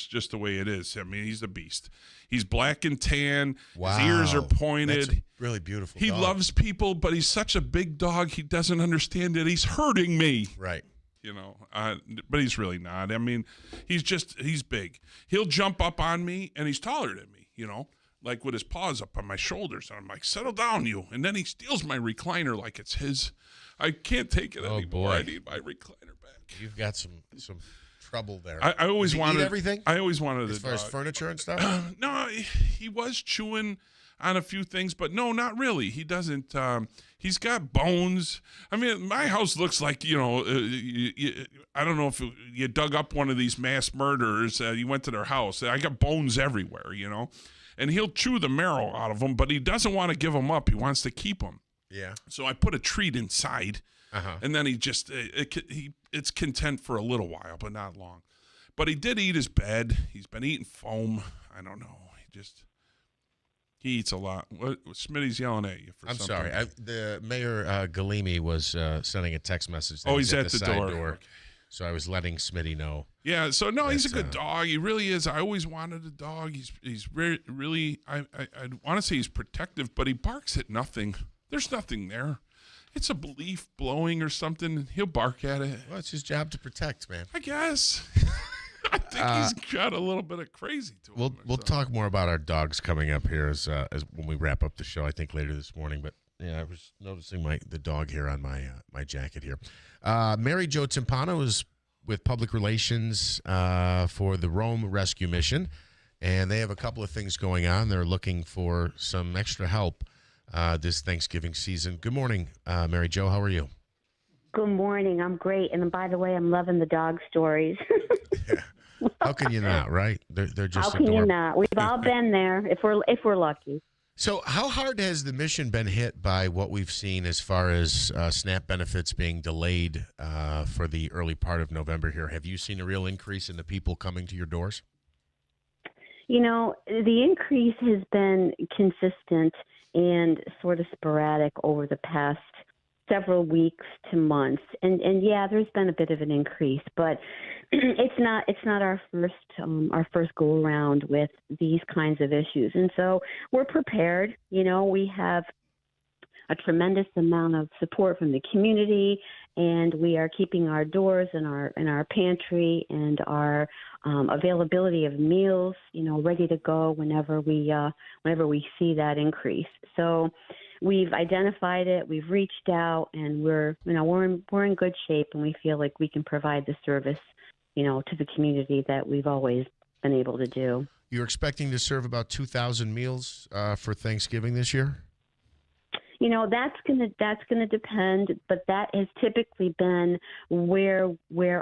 just the way it is. I mean, he's a beast. He's black and tan. Wow. His ears are pointed. That's a really beautiful He dog. loves people, but he's such a big dog. He doesn't understand that he's hurting me. Right. You know, but he's really not. I mean, he's big. He'll jump up on me, and he's taller than me, you know, like with his paws up on my shoulders. And I'm like, settle down, you. And then he steals my recliner like it's his. I can't take it anymore. Boy. I need my recliner back. You've got some trouble there. I always wanted eat everything. I always wanted as far as furniture and stuff. No, he was chewing on a few things, but no, not really. He doesn't. He's got bones. I mean, my house looks like, you know, I don't know if you dug up one of these mass murderers. You went to their house. I got bones everywhere, you know, and he'll chew the marrow out of them, but he doesn't want to give them up. He wants to keep them. Yeah. So I put a treat inside, and then he just it's content for a little while, but not long. But he did eat his bed. He's been eating foam. I don't know. He eats a lot. What Smitty's yelling at you for I'm something. sorry. The Mayor Galimi was sending a text message. That He's at the side door. Okay. So I was letting Smitty know. Yeah. So no, he's a good dog. He really is. I always wanted a dog. He's really. I want to say he's protective, but he barks at nothing. There's nothing there. it's a leaf blowing or something. He'll bark at it. Well, it's his job to protect, man. I guess. I think he's got a little bit of crazy to him. We'll talk more about our dogs coming up here as when we wrap up the show. I think later this morning. But yeah, I was noticing the dog hair on my jacket here. Mary Jo Timpano is with Public Relations for the Rome Rescue Mission, and they have a couple of things going on. They're looking for some extra help this Thanksgiving season. Good morning, Mary Jo. How are you? Good morning. I'm great. And by the way, I'm loving the dog stories. How can you not, right? They're just How can adorable. you not? We've all been there if we're lucky. So how hard has the mission been hit by what we've seen as far as SNAP benefits being delayed for the early part of November here? Have you seen a real increase in the people coming to your doors? You know, the increase has been consistent and sort of sporadic over the past several weeks to months. And yeah, there's been a bit of an increase, but it's not our first go around with these kinds of issues. And so we're prepared. You know, we have a tremendous amount of support from the community, and we are keeping our doors and our pantry and our availability of meals, you know, ready to go whenever we see that increase. So we've identified it, we've reached out, and we're in good shape, and we feel like we can provide the service, you know, to the community that we've always been able to do. You're expecting to serve about 2,000 meals for Thanksgiving this year? You know, that's gonna depend, but that has typically been where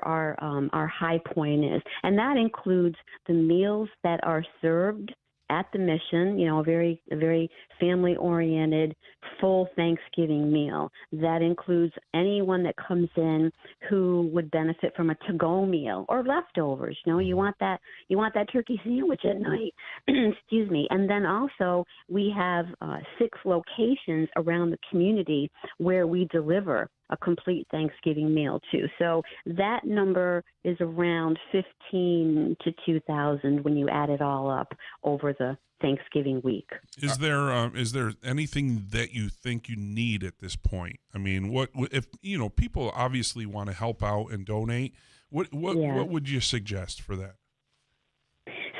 our high point is, and that includes the meals that are served at the mission. You know, a very family-oriented, full Thanksgiving meal. That includes anyone that comes in who would benefit from a to-go meal or leftovers. You know, you want that turkey sandwich at night. Excuse me. And then also we have 6 locations around the community where we deliver a complete Thanksgiving meal too. So that number is around 15 to 2,000 when you add it all up over the Thanksgiving week. Is there anything that you think you need at this point? I mean, what if people obviously want to help out and donate? What would you suggest for that?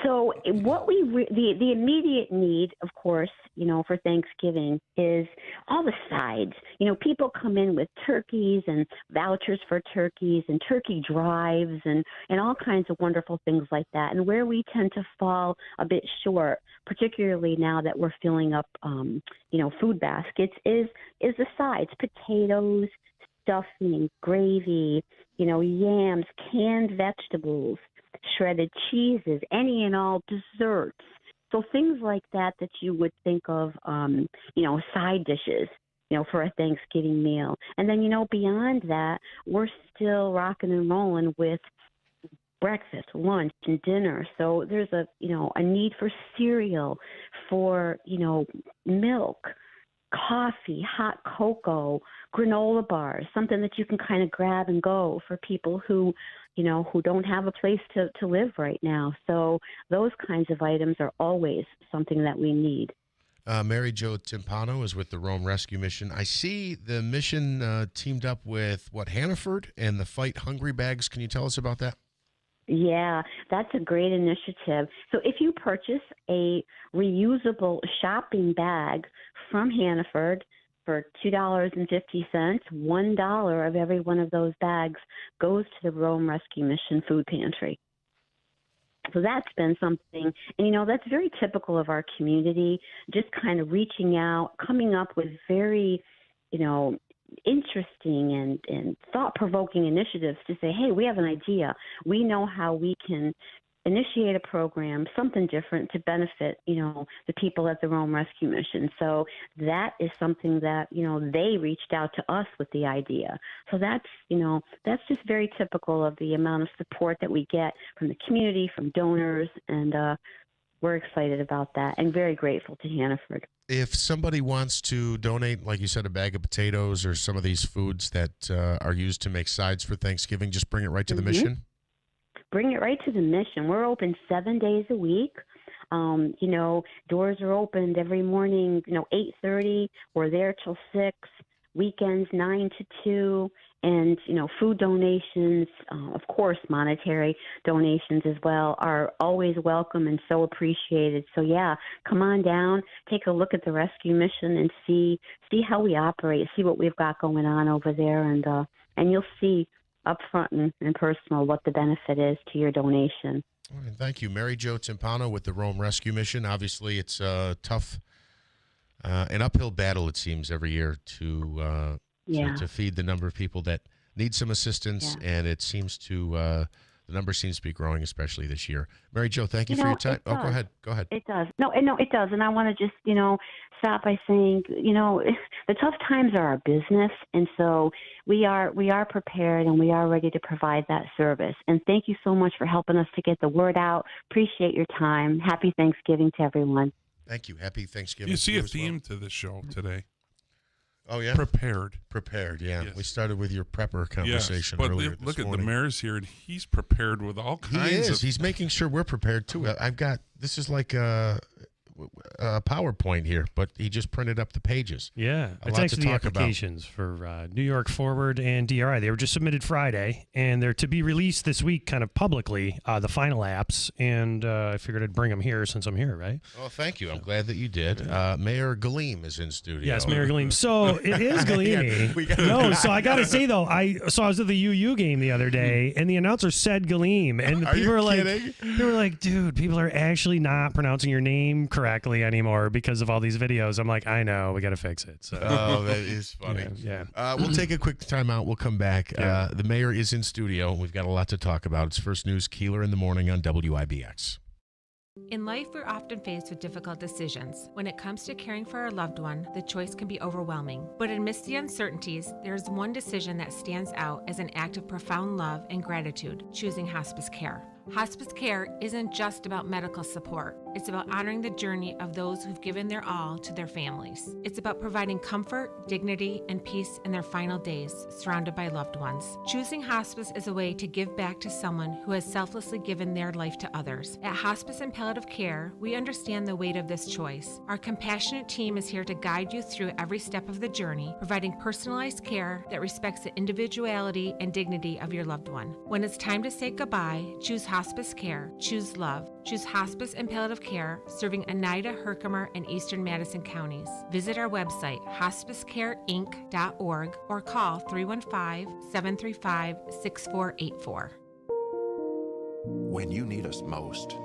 So what the immediate need, of course, you know, for Thanksgiving is all the sides. You know, people come in with turkeys and vouchers for turkeys and turkey drives and all kinds of wonderful things like that. And where we tend to fall a bit short, particularly now that we're filling up, food baskets, is the sides: potatoes, stuffing, gravy, yams, canned vegetables, shredded cheeses, any and all desserts. So things like that you would think of, side dishes, for a Thanksgiving meal. And then, beyond that, we're still rocking and rolling with breakfast, lunch, and dinner. So there's a need for cereal, for, milk, coffee, hot cocoa, granola bars, something that you can kind of grab and go for people who don't have a place to live right now. So those kinds of items are always something that we need. Mary Jo Timpano is with the Rome Rescue Mission. I see the mission teamed up with, Hannaford and the Fight Hungry Bags. Can you tell us about that? Yeah, that's a great initiative. So if you purchase a reusable shopping bag from Hannaford for $2.50, $1 of every one of those bags goes to the Rome Rescue Mission food pantry. So that's been something, and that's very typical of our community, just kind of reaching out, coming up with very, interesting and thought-provoking initiatives to say, hey, we have an idea. We know how we can initiate a program, something different to benefit, the people at the Rome Rescue Mission. So that is something that, they reached out to us with the idea. So that's just very typical of the amount of support that we get from the community, from donors, and we're excited about that and very grateful to Hannaford. If somebody wants to donate, like you said, a bag of potatoes or some of these foods that are used to make sides for Thanksgiving, just bring it right to the mission? Bring it right to the mission. We're open 7 days a week. Doors are opened every morning, 8:30. We're there till 6. weekends 9 to 2, and, food donations, of course, monetary donations as well, are always welcome and so appreciated. So, yeah, come on down, take a look at the rescue mission and see how we operate, see what we've got going on over there, and you'll see up front and personal what the benefit is to your donation. All right, thank you. Mary Jo Timpano with the Rome Rescue Mission. Obviously, it's a tough, an uphill battle, it seems, every year to feed the number of people that need some assistance, and it seems to the number seems to be growing, especially this year. Mary Jo, thank you for your time. Oh, go ahead. It does. No, it does. And I want to just, stop by saying, the tough times are our business, and so we are prepared and we are ready to provide that service. And thank you so much for helping us to get the word out. Appreciate your time. Happy Thanksgiving to everyone. Thank you. Happy Thanksgiving. You see a theme to this show today. Oh, yeah? Prepared, yeah. Yes. We started with your prepper conversation earlier this look morning. At the mayor's here, and he's prepared with all kinds of... He's making sure we're prepared, too. This is like a PowerPoint here, but he just printed up the pages. Yeah. It's actually the applications for New York Forward and DRI. They were just submitted Friday, and they're to be released this week kind of publicly, the final apps, and I figured I'd bring them here since I'm here, right? Well, thank you. I'm glad that you did. Mayor Galeem is in studio. Yes, Mayor Galeem. So it is Galeem. So I got to say, though, I was at the UU game the other day, and the announcer said Galeem, and people were kidding? They were like, dude, people are actually not pronouncing your name correctly anymore because of all these videos. I'm like, I know, we got to fix it. So. Oh, that is funny. Yeah. We'll take a quick time out. We'll come back. Yeah. The mayor is in studio. We've got a lot to talk about. It's First News Keeler in the morning on WIBX. In life, we're often faced with difficult decisions. When it comes to caring for our loved one, the choice can be overwhelming. But amidst the uncertainties, there is one decision that stands out as an act of profound love and gratitude: choosing hospice care. Hospice care isn't just about medical support. It's about honoring the journey of those who've given their all to their families. It's about providing comfort, dignity, and peace in their final days, surrounded by loved ones. Choosing hospice is a way to give back to someone who has selflessly given their life to others. At Hospice and Palliative Care, we understand the weight of this choice. Our compassionate team is here to guide you through every step of the journey, providing personalized care that respects the individuality and dignity of your loved one. When it's time to say goodbye, choose hospice care. Choose love. Choose Hospice and Palliative Care, serving Oneida, Herkimer, and Eastern Madison counties. Visit our website, hospicecareinc.org, or call 315-735-6484. When you need us most.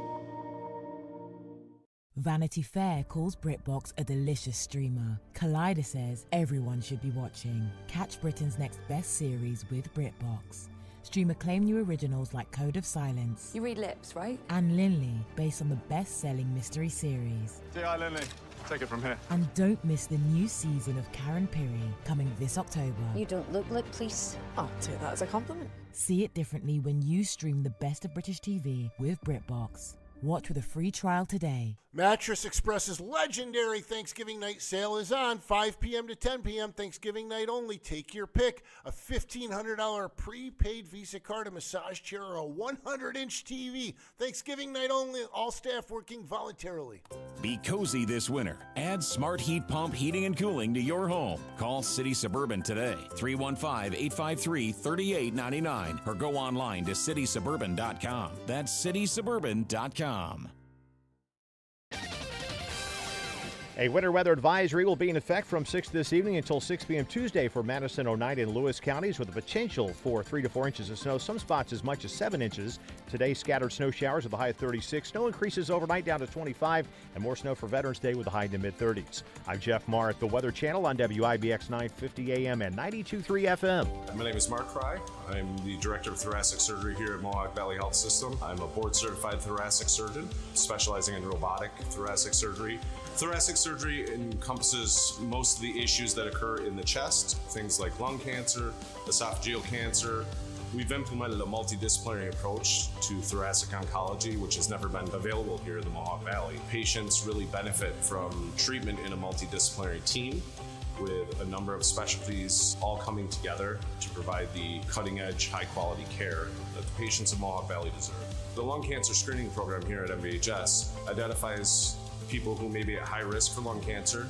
Vanity Fair calls BritBox a delicious streamer. Collider says everyone should be watching. Catch Britain's next best series with BritBox. Stream acclaimed new originals like Code of Silence. You read lips, right? And Linley, based on the best-selling mystery series. Say hi, Linley. Take it from here. And don't miss the new season of Karen Piri, coming this October. You don't look like police. I'll take that as a compliment. See it differently when you stream the best of British TV with BritBox. Watch with a free trial today. Mattress Express's legendary Thanksgiving night sale is on 5 p.m. to 10 p.m. Thanksgiving night only. Take your pick. A $1,500 prepaid Visa card, a massage chair, or a 100-inch TV. Thanksgiving night only. All staff working voluntarily. Be cozy this winter. Add Smart Heat Pump heating and cooling to your home. Call City Suburban today, 315-853-3899, or go online to citysuburban.com. That's citysuburban.com. A winter weather advisory will be in effect from 6 this evening until 6 p.m. Tuesday for Madison, Oneida, and Lewis counties, with the potential for 3 to 4 inches of snow, some spots as much as 7 inches. Today, scattered snow showers with a high of 36. Snow increases overnight down to 25, and more snow for Veterans Day with a high in the mid-30s. I'm Jeff Marr at the Weather Channel on WIBX 950 AM and 92.3 FM. My name is Mark Fry. I'm the Director of Thoracic Surgery here at Mohawk Valley Health System. I'm a board-certified thoracic surgeon specializing in robotic thoracic surgery. Thoracic surgery encompasses most of the issues that occur in the chest, things like lung cancer, esophageal cancer. We've implemented a multidisciplinary approach to thoracic oncology, which has never been available here in the Mohawk Valley. Patients really benefit from treatment in a multidisciplinary team, with a number of specialties all coming together to provide the cutting-edge, high-quality care that the patients of Mohawk Valley deserve. The lung cancer screening program here at MVHS identifies people who may be at high risk for lung cancer,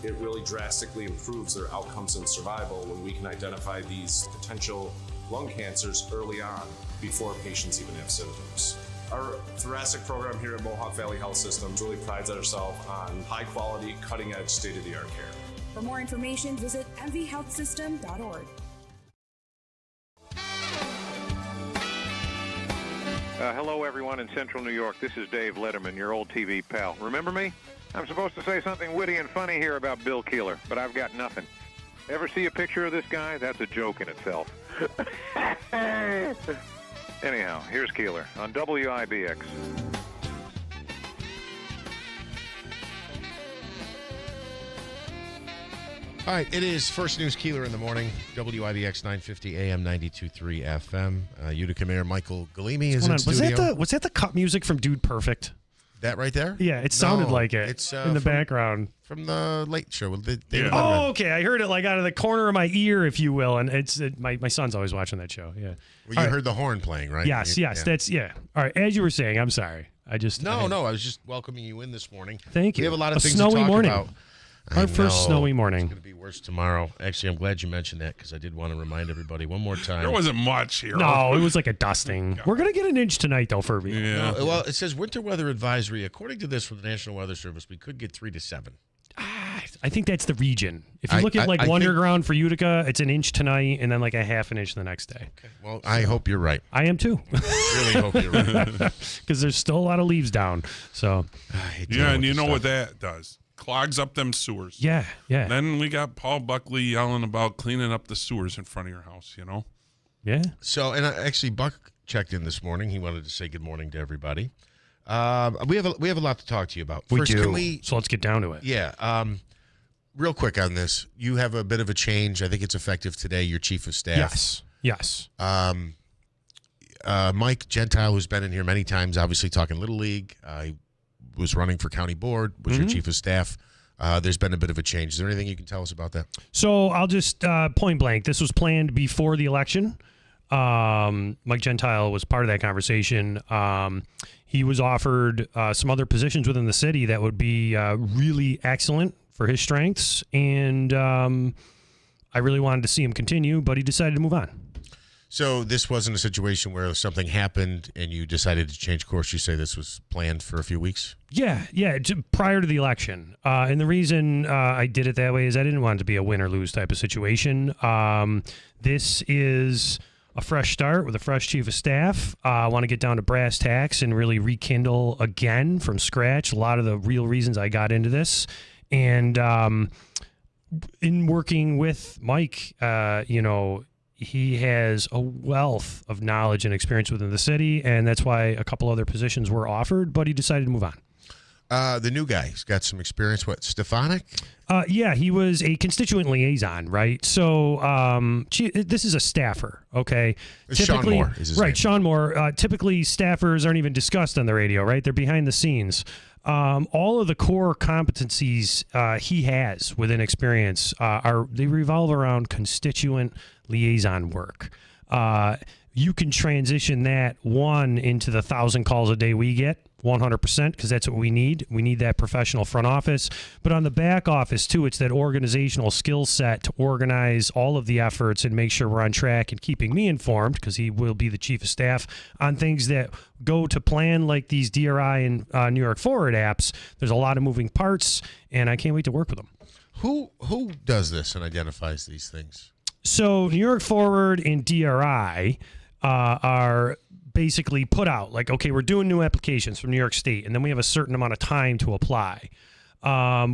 it really drastically improves their outcomes and survival when we can identify these potential lung cancers early on before patients even have symptoms. Our thoracic program here at Mohawk Valley Health System really prides ourselves on high quality, cutting edge, state-of-the-art care. For more information, visit mvhealthsystem.org. Hello, everyone in Central New York. This is Dave Letterman, your old TV pal. Remember me? I'm supposed to say something witty and funny here about Bill Keeler, but I've got nothing. Ever see a picture of this guy? That's a joke in itself. Anyhow, here's Keeler on WIBX. All right, it is First News Keeler in the morning, WIBX 950 AM 92.3 FM. Utica Mayor Michael Galimi is in studio. Was that the cut music from Dude Perfect? That right there? Yeah, it sounded like it. It's in the background. From the Late Show. Oh, okay. I heard it like out of the corner of my ear, if you will. And my son's always watching that show. Yeah. Well, you heard the horn playing, right? Yes. Yeah. That's, yeah. All right. As you were saying, I'm sorry. I was just welcoming you in this morning. Thank you. We have a lot of things snowy to talk morning. about. Our first snowy morning. It's going to be worse tomorrow. Actually, I'm glad you mentioned that because I did want to remind everybody one more time. There wasn't much here. No, it was like a dusting. We're going to get an inch tonight, though, Furby. Yeah. No, well, it says winter weather advisory. According to this from the National Weather Service, we could get 3 to 7. I think that's the region. If you look at Wonderground for Utica, it's an inch tonight and then like a half an inch the next day. Okay. Well, I hope you're right. I am too. Really hope you're right. Because there's still a lot of leaves down. So. Yeah, and you know what that does? Clogs up them sewers. Yeah. Then we got Paul Buckley yelling about cleaning up the sewers in front of your house, you know? Yeah. So, and actually, Buck checked in this morning. He wanted to say good morning to everybody. We have a lot to talk to you about. First, so let's get down to it. Yeah. Real quick on this, you have a bit of a change. I think it's effective today. Your chief of staff. Yes. Mike Gentile, who's been in here many times, obviously talking Little League. He was running for county board, was your chief of staff. There's been a bit of a change. Is there anything you can tell us about that? So I'll just point blank. This was planned before the election. Mike Gentile was part of that conversation. He was offered some other positions within the city that would be really excellent for his strengths, and I really wanted to see him continue, but he decided to move on. So this wasn't a situation where something happened and you decided to change course. You say this was planned for a few weeks? Yeah, prior to the election. And the reason I did it that way is I didn't want it to be a win or lose type of situation. This is a fresh start with a fresh chief of staff. I want to get down to brass tacks and really rekindle again from scratch a lot of the real reasons I got into this. And in working with Mike, he has a wealth of knowledge and experience within the city, and that's why a couple other positions were offered, but he decided to move on. The new guy, he's got some experience. What, Stefanik? Yeah, he was a constituent liaison, right? So this is a staffer, okay? Sean Moore is his name. Sean Moore. Typically, staffers aren't even discussed on the radio, right? They're behind the scenes. All of the core competencies he has within experience they revolve around constituent liaison work. You can transition that into the 1,000 calls a day we get 100% because that's what we need. We need that professional front office. But on the back office, too, it's that organizational skill set to organize all of the efforts and make sure we're on track and keeping me informed because he will be the chief of staff on things that go to plan like these DRI and New York Forward apps. There's a lot of moving parts, and I can't wait to work with him. Who does this and identifies these things? So New York Forward and DRI are basically put out like, okay, we're doing new applications from New York State, and then we have a certain amount of time to apply.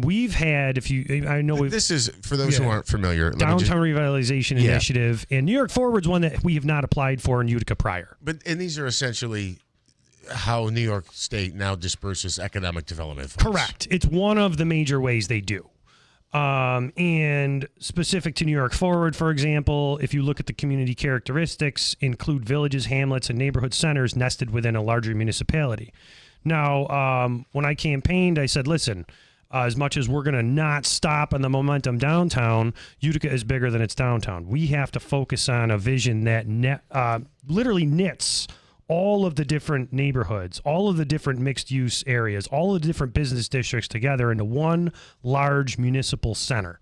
We've had, this is for those who aren't familiar, Downtown Revitalization Initiative, and New York Forward's one that we have not applied for in Utica prior. And these are essentially how New York State now disperses economic development funds. Correct. It's one of the major ways they do. And specific to New York Forward, for example, if you look at the community characteristics, include villages, hamlets, and neighborhood centers nested within a larger municipality. Now, when I campaigned, I said, listen, as much as we're going to not stop on the momentum downtown, Utica is bigger than its downtown. We have to focus on a vision that literally knits all of the different neighborhoods, all of the different mixed-use areas, all of the different business districts together into one large municipal center.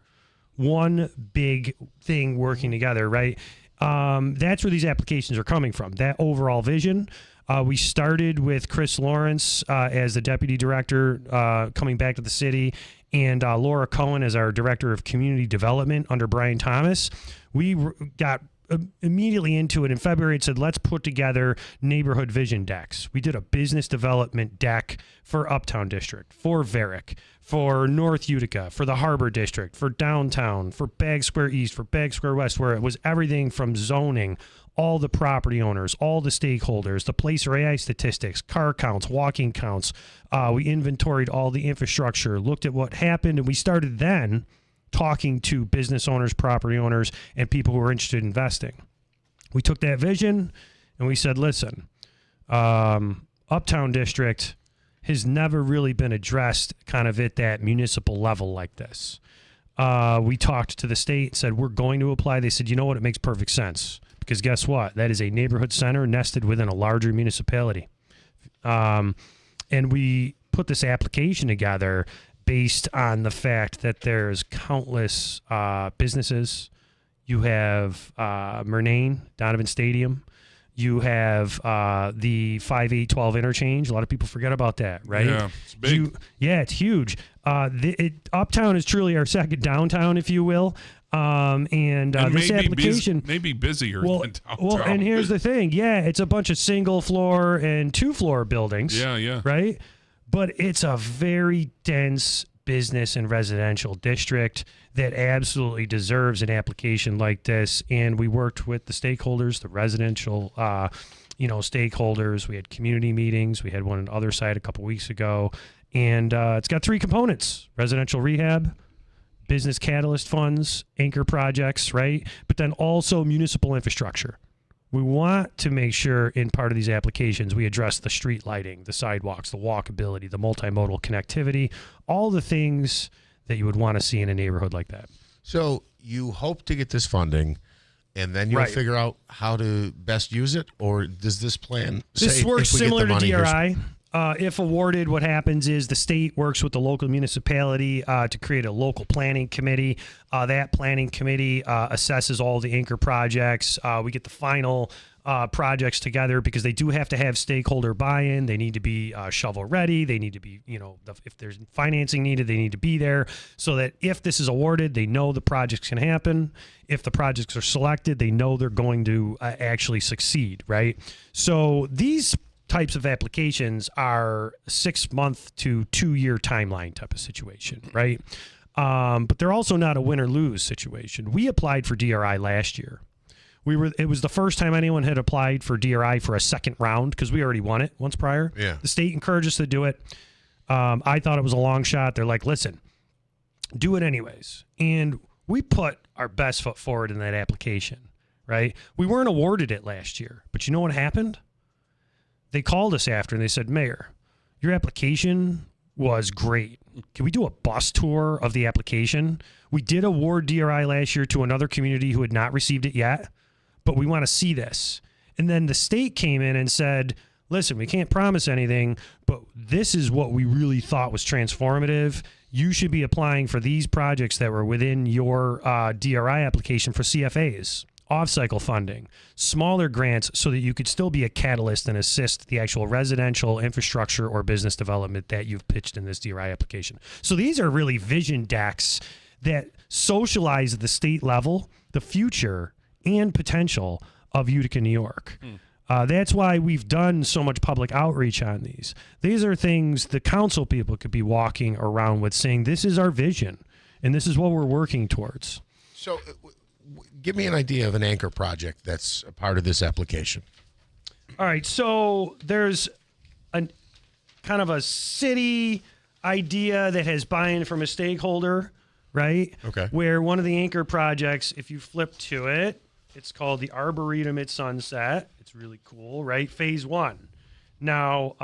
One big thing working together, right? That's where these applications are coming from, that overall vision. We started with Chris Lawrence as the deputy director coming back to the city, and Laura Cohen as our director of community development under Brian Thomas. We got immediately into it in February and said, let's put together neighborhood vision decks. We did a business development deck for Uptown District, for Varick, for North Utica, for the Harbor District, for downtown, for Bag Square East, for Bag Square West, where it was everything from zoning, all the property owners, all the stakeholders, the placer AI statistics, car counts, walking counts. We inventoried all the infrastructure, looked at what happened, and we started then talking to business owners, property owners, and people who were interested in investing. We took that vision and we said, listen, Uptown District has never really been addressed kind of at that municipal level like this. We talked to the state and said, we're going to apply. They said, you know what? It makes perfect sense because guess what? That is a neighborhood center nested within a larger municipality. And we put this application together based on the fact that there's countless businesses. You have Murnane, Donovan Stadium. You have the 5-8-12 interchange. A lot of people forget about that, right? Yeah, it's big. It's huge. Uptown is truly our second downtown, if you will. And this application may be busier than downtown. Well, and here's the thing. Yeah, it's a bunch of single floor and 2-floor buildings. Yeah. Right? But it's a very dense business and residential district that absolutely deserves an application like this. And we worked with the stakeholders, the residential, stakeholders. We had community meetings. We had one on the other side a couple weeks ago. And it's got 3 components: residential rehab, business catalyst funds, anchor projects, right? But then also municipal infrastructure. We want to make sure in part of these applications we address the street lighting, the sidewalks, the walkability, the multimodal connectivity, all the things that you would want to see in a neighborhood like that. So you hope to get this funding, and then you'll figure out how to best use it? Or does this plan say, this works if we similar get the to money, DRI. If awarded, what happens is the state works with the local municipality to create a local planning committee. That planning committee assesses all the anchor projects. We get the final projects together because they do have to have stakeholder buy-in. They need to be shovel ready. They need to be, if there's financing needed, they need to be there so that if this is awarded, they know the projects can happen. If the projects are selected, they know they're going to actually succeed, right? So these types of applications are 6-month to 2-year timeline type of situation, right? But they're also not a win or lose situation. We applied for DRI last year. It was the first time anyone had applied for DRI for a second round because we already won it once prior. Yeah. The state encouraged us to do it. I thought it was a long shot. They're like, listen, do it anyways. And we put our best foot forward in that application, right? We weren't awarded it last year, but you know what happened? They called us after and they said, Mayor, your application was great. Can we do a bus tour of the application? We did award DRI last year to another community who had not received it yet, but we want to see this. And then the state came in and said, listen, we can't promise anything, but this is what we really thought was transformative. You should be applying for these projects that were within your DRI application for CFAs. Off-cycle funding, smaller grants so that you could still be a catalyst and assist the actual residential infrastructure or business development that you've pitched in this DRI application. So these are really vision decks that socialize at the state level the future and potential of Utica, New York. That's why we've done so much public outreach on these. These are things the council people could be walking around with saying, this is our vision and this is what we're working towards. So give me an idea of an anchor project that's a part of this application. All right, so there's a kind of a city idea that has buy-in from a stakeholder, right? Okay. Where one of the anchor projects, if you flip to it, it's called the Arboretum at Sunset. It's really cool, right? Phase 1. Now,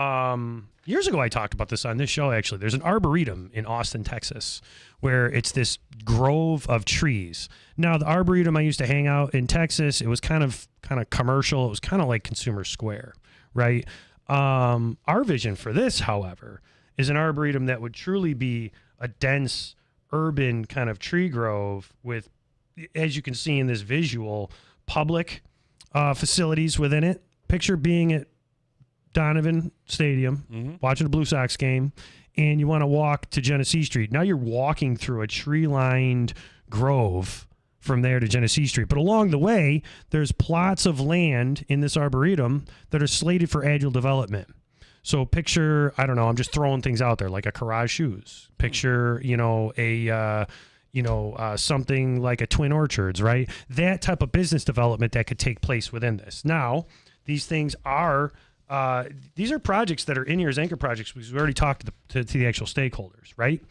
years ago I talked about this on this show, actually. There's an Arboretum in Austin, Texas, where it's this grove of trees. Now, the Arboretum, I used to hang out in Texas. It was kind of commercial. It was kind of like Consumer Square, right? Our vision for this, however, is an arboretum that would truly be a dense urban kind of tree grove with, as you can see in this visual, public facilities within it. Picture being at Donovan Stadium, watching a Blue Sox game, and you want to walk to Genesee Street. Now you're walking through a tree-lined grove from there to Genesee Street. But along the way, there's plots of land in this arboretum that are slated for agile development. So picture, I don't know, I'm just throwing things out there, like a Garage Shoes. Picture, something like a Twin Orchards, right? That type of business development that could take place within this. Now, these things are projects that are in here as anchor projects because we already talked to the actual stakeholders, right?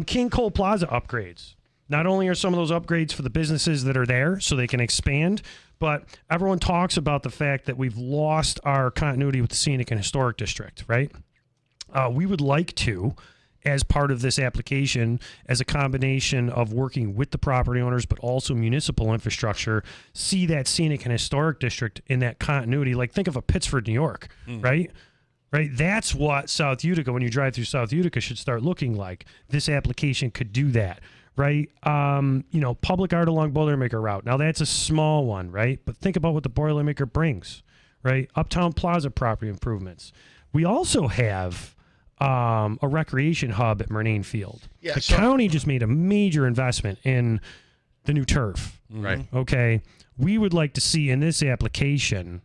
King Cole Plaza upgrades. Not only are some of those upgrades for the businesses that are there so they can expand, but everyone talks about the fact that we've lost our continuity with the scenic and historic district, right? We would like to, as part of this application, as a combination of working with the property owners, but also municipal infrastructure, see that scenic and historic district in that continuity. Like think of a Pittsford, New York, right? Right. That's what South Utica, when you drive through South Utica, should start looking like. This application could do that. Right. Public art along Boilermaker Route. Now that's a small one, right? But think about what the Boilermaker brings, right? Uptown Plaza property improvements. We also have a recreation hub at Murnane Field. Yeah, the county just made a major investment in the new turf. Right. Okay. We would like to see in this application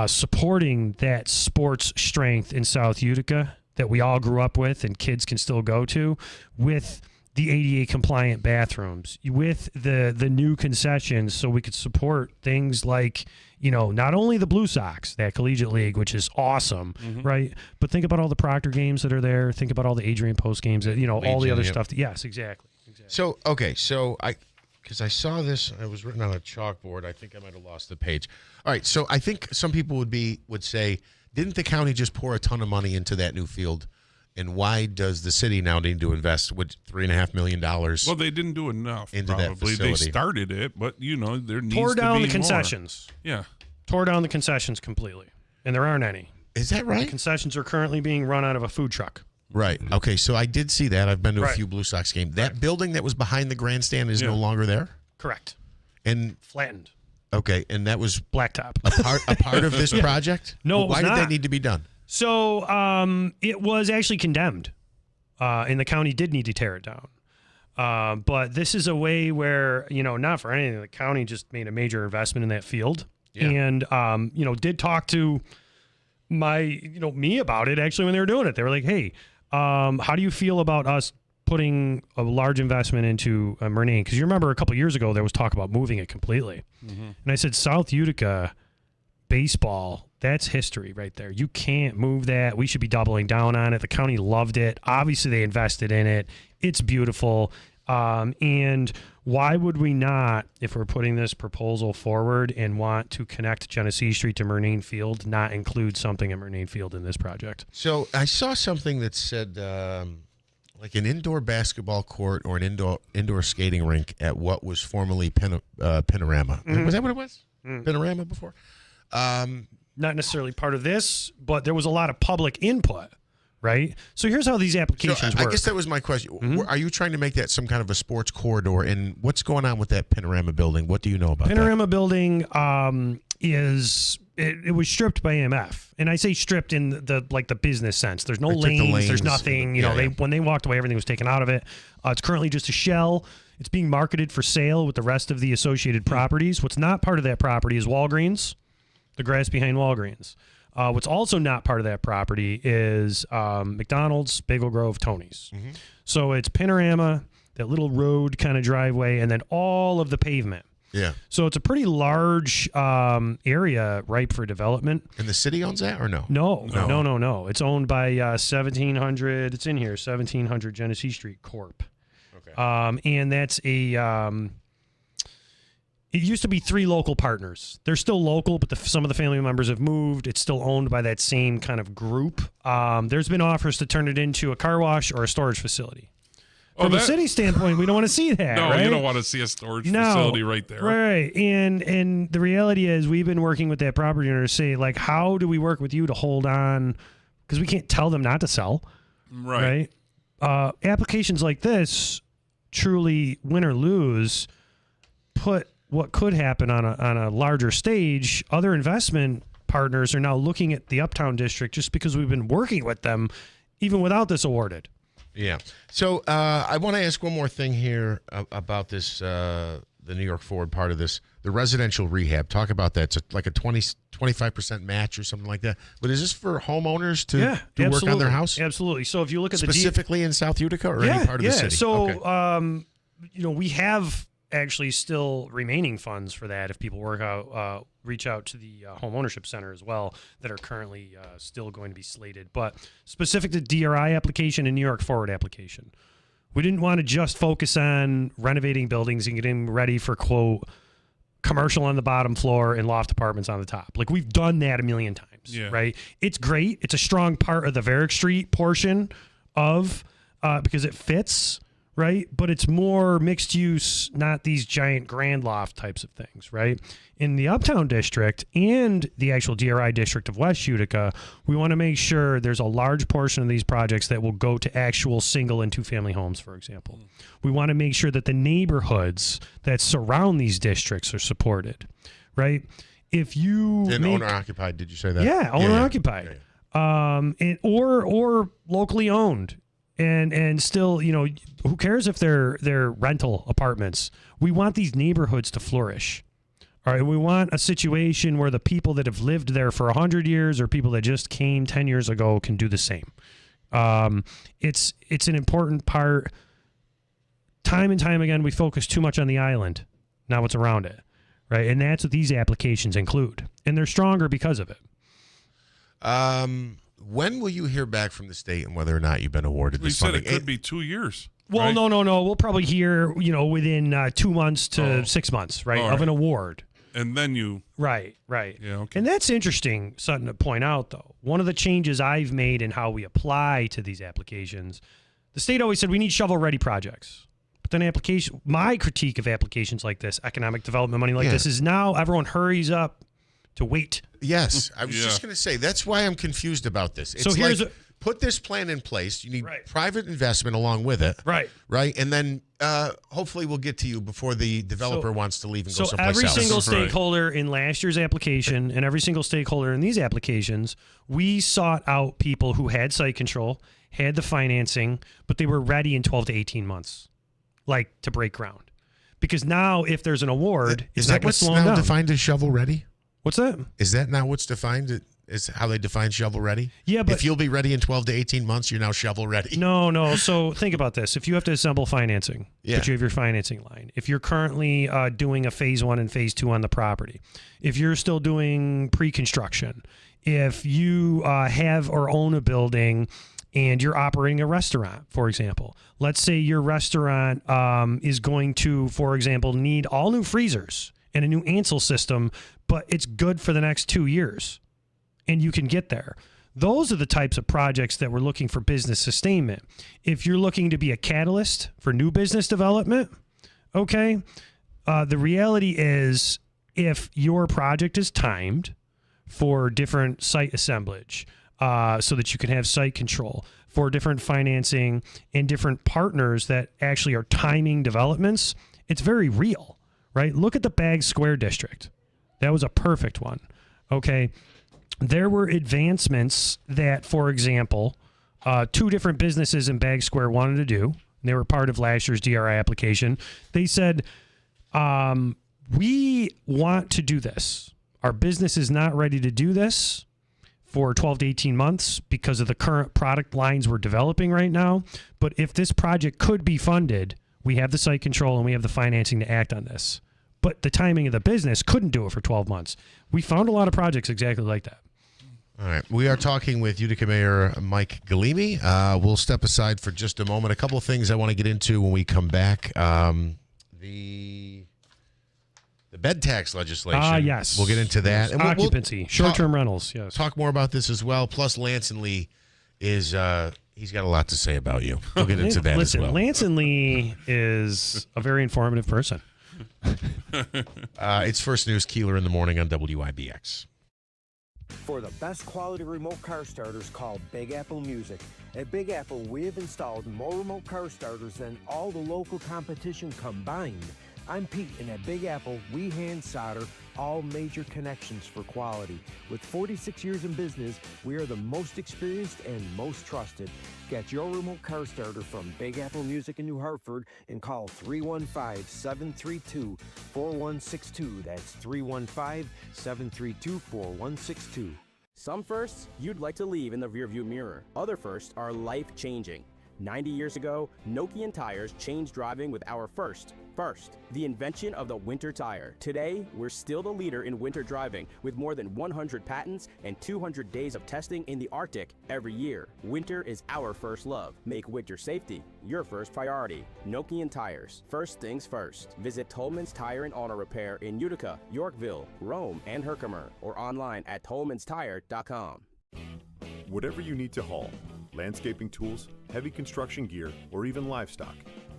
supporting that sports strength in South Utica that we all grew up with and kids can still go to, with the ADA compliant bathrooms, with the new concessions, so we could support things like, not only the Blue Sox, that collegiate league, which is awesome, right? But think about all the Proctor games that are there. Think about all the Adrian Post games, all the other stuff. Yes, exactly. So because I saw this, it was written on a chalkboard. I think I might have lost the page. All right, so I think some people would say, didn't the county just pour a ton of money into that new field? And why does the city now need to invest $3.5 million? Well, they didn't do enough. Into probably. that facility. They started it, but there needs to be Tore down the concessions. More. Yeah, tore down the concessions completely, and there aren't any. Is that right? The concessions are currently being run out of a food truck. Right. Okay. So I did see that. I've been to a few Blue Sox games. That building that was behind the grandstand is no longer there. Correct. And flattened. Okay, and that was blacktop. A part of this project? No, why did that need to be done? So it was actually condemned, and the county did need to tear it down. But this is a way where, not for anything, the county just made a major investment in that field. Yeah. And, did talk to me about it actually when they were doing it. They were like, hey, how do you feel about us putting a large investment into Murnane? Because you remember a couple years ago, there was talk about moving it completely. And I said, South Utica baseball, that's history right there. You can't move that. We should be doubling down on it. The county loved it. Obviously, they invested in it. It's beautiful. And why would we not, if we're putting this proposal forward and want to connect Genesee Street to Murnane Field, not include something at Murnane Field in this project? So I saw something that said like an indoor basketball court or an indoor skating rink at what was formerly Panorama. Was that what it was? Panorama before? Not necessarily part of this, but there was a lot of public input, right? So here's how these applications work. I guess that was my question. Are you trying to make that some kind of a sports corridor? And what's going on with that Panorama building? What do you know about Panorama building it was stripped by AMF. And I say stripped in the business sense. There's no lanes, there's nothing. When they walked away, everything was taken out of it. It's currently just a shell. It's being marketed for sale with the rest of the associated properties. What's not part of that property is Walgreens, the grass behind Walgreens. What's also not part of that property is McDonald's, Bagel Grove, Tony's. So it's Panorama, that little road kind of driveway, and then all of the pavement. Yeah. So it's a pretty large area ripe for development. And the city owns that or no? No. It's owned by 1700, it's in here, 1700 Genesee Street Corp. Okay. And that's it used to be 3 local partners. They're still local, but some of the family members have moved. It's still owned by that same kind of group. There's been offers to turn it into a car wash or a storage facility. From a city standpoint, we don't want to see that. No, right? you don't want to see a storage facility right there. Right. And the reality is we've been working with that property owner to say, like, how do we work with you to hold on? Because we can't tell them not to sell. Right. Applications like this, truly win or lose, put what could happen on a larger stage. Other investment partners are now looking at the Uptown District just because we've been working with them even without this awarded. Yeah. So I want to ask one more thing here about this, the New York Forward part of this, the residential rehab. Talk about that. It's like a 25% match or something like that. But is this for homeowners to do work on their house? Absolutely. So if you look at specifically in South Utica or any part of the city? So, we have actually still remaining funds for that if people reach out to the home ownership center as well that are currently still going to be slated. But specific to DRI application and New York Forward application, we didn't want to just focus on renovating buildings and getting them ready for, quote, commercial on the bottom floor and loft apartments on the top. Like, we've done that a million times, right? It's great. It's a strong part of the Varick Street portion of, because it fits, right? But it's more mixed use, not these giant grand loft types of things, right? In the Uptown District and the actual DRI district of West Utica, we want to make sure there's a large portion of these projects that will go to actual single and two-family homes, for example. We want to make sure that the neighborhoods that surround these districts are supported, right? If you owner-occupied, did you say that? Yeah, owner-occupied. Or locally owned. And still, who cares if they're rental apartments? We want these neighborhoods to flourish. All right, we want a situation where the people that have lived there for 100 years or people that just came 10 years ago can do the same. It's an important part. Time and time again, we focus too much on the island, not what's around it, right? And that's what these applications include. And they're stronger because of it. When will you hear back from the state and whether or not you've been awarded this funding? We said it could be 2 years. Well, right? No. We'll probably hear, within 2 months to 6 months, right, of an award. And then you... Right. Yeah, okay. And that's interesting, something to point out, though. One of the changes I've made in how we apply to these applications, the state always said we need shovel-ready projects. But then my critique of applications like this, economic development money like this, is now everyone hurries up to wait. Yes, I was just going to say, that's why I'm confused about this. It's put this plan in place. You need private investment along with it. Right. And then hopefully we'll get to you before the developer wants to leave and go someplace else. So every single stakeholder in last year's application and every single stakeholder in these applications, we sought out people who had site control, had the financing, but they were ready in 12 to 18 months, to break ground. Because now if there's an award, it's not going to slow them down. Is that what's now defined as shovel-ready? What's that? Is that now what's defined? Is how they define shovel-ready? Yeah, but... if you'll be ready in 12 to 18 months, you're now shovel-ready. No. So think about this. If you have to assemble financing, but you have your financing line. If you're currently doing a phase 1 and phase 2 on the property. If you're still doing pre-construction. If you have or own a building and you're operating a restaurant, for example. Let's say your restaurant is going to, for example, need all new freezers and a new Ansel system, but it's good for the next 2 years, and you can get there. Those are the types of projects that we're looking for business sustainment. If you're looking to be a catalyst for new business development, okay, the reality is if your project is timed for different site assemblage so that you can have site control, for different financing and different partners that actually are timing developments, it's very real, right? Look at the Baggs Square district. That was a perfect one. Okay. There were advancements that, for example, 2 different businesses in Baggs Square wanted to do. They were part of last year's DRI application. They said, we want to do this. Our business is not ready to do this for 12 to 18 months because of the current product lines we're developing right now. But if this project could be funded, we have the site control and we have the financing to act on this. But the timing of the business couldn't do it for 12 months. We found a lot of projects exactly like that. All right. We are talking with Utica Mayor Mike Galimi. We'll step aside for just a moment. A couple of things I want to get into when we come back. The bed tax legislation. Yes. We'll get into that. And occupancy, short-term rentals, yes. Talk more about this as well. Plus, Lance and Lee is He's got a lot to say about you. We'll get into that Listen, as well. Lance and Lee is a very informative person. It's First News Keeler in the morning on WIBX. For the best quality remote car starters, call Big Apple Music. At Big Apple, we have installed more remote car starters than all the local competition combined. I'm Pete, and at Big Apple, we hand solder all major connections for quality. With 46 years in business, we are the most experienced and most trusted. Get your remote car starter from Big Apple Music in New Hartford and call 315-732-4162. That's 315-732-4162. Some firsts you'd like to leave in the rearview mirror. Other firsts are life-changing. 90 years ago, Nokian tires changed driving with our first, the invention of the winter tire. Today, we're still the leader in winter driving with more than 100 patents and 200 days of testing in the Arctic every year. Winter is our first love. Make winter safety your first priority. Nokian tires. First things first. Visit Tolman's Tire and Auto Repair in Utica, Yorkville, Rome, and Herkimer, or online at tolmanstire.com. Whatever you need to haul, landscaping tools, heavy construction gear, or even livestock,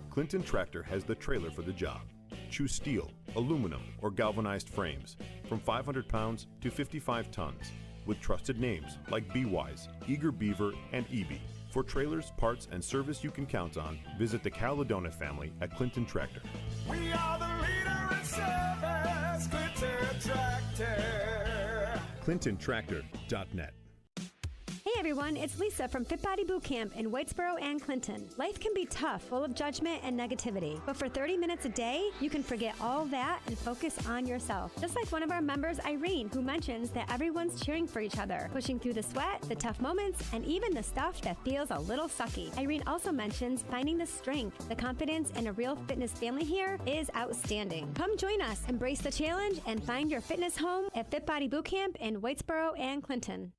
Clinton Tractor has the trailer for the job. Choose steel, aluminum, or galvanized frames from 500 pounds to 55 tons with trusted names like B-Wise, Eager Beaver, and EB. For trailers, parts, and service you can count on, visit the Caledona family at Clinton Tractor. We are the leader in service, Clinton Tractor. ClintonTractor.net. Hey everyone, it's Lisa from Fit Body Boot Camp in Whitesboro and Clinton. Life can be tough, full of judgment and negativity, but for 30 minutes a day, you can forget all that and focus on yourself. Just like one of our members, Irene, who mentions that everyone's cheering for each other, pushing through the sweat, the tough moments, and even the stuff that feels a little sucky. Irene also mentions finding the strength, the confidence, and a real fitness family here is outstanding. Come join us, embrace the challenge, and find your fitness home at Fit Body Boot Camp in Whitesboro and Clinton.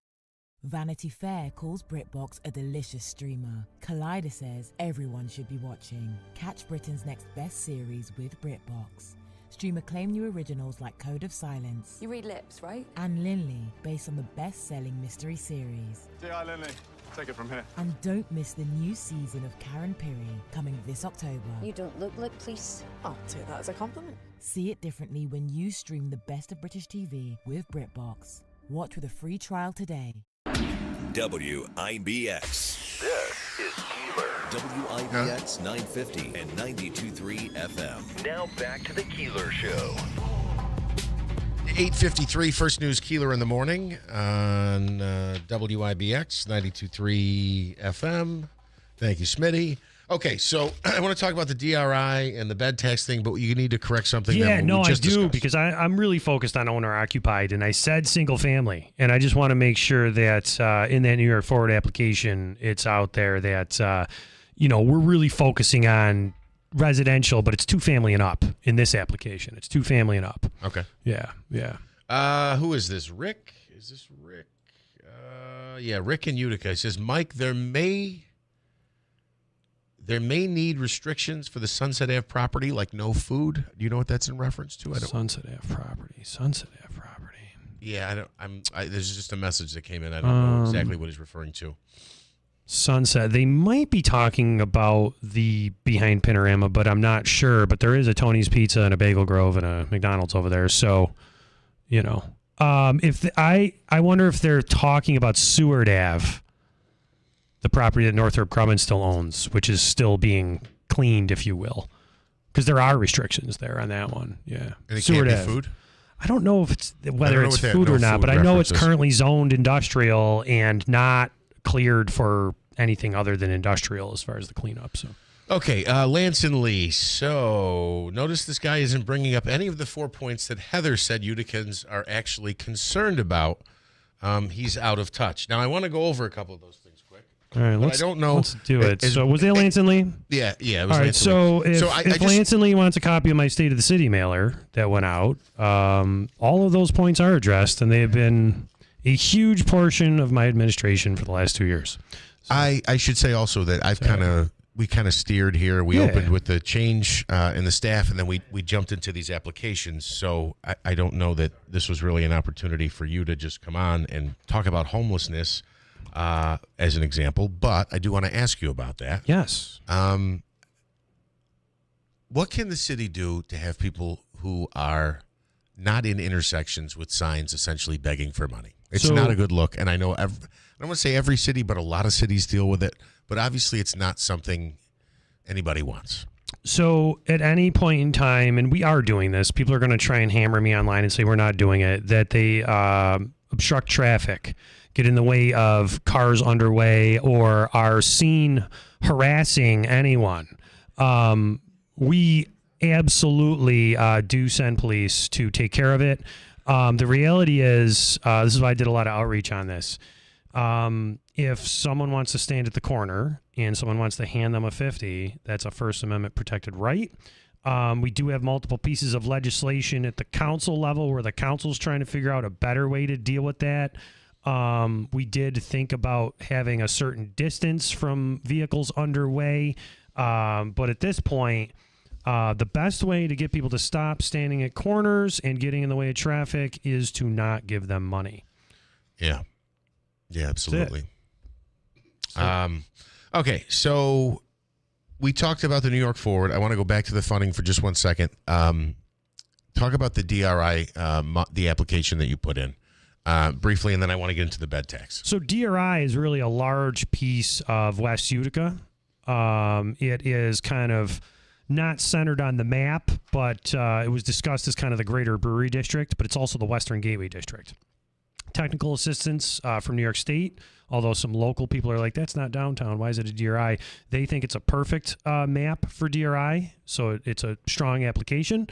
Vanity Fair calls BritBox a delicious streamer. Collider says everyone should be watching. Catch Britain's next best series with BritBox. Stream acclaimed new originals like Code of Silence. You read lips, right? And Linley, based on the best-selling mystery series. G.I. Linley, take it from here. And don't miss the new season of Karen Piri coming this October. You don't look like police. I'll take that as a compliment. See it differently when you stream the best of British TV with BritBox. Watch with a free trial today. WIBX. This is Keeler. WIBX 950 and 92.3 FM. Now back to the Keeler Show. 8:53, First News Keeler in the morning on WIBX 92.3 FM. Thank you, Smitty. Okay, so I want to talk about the DRI and the bed tax thing, but you need to correct something. Yeah, that no, we I just do, discussed. because I'm really focused on owner-occupied, and I said single family, and I just want to make sure that in that New York Forward application, it's out there that, we're really focusing on residential, but it's 2-family and up in this application. It's 2-family and up. Okay. Yeah. Who is this? Rick? Is this Rick? Rick in Utica. He says, Mike, there may need restrictions for the Sunset Ave property, like no food. Do you know what that's in reference to? Sunset Ave property. Yeah, there's just a message that came in. I don't know exactly what he's referring to. Sunset. They might be talking about the behind Panorama, but I'm not sure. But there is a Tony's Pizza and a Bagel Grove and a McDonald's over there. So, I wonder if they're talking about Seward Ave, the property that Northrop Grumman still owns, which is still being cleaned, if you will, because there are restrictions there on that one. Yeah, and it can't be food. I don't know whether it's food or not, but I know it's currently zoned industrial and not cleared for anything other than industrial as far as the cleanup. So. Okay, Lance and Lee. So notice this guy isn't bringing up any of the 4 points that Heather said Uticans are actually concerned about. He's out of touch. Now, I want to go over a couple of those things quick. All right, I don't know. Let's do it. So was it Lance and Lee? Yeah. It was all right. Lance and Lee. So if Lance and Lee wants a copy of my State of the City mailer that went out, all of those points are addressed, and they have been a huge portion of my administration for the last 2 years. So, I should say also that we kind of steered here. We opened with the change in the staff, and then we jumped into these applications. So I don't know that this was really an opportunity for you to just come on and talk about homelessness as an example, but I do want to ask you about that. Yes. What can the city do to have people who are not in intersections with signs essentially begging for money? It's not a good look, and I know I don't want to say every city, but a lot of cities deal with it. But obviously, it's not something anybody wants. So at any point in time, and we are doing this, people are going to try and hammer me online and say we're not doing it, that they obstruct traffic, get in the way of cars underway, or are seen harassing anyone. We absolutely do send police to take care of it. The reality is, this is why I did a lot of outreach on this. If someone wants to stand at the corner and someone wants to hand them a 50, that's a First Amendment protected right. We do have multiple pieces of legislation at the council level where the council's trying to figure out a better way to deal with that. We did think about having a certain distance from vehicles underway. But at this point, the best way to get people to stop standing at corners and getting in the way of traffic is to not give them money. Yeah. Yeah, absolutely. Okay, so we talked about the New York Forward. I want to go back to the funding for just 1 second. Talk about the DRI, the application that you put in briefly, and then I want to get into the bed tax. So DRI is really a large piece of West Utica. It is kind of not centered on the map, but it was discussed as kind of the greater brewery district, but it's also the Western Gateway District. Technical assistance from New York State, although some local people are like, that's not downtown. Why is it a DRI? They think it's a perfect map for DRI, so it's a strong application.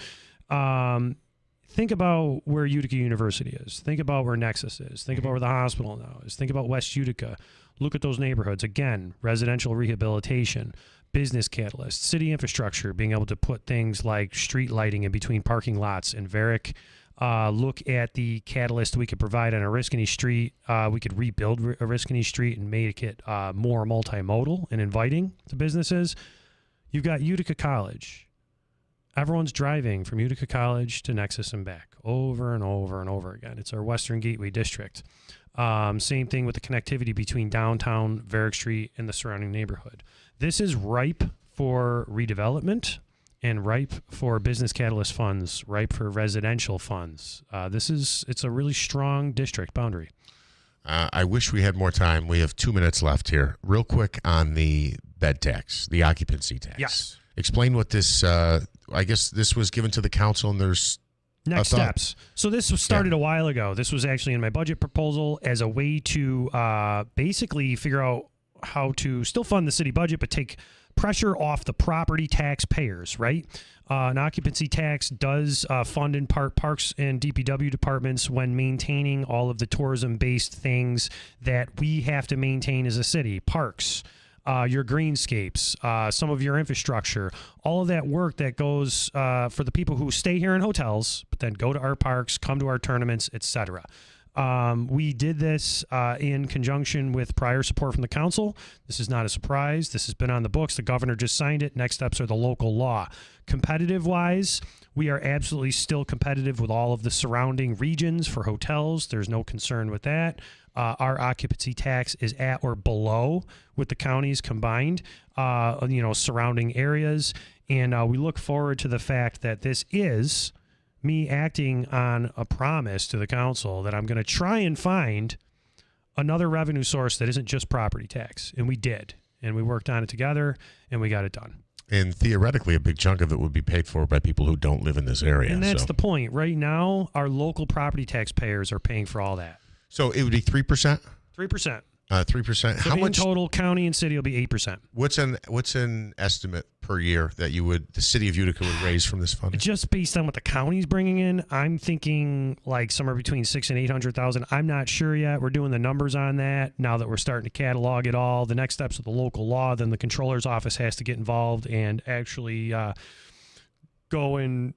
Think about where Utica University is. Think about where Nexus is. Think about where the hospital now is. Think about West Utica. Look at those neighborhoods. Again, residential rehabilitation, business catalyst, city infrastructure, being able to put things like street lighting in between parking lots and Varick. Look at the catalyst we could provide on Oriskany Street. We could rebuild Oriskany Street and make it more multimodal and inviting to businesses. You've got Utica College. Everyone's driving from Utica College to Nexus and back over and over and over again. It's our Western Gateway District. Same thing with the connectivity between downtown, Varick Street, and the surrounding neighborhood. This is ripe for redevelopment and ripe for business catalyst funds, ripe for residential funds. It's a really strong district boundary. I wish we had more time. We have 2 minutes left here. Real quick on the bed tax, the occupancy tax. Yes. Explain what this, I guess this was given to the council and there's next steps. So this was started a while ago. This was actually in my budget proposal as a way to basically figure out how to still fund the city budget, but take pressure off the property taxpayers, right? An occupancy tax does fund in part parks and DPW departments when maintaining all of the tourism-based things that we have to maintain as a city. Parks, your greenscapes, some of your infrastructure, all of that work that goes for the people who stay here in hotels, but then go to our parks, come to our tournaments, etc. We did this in conjunction with prior support from the council. This is not a surprise. This has been on the books. The governor just signed it. Next steps are the local law. Competitive-wise, we are absolutely still competitive with all of the surrounding regions for hotels. There's no concern with that. Our occupancy tax is at or below with the counties combined, surrounding areas. And we look forward to the fact that this is me acting on a promise to the council that I'm going to try and find another revenue source that isn't just property tax. And we did. And we worked on it together, and we got it done. And theoretically, a big chunk of it would be paid for by people who don't live in this area. And that's the point. Right now, our local property taxpayers are paying for all that. So it would be 3%? 3%. 3%. So How in much total, county and city will be 8%. What's an estimate per year that the city of Utica would raise from this funding? Just based on what the county's bringing in, I'm thinking like somewhere between $600,000 and $800,000. I'm not sure yet. We're doing the numbers on that now that we're starting to catalog it all. The next steps of the local law, then the controller's office has to get involved and actually go and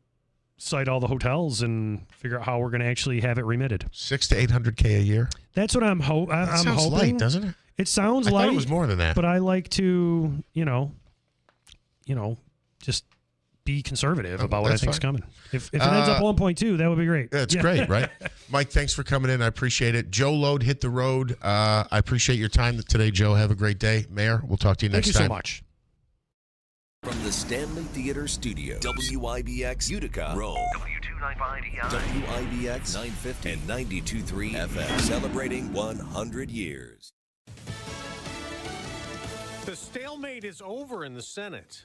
cite all the hotels and figure out how we're going to actually have it remitted. $600,000 to $800,000 a year. That's what I'm hoping. That sounds light, doesn't it? It sounds I light. thought it was more than that. But I like to, just be conservative about what I That's think's fine. coming. If it ends up 1.2, that would be great. That's Yeah. great, right? Mike, thanks for coming in. I appreciate it. Joe Load hit the road. I appreciate your time today, Joe. Have a great day. Mayor, we'll talk to you next time. Thank you so much. From the Stanley Theater Studio, WIBX Utica, Rome. W295EI. WIBX 950 and 92.3 FM. Celebrating 100 years. The stalemate is over in the Senate.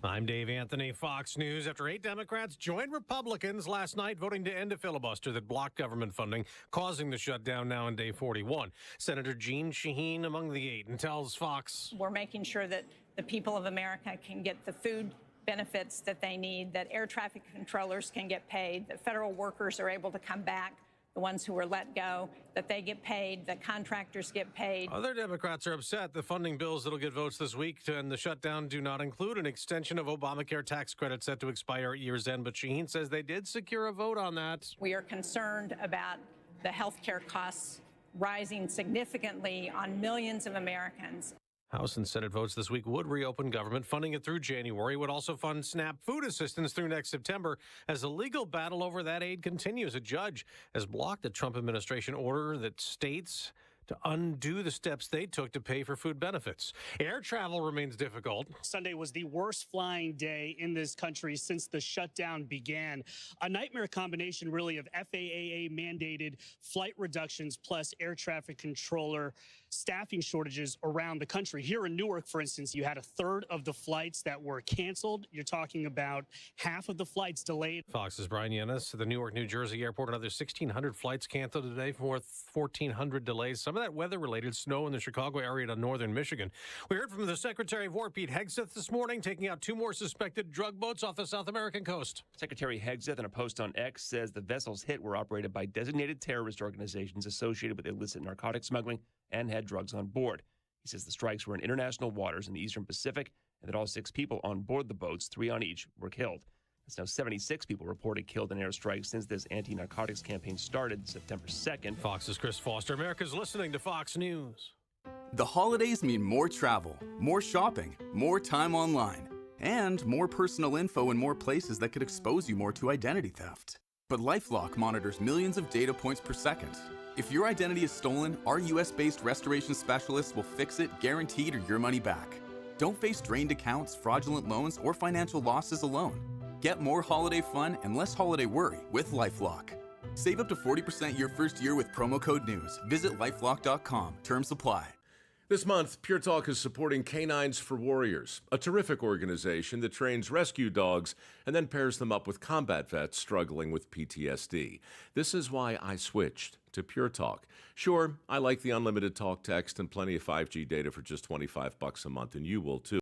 I'm Dave Anthony, Fox News. After 8 Democrats joined Republicans last night voting to end a filibuster that blocked government funding, causing the shutdown now in day 41. Senator Jeanne Shaheen among the 8 and tells Fox, we're making sure that the people of America can get the food benefits that they need, that air traffic controllers can get paid, that federal workers are able to come back, the ones who were let go, that they get paid, that contractors get paid. Other Democrats are upset the funding bills that'll get votes this week to end the shutdown do not include an extension of Obamacare tax credits set to expire at year's end, but Shaheen says they did secure a vote on that. We are concerned about the health care costs rising significantly on millions of Americans. House and Senate votes this week would reopen government funding it through January, would also fund SNAP food assistance through next September. As the legal battle over that aid continues, a judge has blocked the Trump administration order that states to undo the steps they took to pay for food benefits. Air travel remains difficult. Sunday was the worst flying day in this country since the shutdown began. A nightmare combination, really, of FAA mandated flight reductions plus air traffic controller staffing shortages around the country. Here in Newark, for instance, you had a third of the flights that were canceled. You're talking about half of the flights delayed. Fox's Brian Yennis. The Newark, New Jersey airport, another 1,600 flights canceled today for 1,400 delays. Some of that weather-related snow in the Chicago area to northern Michigan. We heard from the Secretary of War, Pete Hegseth, this morning, taking out 2 more suspected drug boats off the South American coast. Secretary Hegseth, in a post on X, says the vessels hit were operated by designated terrorist organizations associated with illicit narcotic smuggling and had drugs on board. He says the strikes were in international waters in the eastern Pacific and that all 6 people on board the boats, 3 on each, were killed. It's now 76 people reported killed in airstrikes since this anti-narcotics campaign started September 2nd. Fox's Chris Foster. America's listening to Fox News. The holidays mean more travel, more shopping, more time online, and more personal info in more places that could expose you more to identity theft. But LifeLock monitors millions of data points per second. If your identity is stolen, our US-based restoration specialists will fix it, guaranteed, or your money back. Don't face drained accounts, fraudulent loans, or financial losses alone. Get more holiday fun and less holiday worry with LifeLock. Save up to 40% your first year with promo code NEWS. Visit lifelock.com. Terms apply. This month, Pure Talk is supporting Canines for Warriors, a terrific organization that trains rescue dogs and then pairs them up with combat vets struggling with PTSD. This is why I switched to Pure Talk. Sure, I like the unlimited talk, text, and plenty of 5G data for just $25 a month, and you will too.